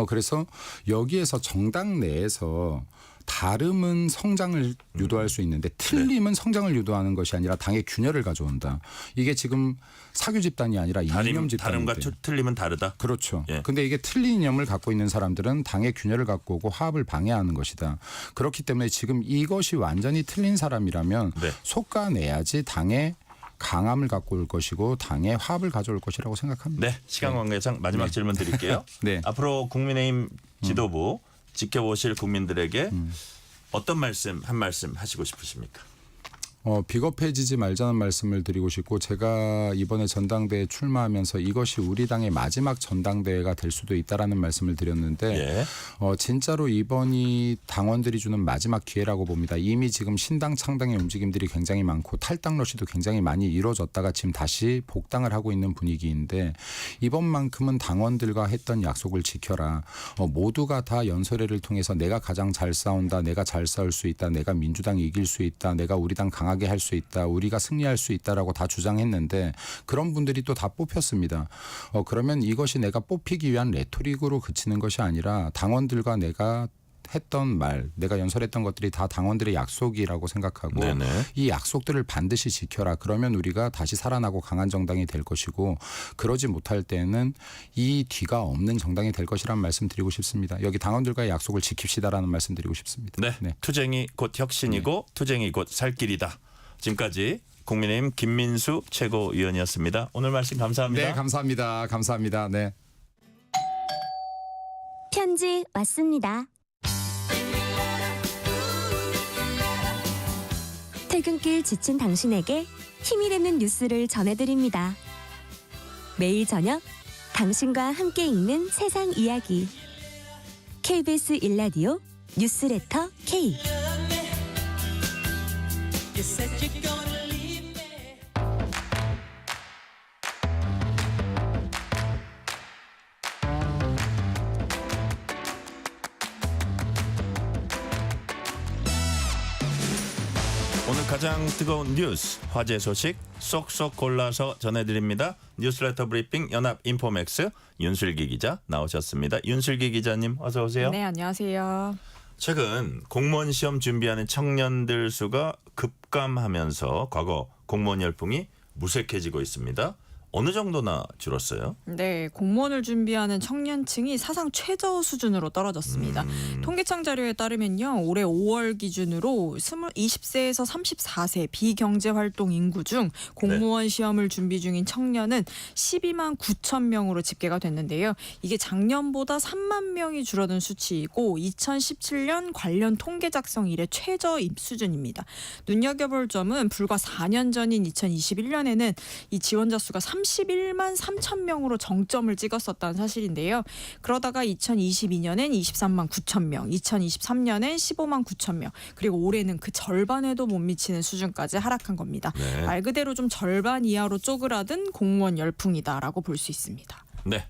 Speaker 15: 그래서 여기에서 정당 내에서 다름은 성장을 유도할 수 있는데 틀림은 성장을 유도하는 것이 아니라 당의 균열을 가져온다. 이게 지금 사교 집단이 아니라 이념 집단인데.
Speaker 2: 다름과 틀림은 다르다.
Speaker 15: 그렇죠. 근데 이게 틀린 이념을 갖고 있는 사람들은 당의 균열을 갖고 오고 화합을 방해하는 것이다. 그렇기 때문에 지금 이것이 완전히 틀린 사람이라면 속아내야지 당의 강함을 갖고 올 것이고 당의 화합을 가져올 것이라고 생각합니다.
Speaker 2: 네. 시간 관계상 마지막 질문 드릴게요.
Speaker 15: 네.
Speaker 2: 앞으로 국민의힘 지도부 지켜보실 국민들에게 어떤 한 말씀 하시고 싶으십니까?
Speaker 15: 비겁해지지 말자는 말씀을 드리고 싶고 제가 이번에 전당대회에 출마하면서 이것이 우리 당의 마지막 전당대회가 될 수도 있다라는 말씀을 드렸는데 진짜로 이번이 당원들이 주는 마지막 기회라고 봅니다. 이미 지금 신당 창당의 움직임들이 굉장히 많고 탈당 러시도 굉장히 많이 이루어졌다가 지금 다시 복당을 하고 있는 분위기인데 이번만큼은 당원들과 했던 약속을 지켜라. 모두가 다 연설회를 통해서 내가 가장 잘 싸운다. 내가 잘 싸울 수 있다. 내가 민주당이 이길 수 있다. 내가 우리 당 강하게 할 수 있다. 우리가 승리할 수 있다라고 다 주장했는데 그런 분들이 또 다 뽑혔습니다. 그러면 이것이 내가 뽑히기 위한 레토릭으로 그치는 것이 아니라 당원들과 내가 했던 말, 내가 연설했던 것들이 다 당원들의 약속이라고 생각하고 이 약속들을 반드시 지켜라. 그러면 우리가 다시 살아나고 강한 정당이 될 것이고 그러지 못할 때는 이 뒤가 없는 정당이 될 것이라는 말씀 드리고 싶습니다. 여기 당원들과의 약속을 지킵시다라는 말씀 드리고 싶습니다.
Speaker 2: 네. 투쟁이 곧 혁신이고 투쟁이 곧 살 길이다. 지금까지 국민의힘 김민수 최고위원이었습니다. 오늘 말씀 감사합니다.
Speaker 15: 네, 감사합니다. 감사합니다. 네.
Speaker 1: 편지 왔습니다. 퇴근길 지친 당신에게 힘이 되는 뉴스를 전해드립니다. 매일 저녁 당신과 함께 읽는 세상 이야기. KBS 1라디오 뉴스레터 K.
Speaker 2: 오늘 가장 뜨거운 뉴스, 화제 소식 쏙쏙 골라서 전해드립니다. 뉴스레터 브리핑 연합 인포맥스 윤슬기 기자 나오셨습니다. 윤슬기 기자님 어서 오세요.
Speaker 16: 네, 안녕하세요.
Speaker 2: 최근 공무원 시험 준비하는 청년들 수가 급감하면서 과거 공무원 열풍이 무색해지고 있습니다. 어느 정도나 줄었어요?
Speaker 16: 네, 공무원을 준비하는 청년층이 사상 최저 수준으로 떨어졌습니다. 통계청 자료에 따르면요, 올해 5월 기준으로 20세에서 34세 비경제활동 인구 중 공무원 시험을 준비 중인 청년은 12만 9천 명으로 집계가 됐는데요. 이게 작년보다 3만 명이 줄어든 수치이고 2017년 관련 통계 작성 이래 최저 수준입니다. 눈여겨볼 점은 불과 4년 전인 2021년에는 이 지원자 수가 31만 3천 명으로 정점을 찍었었다는 사실인데요. 그러다가 2022년엔 23만 9천 명, 2023년엔 15만 9천 명, 그리고 올해는 그 절반에도 못 미치는 수준까지 하락한 겁니다. 말 그대로 좀 절반 이하로 쪼그라든 공무원 열풍이다라고 볼 수 있습니다.
Speaker 2: 네.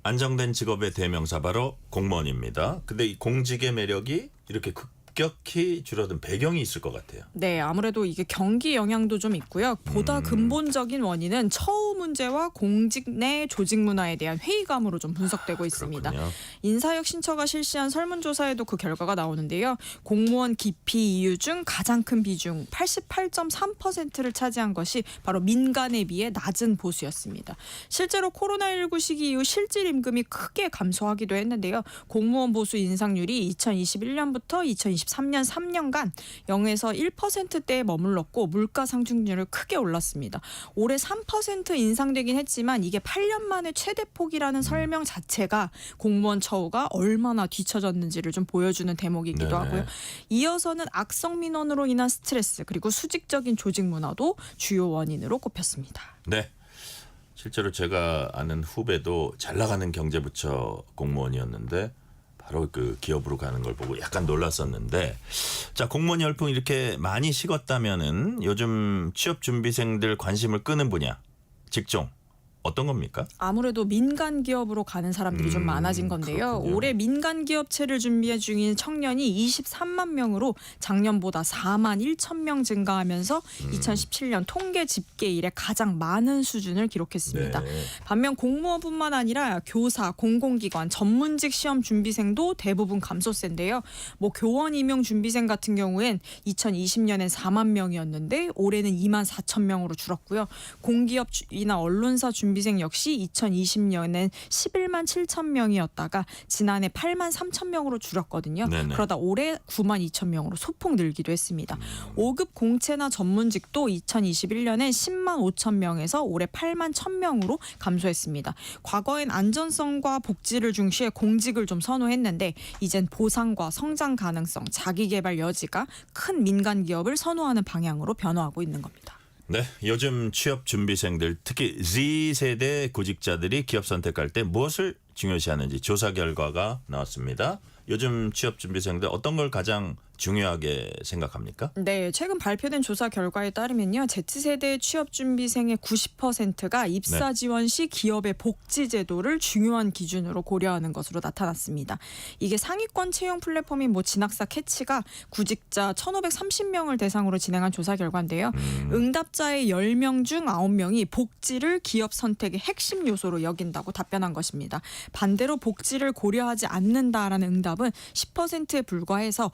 Speaker 2: 안정된 직업의 대명사 바로 공무원입니다. 근데 이 공직의 매력이 이렇게 급격히 줄어든 배경이 있을 것 같아요.
Speaker 16: 네, 아무래도 이게 경기 영향도 좀 있고요. 보다 근본적인 원인은 처우 문제와 공직 내 조직 문화에 대한 회의감으로 좀 분석되고 있습니다. 인사혁 신처가 실시한 설문조사에도 그 결과가 나오는데요. 공무원 기피 이유 중 가장 큰 비중 88.3%를 차지한 것이 바로 민간에 비해 낮은 보수였습니다. 실제로 코로나19 시기 이후 실질 임금이 크게 감소하기도 했는데요. 공무원 보수 인상률이 2021년부터 2023년 3년간 0에서 1%대에 머물렀고 물가 상승률을 크게 올랐습니다. 올해 3% 인상되긴 했지만 이게 8년 만에 최대폭이라는 설명 자체가 공무원 처우가 얼마나 뒤처졌는지를 좀 보여주는 대목이기도 하고요. 이어서는 악성 민원으로 인한 스트레스 그리고 수직적인 조직 문화도 주요 원인으로 꼽혔습니다.
Speaker 2: 네. 실제로 제가 아는 후배도 잘 나가는 경제부처 공무원이었는데 바로 그 기업으로 가는 걸 보고 약간 놀랐었는데, 자, 공무원 열풍 이렇게 많이 식었다면은 요즘 취업 준비생들 관심을 끄는 분야 직종 어떤 겁니까?
Speaker 16: 아무래도 민간 기업으로 가는 사람들이 좀 많아진 건데요.
Speaker 2: 그렇군요.
Speaker 16: 올해 민간 기업체를 준비 중인 청년이 23만 명으로 작년보다 4만 1천 명 증가하면서 2017년 통계 집계 이래 가장 많은 수준을 기록했습니다.
Speaker 2: 네.
Speaker 16: 반면 공무원뿐만 아니라 교사, 공공기관, 전문직 시험 준비생도 대부분 감소세인데요. 뭐 교원 임용 준비생 같은 경우엔 2020년엔 4만 명이었는데 올해는 2만 4천 명으로 줄었고요. 공기업이나 언론사 준비생 역시 2020년엔 11만 7천 명이었다가 지난해 8만 3천 명으로 줄었거든요.
Speaker 2: 네네.
Speaker 16: 그러다 올해 9만 2천 명으로 소폭 늘기도 했습니다. 5급 공채나 전문직도 2021년엔 10만 5천 명에서 올해 8만 1천 명으로 감소했습니다. 과거엔 안전성과 복지를 중시해 공직을 좀 선호했는데 이젠 보상과 성장 가능성, 자기개발 여지가 큰 민간 기업을 선호하는 방향으로 변화하고 있는 겁니다.
Speaker 2: 네, 요즘 취업 준비생들 특히 Z세대 구직자들이 기업 선택할 때 무엇을 중요시하는지 조사 결과가 나왔습니다. 요즘 취업 준비생들 어떤 걸 가장 중요하게 생각합니까?
Speaker 16: 네, 최근 발표된 조사 결과에 따르면요. Z세대 취업 준비생의 90%가 입사 지원 시 기업의 복지 제도를 중요한 기준으로 고려하는 것으로 나타났습니다. 이게 상위권 채용 플랫폼인 진학사 캐치가 구직자 1,530명을 대상으로 진행한 조사 결과인데요. 응답자의 10명 중 9명이 복지를 기업 선택의 핵심 요소로 여긴다고 답변한 것입니다. 반대로 복지를 고려하지 않는다라는 응답은 10%에 불과해서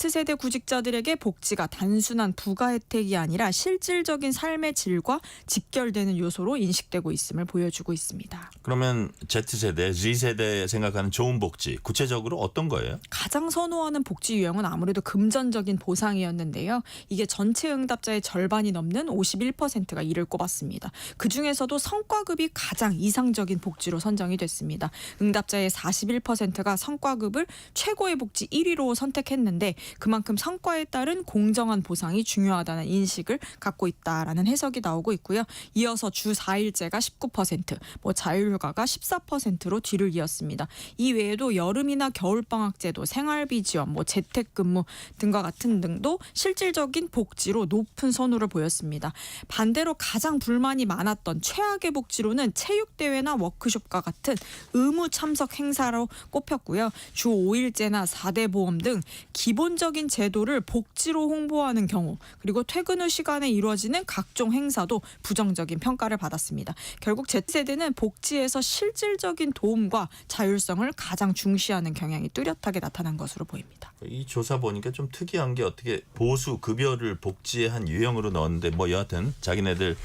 Speaker 16: Z세대 구직자들에게 복지가 단순한 부가 혜택이 아니라 실질적인 삶의 질과 직결되는 요소로 인식되고 있음을 보여주고 있습니다.
Speaker 2: 그러면 Z세대, Z세대 생각하는 좋은 복지 구체적으로 어떤 거예요?
Speaker 16: 가장 선호하는 복지 유형은 아무래도 금전적인 보상이었는데요. 이게 전체 응답자의 절반이 넘는 51%가 이를 꼽았습니다. 그중에서도 성과급이 가장 이상적인 복지로 선정이 됐습니다. 응답자의 41%가 성과급을 최고의 복지 1위로 선택했는데 그만큼 성과에 따른 공정한 보상이 중요하다는 인식을 갖고 있다라는 해석이 나오고 있고요. 이어서 주 4일제가 19%, 자율휴가가 14%로 뒤를 이었습니다. 이 외에도 여름이나 겨울방학제도, 생활비 지원, 재택근무 등과 같은 등도 실질적인 복지로 높은 선호를 보였습니다. 반대로 가장 불만이 많았던 최악의 복지로는 체육대회나 워크숍과 같은 의무 참석 행사로 꼽혔고요. 주 5일제나 4대 보험 등 기본적인 제도를 복지로 홍보하는 경우, 그리고 퇴근 후 시간에 이루어지는 각종 행사도 부정적인 평가를 받았습니다. 결국 Z세대는 복지에서 실질적인 도움과 자율성을 가장 중시하는 경향이 뚜렷하게 나타난 것으로 보입니다.
Speaker 2: 이 조사 보니까 좀 특이한 게 어떻게 보수 급여를 복지의 한 유형으로 넣었는데 여하튼 자기네들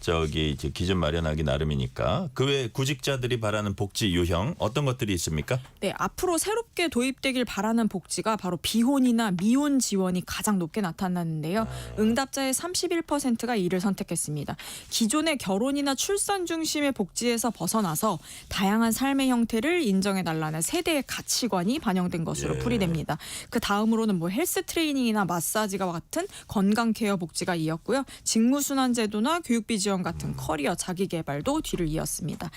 Speaker 2: 이제 기준 마련하기 나름이니까 그 외 구직자들이 바라는 복지 유형 어떤 것들이 있습니까?
Speaker 16: 네, 앞으로 새롭게 도입되길 바라는 복지가 바로 비혼이나 미혼 지원이 가장 높게 나타났는데요. 응답자의 31%가 이를 선택했습니다. 기존의 결혼이나 출산 중심의 복지에서 벗어나서 다양한 삶의 형태를 인정해달라는 세대의 가치관이 반영된 것으로 풀이됩니다. 그 다음으로는 헬스 트레이닝이나 마사지와 같은 건강 케어 복지가 이었고요. 직무순환 제도나 교육비 지원 같은 커리어 자기개발도 뒤를 이었습니다.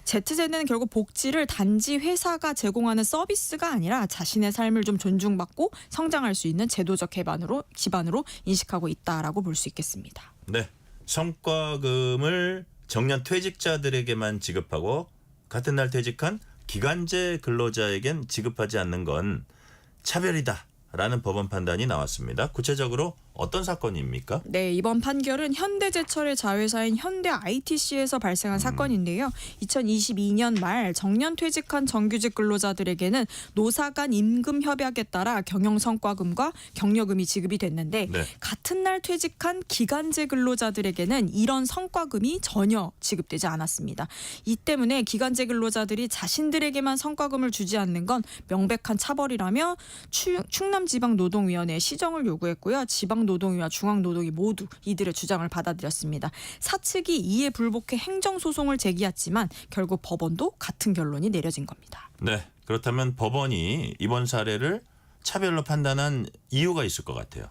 Speaker 16: Z세대는 결국 복지를 단지 회사가 제공하는 서비스가 아니라 자신의 삶을 좀 존중받고 성장할 수 있는 제도적 기반으로 인식하고 있다라고 볼 수 있겠습니다.
Speaker 2: 네, 성과금을 정년 퇴직자들에게만 지급하고 같은 날 퇴직한 기간제 근로자에겐 지급하지 않는 건 차별이다라는 법원 판단이 나왔습니다. 구체적으로 어떤 사건입니까?
Speaker 16: 네, 이번 판결은 현대제철의 자회사인 현대 ITC에서 발생한 사건인데요. 2022년 말 정년 퇴직한 정규직 근로자들에게는 노사 간 임금 협약에 따라 경영성과금과 격려금이 지급이 됐는데 같은 날 퇴직한 기간제 근로자들에게는 이런 성과금이 전혀 지급되지 않았습니다. 이 때문에 기간제 근로자들이 자신들에게만 성과금을 주지 않는 건 명백한 차별이라며 충남지방노동위원회에 시정을 요구했고요. 지방노동위와 중앙노동위 모두 이들의 주장을 받아들였습니다. 사측이 이에 불복해 행정소송을 제기했지만 결국 법원도 같은 결론이 내려진 겁니다.
Speaker 2: 네, 그렇다면 법원이 이번 사례를 차별로 판단한 이유가 있을 것 같아요.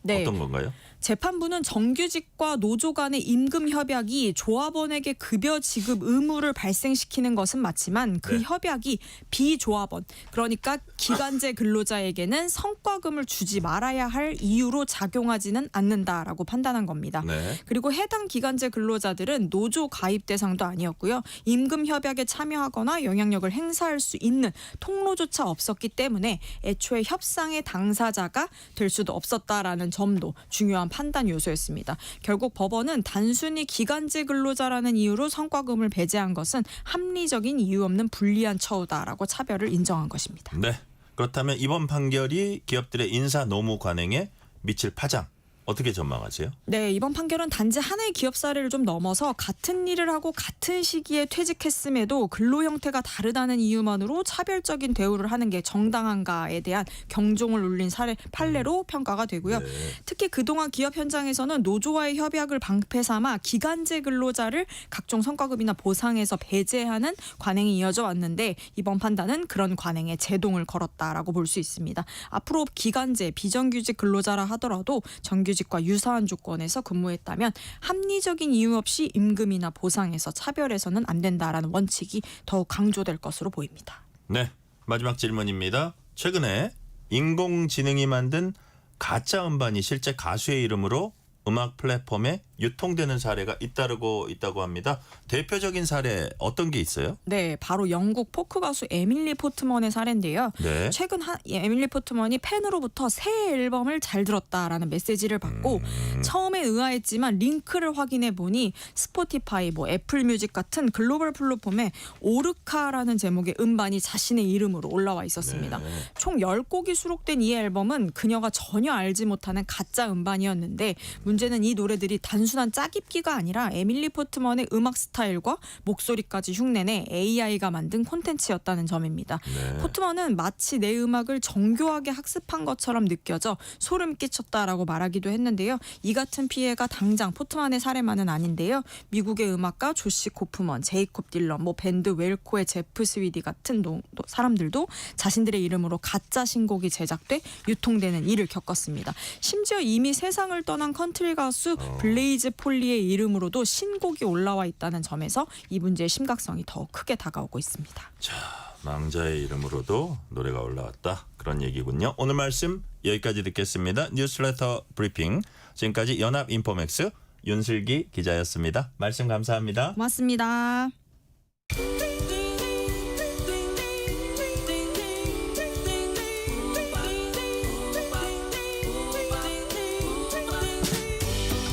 Speaker 16: 네.
Speaker 2: 어떤 건가요?
Speaker 16: 재판부는 정규직과 노조 간의 임금 협약이 조합원에게 급여 지급 의무를 발생시키는 것은 맞지만 그
Speaker 2: 네.
Speaker 16: 협약이 비조합원, 그러니까 기간제 근로자에게는 성과금을 주지 말아야 할 이유로 작용하지는 않는다라고 판단한 겁니다.
Speaker 2: 네.
Speaker 16: 그리고 해당 기간제 근로자들은 노조 가입 대상도 아니었고요. 임금 협약에 참여하거나 영향력을 행사할 수 있는 통로조차 없었기 때문에 애초에 협상의 당사자가 될 수도 없었다라는 점도 중요한 판단 요소였습니다. 결국 법원은 단순히 기간제 근로자라는 이유로 성과금을 배제한 것은 합리적인 이유 없는 불리한 처우다라고 차별을 인정한 것입니다.
Speaker 2: 네. 그렇다면 이번 판결이 기업들의 인사 노무 관행에 미칠 파장 어떻게 전망하세요?
Speaker 16: 네, 이번 판결은 단지 하나의 기업 사례를 좀 넘어서 같은 일을 하고 같은 시기에 퇴직했음에도 근로 형태가 다르다는 이유만으로 차별적인 대우를 하는 게 정당한가에 대한 경종을 울린 판례로 평가가 되고요.
Speaker 2: 네.
Speaker 16: 특히 그동안 기업 현장에서는 노조와의 협약을 방패 삼아 기간제 근로자를 각종 성과급이나 보상에서 배제하는 관행이 이어져 왔는데 이번 판단은 그런 관행에 제동을 걸었다라고 볼 수 있습니다. 앞으로 기간제, 비정규직 근로자라 하더라도 정규직과 유사한 조건에서 근무했다면 합리적인 이유 없이 임금이나 보상에서 차별해서는 안 된다라는 원칙이 더욱 강조될 것으로 보입니다.
Speaker 2: 네. 마지막 질문입니다. 최근에 인공지능이 만든 가짜 음반이 실제 가수의 이름으로 음악 플랫폼에 유통되는 사례가 잇따르고 있다고 합니다. 대표적인 사례 어떤 게 있어요?
Speaker 16: 네, 바로 영국 포크 가수 에밀리 포트먼의 사례인데요.
Speaker 2: 네.
Speaker 16: 최근 에밀리 포트먼이 팬으로부터 새 앨범을 잘 들었다라는 메시지를 받고 처음에 의아했지만 링크를 확인해 보니 스포티파이, 애플 뮤직 같은 글로벌 플랫폼에 오르카라는 제목의 음반이 자신의 이름으로 올라와 있었습니다.
Speaker 2: 네.
Speaker 16: 총 10곡이 수록된 이 앨범은 그녀가 전혀 알지 못하는 가짜 음반이었는데 문제는 이 노래들이 단순한 짜깁기가 아니라 에밀리 포트먼의 음악 스타일과 목소리까지 흉내내 AI가 만든 콘텐츠였다는 점입니다.
Speaker 2: 네.
Speaker 16: 포트먼은 마치 내 음악을 정교하게 학습한 것처럼 느껴져 소름 끼쳤다라고 말하기도 했는데요. 이 같은 피해가 당장 포트먼의 사례만은 아닌데요. 미국의 음악가 조시 코프먼, 제이콥 딜런, 밴드 웰코의 제프 스위디 같은 사람들도 자신들의 이름으로 가짜 신곡이 제작돼 유통되는 일을 겪었습니다. 심지어 이미 세상을 떠난 컨트리 가수 블레이즈 폴리의 이름으로도 신곡이 올라와 있다는 점에서 이 문제의 심각성이 더욱 크게 다가오고 있습니다.
Speaker 2: 자, 망자의 이름으로도 노래가 올라왔다. 그런 얘기군요. 오늘 말씀 여기까지 듣겠습니다. 뉴스레터 브리핑. 지금까지 연합인포맥스 윤슬기 기자였습니다. 말씀 감사합니다.
Speaker 16: 고맙습니다.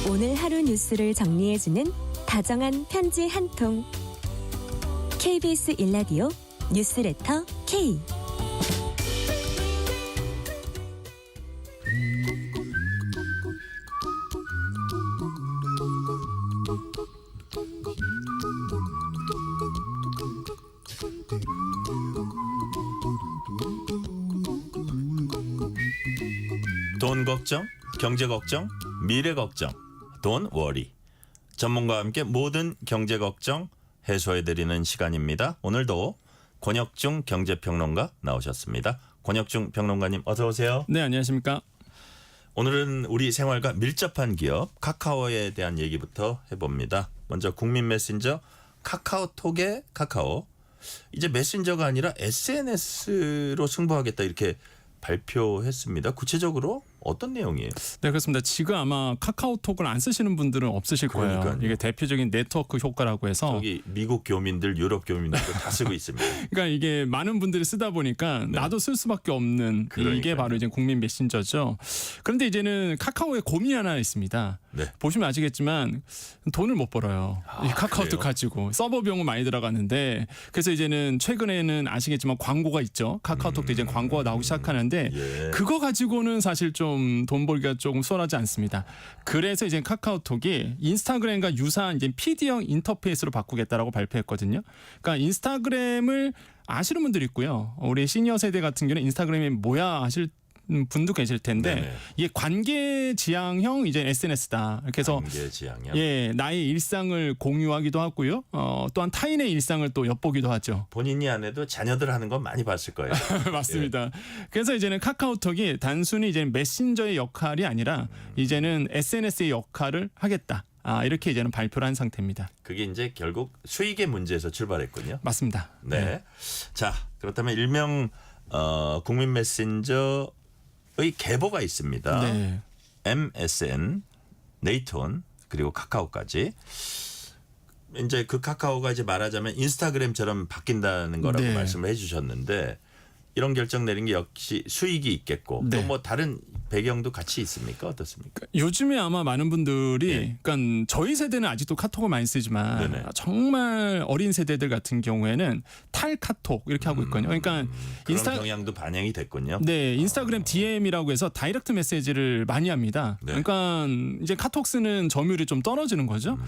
Speaker 1: 오늘 하루 뉴스를 정리해주는 다정한 편지 한 통. KBS 1라디오 뉴스레터 K.
Speaker 2: 돈 걱정, 경제 걱정, 미래 걱정, 돈 워리. 전문가와 함께 모든 경제 걱정 해소해드리는 시간입니다. 오늘도 권혁중 경제평론가 나오셨습니다. 권혁중 평론가님 어서 오세요.
Speaker 17: 네, 안녕하십니까.
Speaker 2: 오늘은 우리 생활과 밀접한 기업 카카오에 대한 얘기부터 해봅니다. 먼저 국민 메신저 카카오톡의 카카오. 이제 메신저가 아니라 SNS로 승부하겠다 이렇게 발표했습니다. 구체적으로 어떤 내용이에요?
Speaker 17: 네, 그렇습니다. 지금 아마 카카오톡을 안 쓰시는 분들은 없으실 거예요.
Speaker 2: 그러니까요.
Speaker 17: 이게 대표적인 네트워크 효과라고 해서
Speaker 2: 저기 미국 교민들, 유럽 교민들도 다 쓰고 있습니다.
Speaker 17: 그러니까 이게 많은 분들이 쓰다 보니까 나도 쓸 수밖에 없는
Speaker 2: 그러니까요.
Speaker 17: 이게 바로 이제 국민 메신저죠. 그런데 이제는 카카오에 고민이 하나 있습니다.
Speaker 2: 네.
Speaker 17: 보시면 아시겠지만 돈을 못 벌어요. 이 카카오톡
Speaker 2: 그래요?
Speaker 17: 가지고 서버 비용은 많이 들어가는데 그래서 이제는 최근에는 아시겠지만 광고가 있죠. 카카오톡도 이제 광고가 나오기 시작하는데
Speaker 2: 예.
Speaker 17: 그거 가지고는 사실 좀 돈 벌기가 조금 수월하지 않습니다. 그래서 이제 카카오톡이 인스타그램과 유사한 이제 PD형 인터페이스로 바꾸겠다라고 발표했거든요. 그러니까 인스타그램을 아시는 분들이 있고요. 우리 시니어 세대 같은 경우는 인스타그램이 뭐야 하실 분도 계실 텐데
Speaker 2: 네네.
Speaker 17: 이게 관계 지향형 이제 SNS다. 그래서
Speaker 2: 관계 지향형.
Speaker 17: 예, 나의 일상을 공유하기도 하고요. 또한 타인의 일상을 또 엿보기도 하죠.
Speaker 2: 본인이 안 해도 자녀들 하는 건 많이 봤을 거예요.
Speaker 17: 맞습니다. 그래서 이제는 카카오톡이 단순히 이제 메신저의 역할이 아니라 이제는 SNS의 역할을 하겠다. 이렇게 이제는 발표를 한 상태입니다.
Speaker 2: 그게 이제 결국 수익의 문제에서 출발했군요.
Speaker 17: 맞습니다.
Speaker 2: 네. 자, 그렇다면 일명 국민 메신저의 계보가 있습니다.
Speaker 17: 네.
Speaker 2: MSN, 네이톤 그리고 카카오까지. 이제 그 카카오가 이제 말하자면 인스타그램처럼 바뀐다는 거라고
Speaker 17: 네.
Speaker 2: 말씀을 해주셨는데 이런 결정 내린 게 역시 수익이 있겠고
Speaker 17: 네.
Speaker 2: 또 뭐 다른 배경도 같이 있습니까? 어떻습니까?
Speaker 17: 요즘에 아마 많은 분들이 그러니까 저희 세대는 아직도 카톡을 많이 쓰지만
Speaker 2: 네네.
Speaker 17: 정말 어린 세대들 같은 경우에는 탈카톡 이렇게 하고 있거든요. 그러니까
Speaker 2: 그런 경향도 반영이 됐군요.
Speaker 17: 네, 인스타그램 DM이라고 해서 다이렉트 메시지를 많이 합니다.
Speaker 2: 네.
Speaker 17: 그러니까 이제 카톡 쓰는 점유율이 좀 떨어지는 거죠.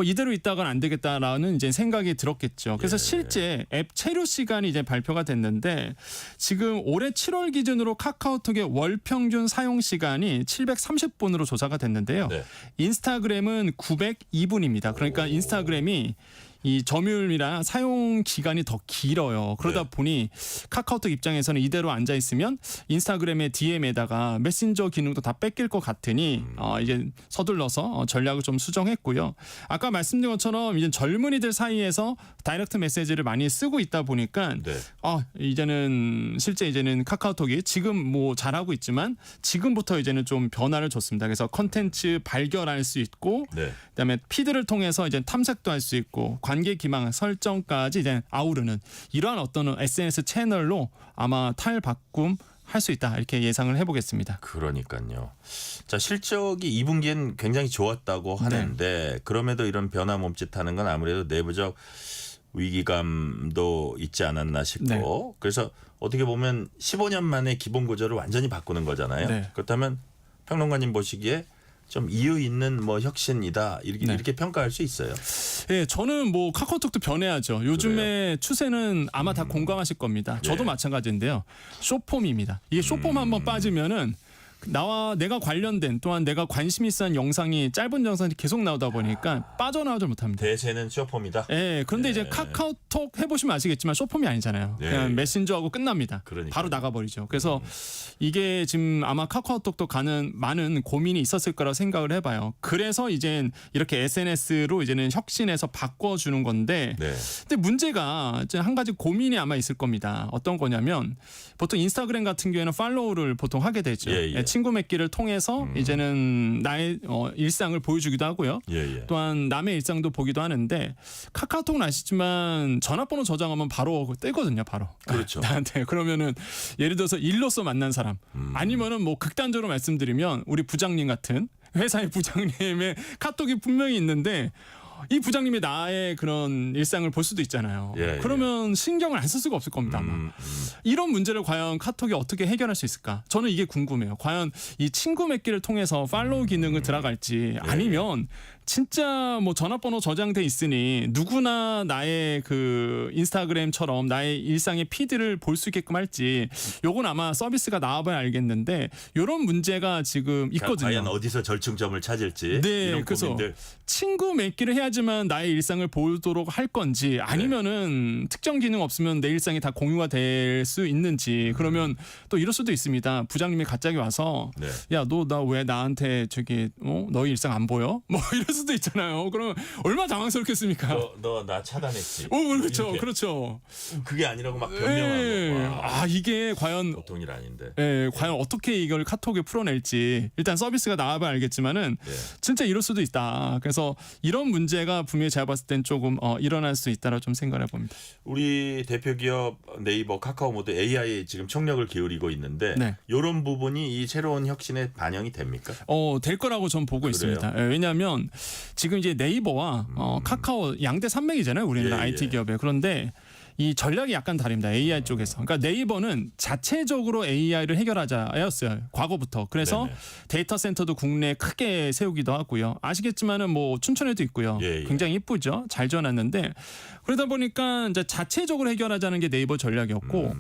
Speaker 17: 이대로 있다가는 안 되겠다라는 이제 생각이 들었겠죠. 그래서 실제 앱 체류 시간이 이제 발표가 됐는데 지금 올해 7월 기준으로 카카오톡의 월 평균 사용 시간이 730분으로 조사가 됐는데요.
Speaker 2: 네.
Speaker 17: 인스타그램은 902분입니다. 그러니까 인스타그램이 이 점유율이랑 사용 기간이 더 길어요. 그러다 보니 카카오톡 입장에서는 이대로 앉아 있으면 인스타그램의 DM에다가 메신저 기능도 다 뺏길 것 같으니 이제 서둘러서 전략을 좀 수정했고요. 아까 말씀드린 것처럼 이제 젊은이들 사이에서 다이렉트 메시지를 많이 쓰고 있다 보니까 이제는 실제 이제는 카카오톡이 지금 뭐 잘하고 있지만 지금부터 이제는 좀 변화를 줬습니다. 그래서 컨텐츠 발견할 수 있고 그다음에 피드를 통해서 이제 탐색도 할 수 있고 관계 기망 설정까지 이제 아우르는 이러한 어떤 SNS 채널로 아마 탈바꿈 할 수 있다 이렇게 예상을 해보겠습니다.
Speaker 2: 그러니까요. 자, 실적이 2분기엔 굉장히 좋았다고 하는데 그럼에도 이런 변화 몸짓하는 건 아무래도 내부적 위기감도 있지 않았나 싶고 그래서 어떻게 보면 15년 만에 기본 구조를 완전히 바꾸는 거잖아요. 그렇다면 평론가님 보시기에 좀 이유 있는 뭐 혁신이다 이렇게 평가할 수 있어요.
Speaker 17: 예, 저는 뭐 카카오톡도 변해야죠. 요즘에 추세는 아마 다 공감하실 겁니다. 저도 마찬가지인데요. 쇼폼입니다. 이게 쇼폼 한번 빠지면은 나와 내가 관련된 또한 내가 관심 있는 영상이 짧은 영상이 계속 나오다 보니까 빠져나오지 못합니다.
Speaker 2: 대세는 쇼폼이다.
Speaker 17: 예, 그런데 이제 카카오톡 해보시면 아시겠지만 쇼폼이 아니잖아요. 그냥 메신저하고 끝납니다. 바로 나가버리죠. 그래서 이게 지금 아마 카카오톡도 가는 많은 고민이 있었을 거라고 생각을 해봐요. 그래서 이젠 이렇게 SNS로 이제는 혁신해서 바꿔주는 건데, 근데 문제가 이제 한 가지 고민이 아마 있을 겁니다. 어떤 거냐면 보통 인스타그램 같은 경우에는 팔로우를 보통 하게 되죠. 친구 맺기를 통해서 이제는 나의 일상을 보여주기도 하고요. 또한 남의 일상도 보기도 하는데 카카오톡은 아시지만 전화번호 저장하면 바로 뜨거든요. 바로.
Speaker 2: 그렇죠.
Speaker 17: 나한테. 그러면은 예를 들어서 일로서 만난 사람 아니면은 뭐 극단적으로 말씀드리면 우리 부장님 같은 회사의 부장님의 카톡이 분명히 있는데 이 부장님이 나의 그런 일상을 볼 수도 있잖아요. 그러면 신경을 안 쓸 수가 없을 겁니다. 아마. 이런 문제를 과연 카톡이 어떻게 해결할 수 있을까? 저는 이게 궁금해요. 과연 이 친구 맺기를 통해서 팔로우 기능을 들어갈지 아니면 진짜 뭐 전화번호 저장돼 있으니 누구나 나의 그 인스타그램처럼 나의 일상의 피드를 볼 수 있게끔 할지 요건 아마 서비스가 나와봐야 알겠는데 이런 문제가 지금 있거든요.
Speaker 2: 과연 어디서 절충점을 찾을지 이런
Speaker 17: 그래서
Speaker 2: 고민들.
Speaker 17: 친구 맺기를 해야지만 나의 일상을 보도록 할 건지 아니면은 특정 기능 없으면 내 일상이 다 공유가 될 수 있는지 그러면 또 이럴 수도 있습니다. 부장님이 갑자기 와서 야, 너 나 왜 나한테 저기 너희 일상 안 보여? 뭐 이럴 수도 있잖아요. 그러면 얼마나 당황스럽겠습니까?
Speaker 2: 너 나 차단했지.
Speaker 17: 그렇죠.
Speaker 2: 이렇게.
Speaker 17: 그렇죠.
Speaker 2: 그게 아니라고 막 변명하고.
Speaker 17: 이게 과연
Speaker 2: 보통 일 아닌데.
Speaker 17: 과연 어떻게 이걸 카톡에 풀어낼지 일단 서비스가 나와봐야 알겠지만은 진짜 이럴 수도 있다. 그래서 이런 문제가 분명히 제가 봤을 땐 조금 일어날 수 있다라고 좀 생각을 해봅니다.
Speaker 2: 우리 대표 기업 네이버, 카카오 모두 AI에 지금 총력을 기울이고 있는데 이런 부분이 이 새로운 혁신에 반영이 됩니까?
Speaker 17: 될 거라고 전 보고 있습니다. 왜냐하면 지금 이제 네이버와 카카오 양대 산맥이잖아요. 우리나라 IT 기업에. 그런데 이 전략이 약간 다릅니다. AI 쪽에서. 그러니까 네이버는 자체적으로 AI를 해결하자였어요. 과거부터. 그래서
Speaker 2: 네네.
Speaker 17: 데이터 센터도 국내에 크게 세우기도 하고요. 아시겠지만은 뭐 춘천에도 있고요.
Speaker 2: 예.
Speaker 17: 굉장히 이쁘죠. 잘 지어놨는데 그러다 보니까 이제 자체적으로 해결하자는 게 네이버 전략이었고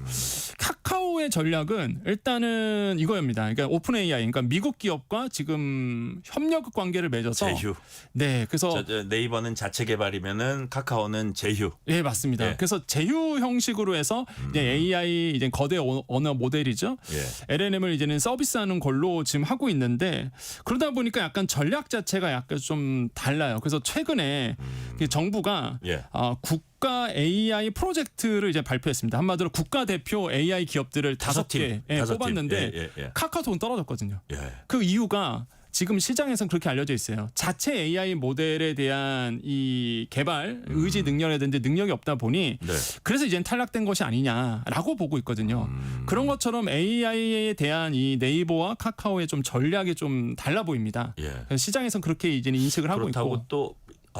Speaker 17: 카카오의 전략은 일단은 이거입니다. 그러니까 오픈 AI, 그러니까 미국 기업과 지금 협력 관계를 맺어서
Speaker 2: 제휴.
Speaker 17: 네, 그래서
Speaker 2: 저 네이버는 자체 개발이면은 카카오는 제휴.
Speaker 17: 예, 맞습니다.
Speaker 2: 예.
Speaker 17: 그래서 제휴 형식으로 해서 이제 AI 이제 거대 언어 모델이죠.
Speaker 2: 예.
Speaker 17: LLM을 이제는 서비스하는 걸로 지금 하고 있는데 그러다 보니까 약간 전략 자체가 약간 좀 달라요. 그래서 최근에 정부가
Speaker 2: 예.
Speaker 17: 국가 AI 프로젝트를 이제 발표했습니다. 한마디로 국가 대표 AI 기업들을 5개 뽑았는데 카카오톡은 떨어졌거든요.
Speaker 2: 예.
Speaker 17: 그 이유가 지금 시장에서는 그렇게 알려져 있어요. 자체 AI 모델에 대한 이 개발 의지 능력이라든지 능력이 없다 보니
Speaker 2: 네.
Speaker 17: 그래서 이제는 탈락된 것이 아니냐라고 보고 있거든요. 그런 것처럼 AI에 대한 이 네이버와 카카오의 좀 전략이 좀 달라 보입니다.
Speaker 2: 예.
Speaker 17: 그래서 시장에서는 그렇게 이제는 인식을 하고
Speaker 2: 그렇다고
Speaker 17: 있고.
Speaker 2: 또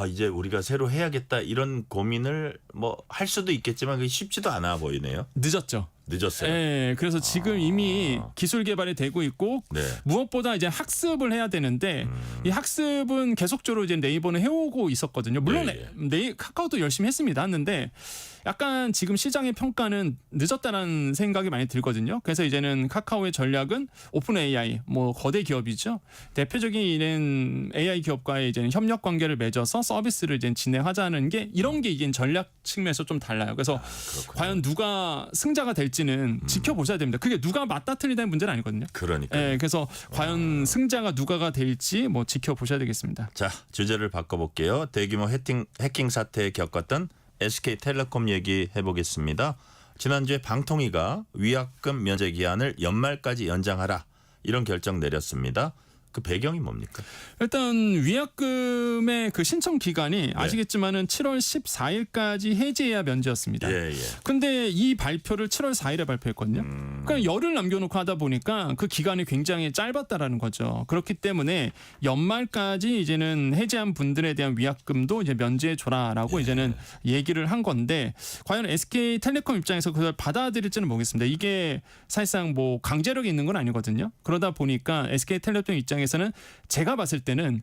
Speaker 2: 이제 우리가 새로 해야겠다 이런 고민을 뭐 할 수도 있겠지만 그게 쉽지도 않아 보이네요.
Speaker 17: 늦었죠.
Speaker 2: 늦었어요.
Speaker 17: 네, 그래서 지금 이미 기술 개발이 되고 있고
Speaker 2: 네.
Speaker 17: 무엇보다 이제 학습을 해야 되는데 이 학습은 계속적으로 이제 네이버는 해오고 있었거든요. 물론 카카오도 열심히 했습니다. 했는데 약간 지금 시장의 평가는 늦었다는 생각이 많이 들거든요. 그래서 이제는 카카오의 전략은 오픈 AI, 뭐 거대 기업이죠. 대표적인 AI 기업과의 이제는 협력 관계를 맺어서 서비스를 이제 진행하자는 게 이런 게 이제 전략 측면에서 좀 달라요. 그래서 과연 누가 승자가 될지는 지켜보셔야 됩니다. 그게 누가 맞다 틀리다는 문제는 아니거든요.
Speaker 2: 그러니까.
Speaker 17: 네, 그래서 과연 승자가 누가가 될지 뭐 지켜보셔야 되겠습니다.
Speaker 2: 자, 주제를 바꿔볼게요. 대규모 해킹 사태에 겪었던 SK텔레콤 얘기해 보겠습니다. 지난주에 방통위가 위약금 면제 기한을 연말까지 연장하라 이런 결정 내렸습니다. 그 배경이 뭡니까?
Speaker 17: 일단 위약금의 그 신청 기간이 아시겠지만은 7월 14일까지 해지해야 면제였습니다. 근데 이 발표를 7월 4일에 발표했거든요. 그러니까 열흘 남겨놓고 하다 보니까 그 기간이 굉장히 짧았다라는 거죠. 그렇기 때문에 연말까지 이제는 해지한 분들에 대한 위약금도 이제 면제해줘라라고 이제는 얘기를 한 건데 과연 SK텔레콤 입장에서 그걸 받아들일지는 모르겠습니다. 이게 사실상 뭐 강제력이 있는 건 아니거든요. 그러다 보니까 SK텔레콤 입장에서는 제가 봤을 때는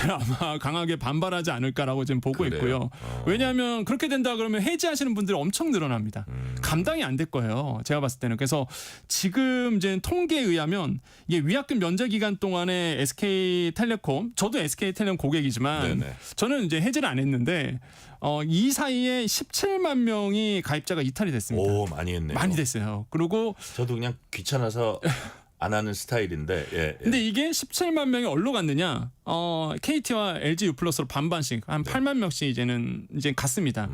Speaker 17: 아마 강하게 반발하지 않을까라고 지금 보고 있고요. 왜냐하면 그렇게 된다 그러면 해지하시는 분들이 엄청 늘어납니다. 감당이 안 될 거예요. 제가 봤을 때는. 그래서 지금 이제 통계에 의하면 이게 위약금 면제 기간 동안에 SK텔레콤, 저도 SK텔레콤 고객이지만 저는 이제 해지를 안 했는데 이 사이에 17만 명이 가입자가 이탈이 됐습니다.
Speaker 2: 오, 많이 했네요.
Speaker 17: 많이 됐어요. 그리고
Speaker 2: 저도 그냥 귀찮아서 안 하는 스타일인데.
Speaker 17: 근데 이게 17만 명이 어디로 갔느냐? KT와 LG U+로 반반씩 한 8만 명씩 이제 갔습니다.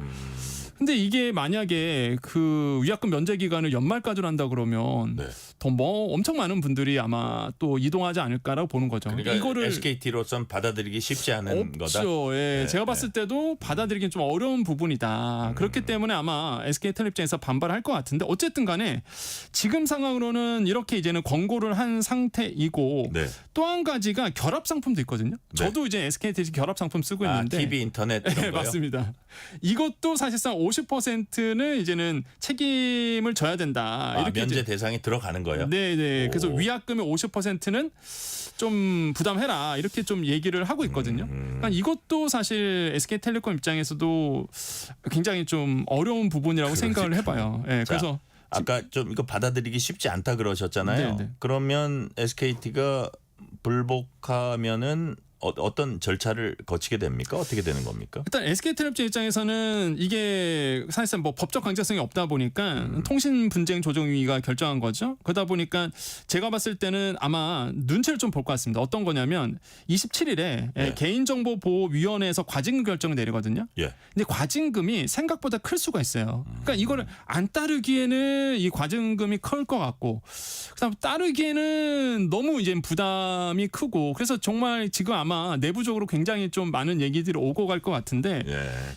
Speaker 17: 근데 이게 만약에 그 위약금 면제 기간을 연말까지로 한다 그러면 더 뭐 엄청 많은 분들이 아마 또 이동하지 않을까라고 보는 거죠.
Speaker 2: 그러니까
Speaker 17: 이거를
Speaker 2: SKT로선 받아들이기 쉽지 않은 거다.
Speaker 17: 예. 제가 봤을 때도 받아들이긴 좀 어려운 부분이다. 그렇기 때문에 아마 SK텔레콤 입장에서 반발할 것 같은데 어쨌든 간에 지금 상황으로는 이렇게 이제는 권고를 한 상태이고 또 한 가지가 결합 상품도 있거든요. 저도 이제 SK텔레콤 결합 상품 쓰고 있는데
Speaker 2: TV 인터넷 이런 거요?
Speaker 17: 맞습니다. 이것도 사실상 50%는 이제는 책임을 져야 된다. 이렇게
Speaker 2: 면제 대상이 들어가는 거예요?
Speaker 17: 네. 그래서 위약금의 50%는 좀 부담해라. 이렇게 좀 얘기를 하고 있거든요. 그러니까 이것도 사실 SK텔레콤 입장에서도 굉장히 좀 어려운 부분이라고 생각을 해봐요. 네, 그래서
Speaker 2: 아까 좀 이거 받아들이기 쉽지 않다 그러셨잖아요.
Speaker 17: 네네.
Speaker 2: 그러면 SKT가 불복하면은 어떤 절차를 거치게 됩니까? 어떻게 되는 겁니까?
Speaker 17: 일단 SK텔레콤 입장에서는 이게 사실상 뭐 법적 강제성이 없다 보니까 통신분쟁조정위가 결정한 거죠. 그러다 보니까 제가 봤을 때는 아마 눈치를 좀 볼 것 같습니다. 어떤 거냐면 27일에 개인정보보호위원회에서 과징금 결정을 내리거든요. 근데 과징금이 생각보다 클 수가 있어요. 그러니까 이거를 안 따르기에는 이 과징금이 클 것 같고 그다음 따르기에는 너무 이제 부담이 크고 그래서 정말 지금 아마 아마 내부적으로 굉장히 좀 많은 얘기들이 오고 갈 것 같은데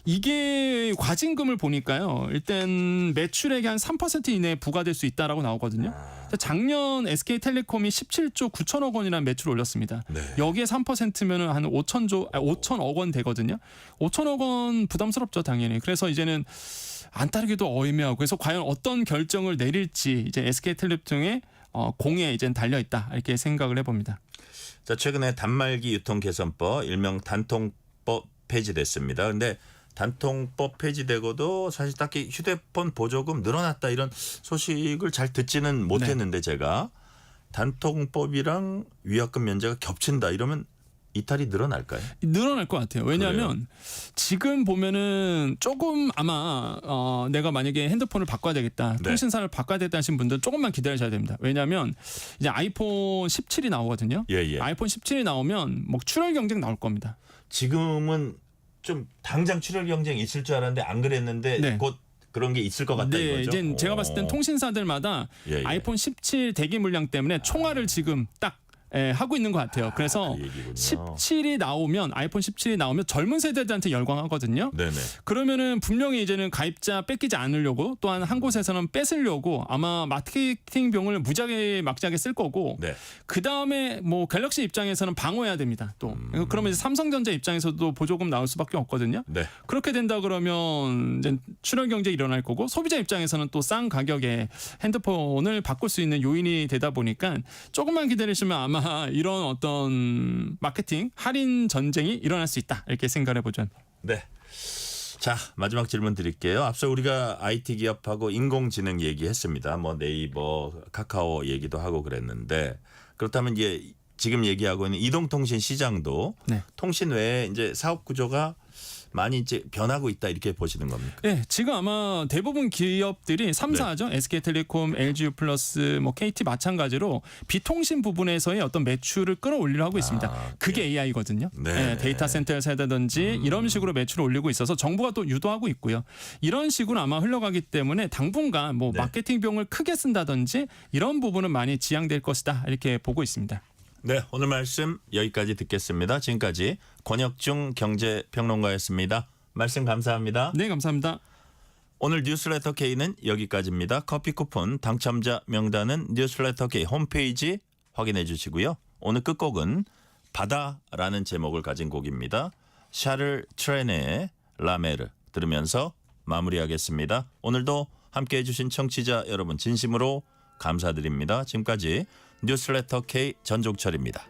Speaker 17: 이게 과징금을 보니까요. 일단 매출액의 한 3% 이내에 부과될 수 있다라고 나오거든요. 작년 SK텔레콤이 17조 9천억 원이라는 매출을 올렸습니다. 여기에 3%면은 한 5천억 원 되거든요. 5천억 원 부담스럽죠, 당연히. 그래서 이제는 안 따르기도 애매하고 그래서 과연 어떤 결정을 내릴지 이제 SK텔레콤의 공에 이제 달려 있다 이렇게 생각을 해봅니다.
Speaker 2: 자, 최근에 단말기 유통 개선법 일명 단통법 폐지됐습니다. 그런데 단통법 폐지되고도 사실 딱히 휴대폰 보조금 늘어났다 이런 소식을 잘 듣지는 못했는데 제가 단통법이랑 위약금 면제가 겹친다 이러면 이탈이 늘어날까요?
Speaker 17: 늘어날 것 같아요. 왜냐하면 지금 보면은 조금 아마 내가 만약에 핸드폰을 바꿔야 되겠다, 통신사를 바꿔야 되겠다 하신 분들 조금만 기다리셔야 됩니다. 왜냐하면 이제 아이폰 17이 나오거든요. 아이폰 17이 나오면 뭐 출혈 경쟁 나올 겁니다.
Speaker 2: 지금은 좀 당장 출혈 경쟁이 있을 줄 알았는데 안 그랬는데 곧 그런 게 있을 것 같다 이거죠?
Speaker 17: 이제 제가 봤을 땐 통신사들마다 아이폰 17 대기 물량 때문에 총알을 지금 딱 하고 있는 것 같아요. 그래서 17이 나오면 아이폰 17이 나오면 젊은 세대들한테 열광하거든요. 그러면은 분명히 이제는 가입자 뺏기지 않으려고 또한 한 곳에서는 뺏으려고 아마 마케팅 비용을 무지하게 막지하게 쓸 거고 그 다음에 뭐 갤럭시 입장에서는 방어해야 됩니다. 또 그러면 이제 삼성전자 입장에서도 보조금 나올 수밖에 없거든요. 그렇게 된다 그러면 이제 출혈 경제 일어날 거고 소비자 입장에서는 또 싼 가격에 핸드폰을 바꿀 수 있는 요인이 되다 보니까 조금만 기다리시면 아마 이런 어떤 마케팅 할인 전쟁이 일어날 수 있다 이렇게 생각해 보죠.
Speaker 2: 네. 자, 마지막 질문 드릴게요. 앞서 우리가 IT 기업하고 인공지능 얘기했습니다. 뭐 네이버, 카카오 얘기도 하고 그랬는데 그렇다면 이제 지금 얘기하고 있는 이동통신 시장도 통신 외에 이제 사업 구조가 많이 이제 변하고 있다 이렇게 보시는 겁니까?
Speaker 17: 네, 지금 아마 대부분 기업들이 3사죠. SK텔레콤, LG유플러스, 뭐 KT 마찬가지로 비통신 부분에서의 어떤 매출을 끌어올리려 하고 있습니다. 그게 AI거든요. 데이터 센터를 세다든지 이런 식으로 매출을 올리고 있어서 정부가 또 유도하고 있고요. 이런 식으로 아마 흘러가기 때문에 당분간 뭐 마케팅 비용을 크게 쓴다든지 이런 부분은 많이 지양될 것이다 이렇게 보고 있습니다.
Speaker 2: 네, 오늘 말씀 여기까지 듣겠습니다. 지금까지 권혁중 경제평론가였습니다. 말씀 감사합니다.
Speaker 17: 네, 감사합니다.
Speaker 2: 오늘 뉴스레터 K는 여기까지입니다. 커피 쿠폰 당첨자 명단은 뉴스레터 K 홈페이지 확인해 주시고요. 오늘 끝곡은 바다라는 제목을 가진 곡입니다. 샤를 트레네의 라메르 들으면서 마무리하겠습니다. 오늘도 함께해 주신 청취자 여러분 진심으로 감사드립니다. 지금까지 뉴스레터 K 전종철입니다.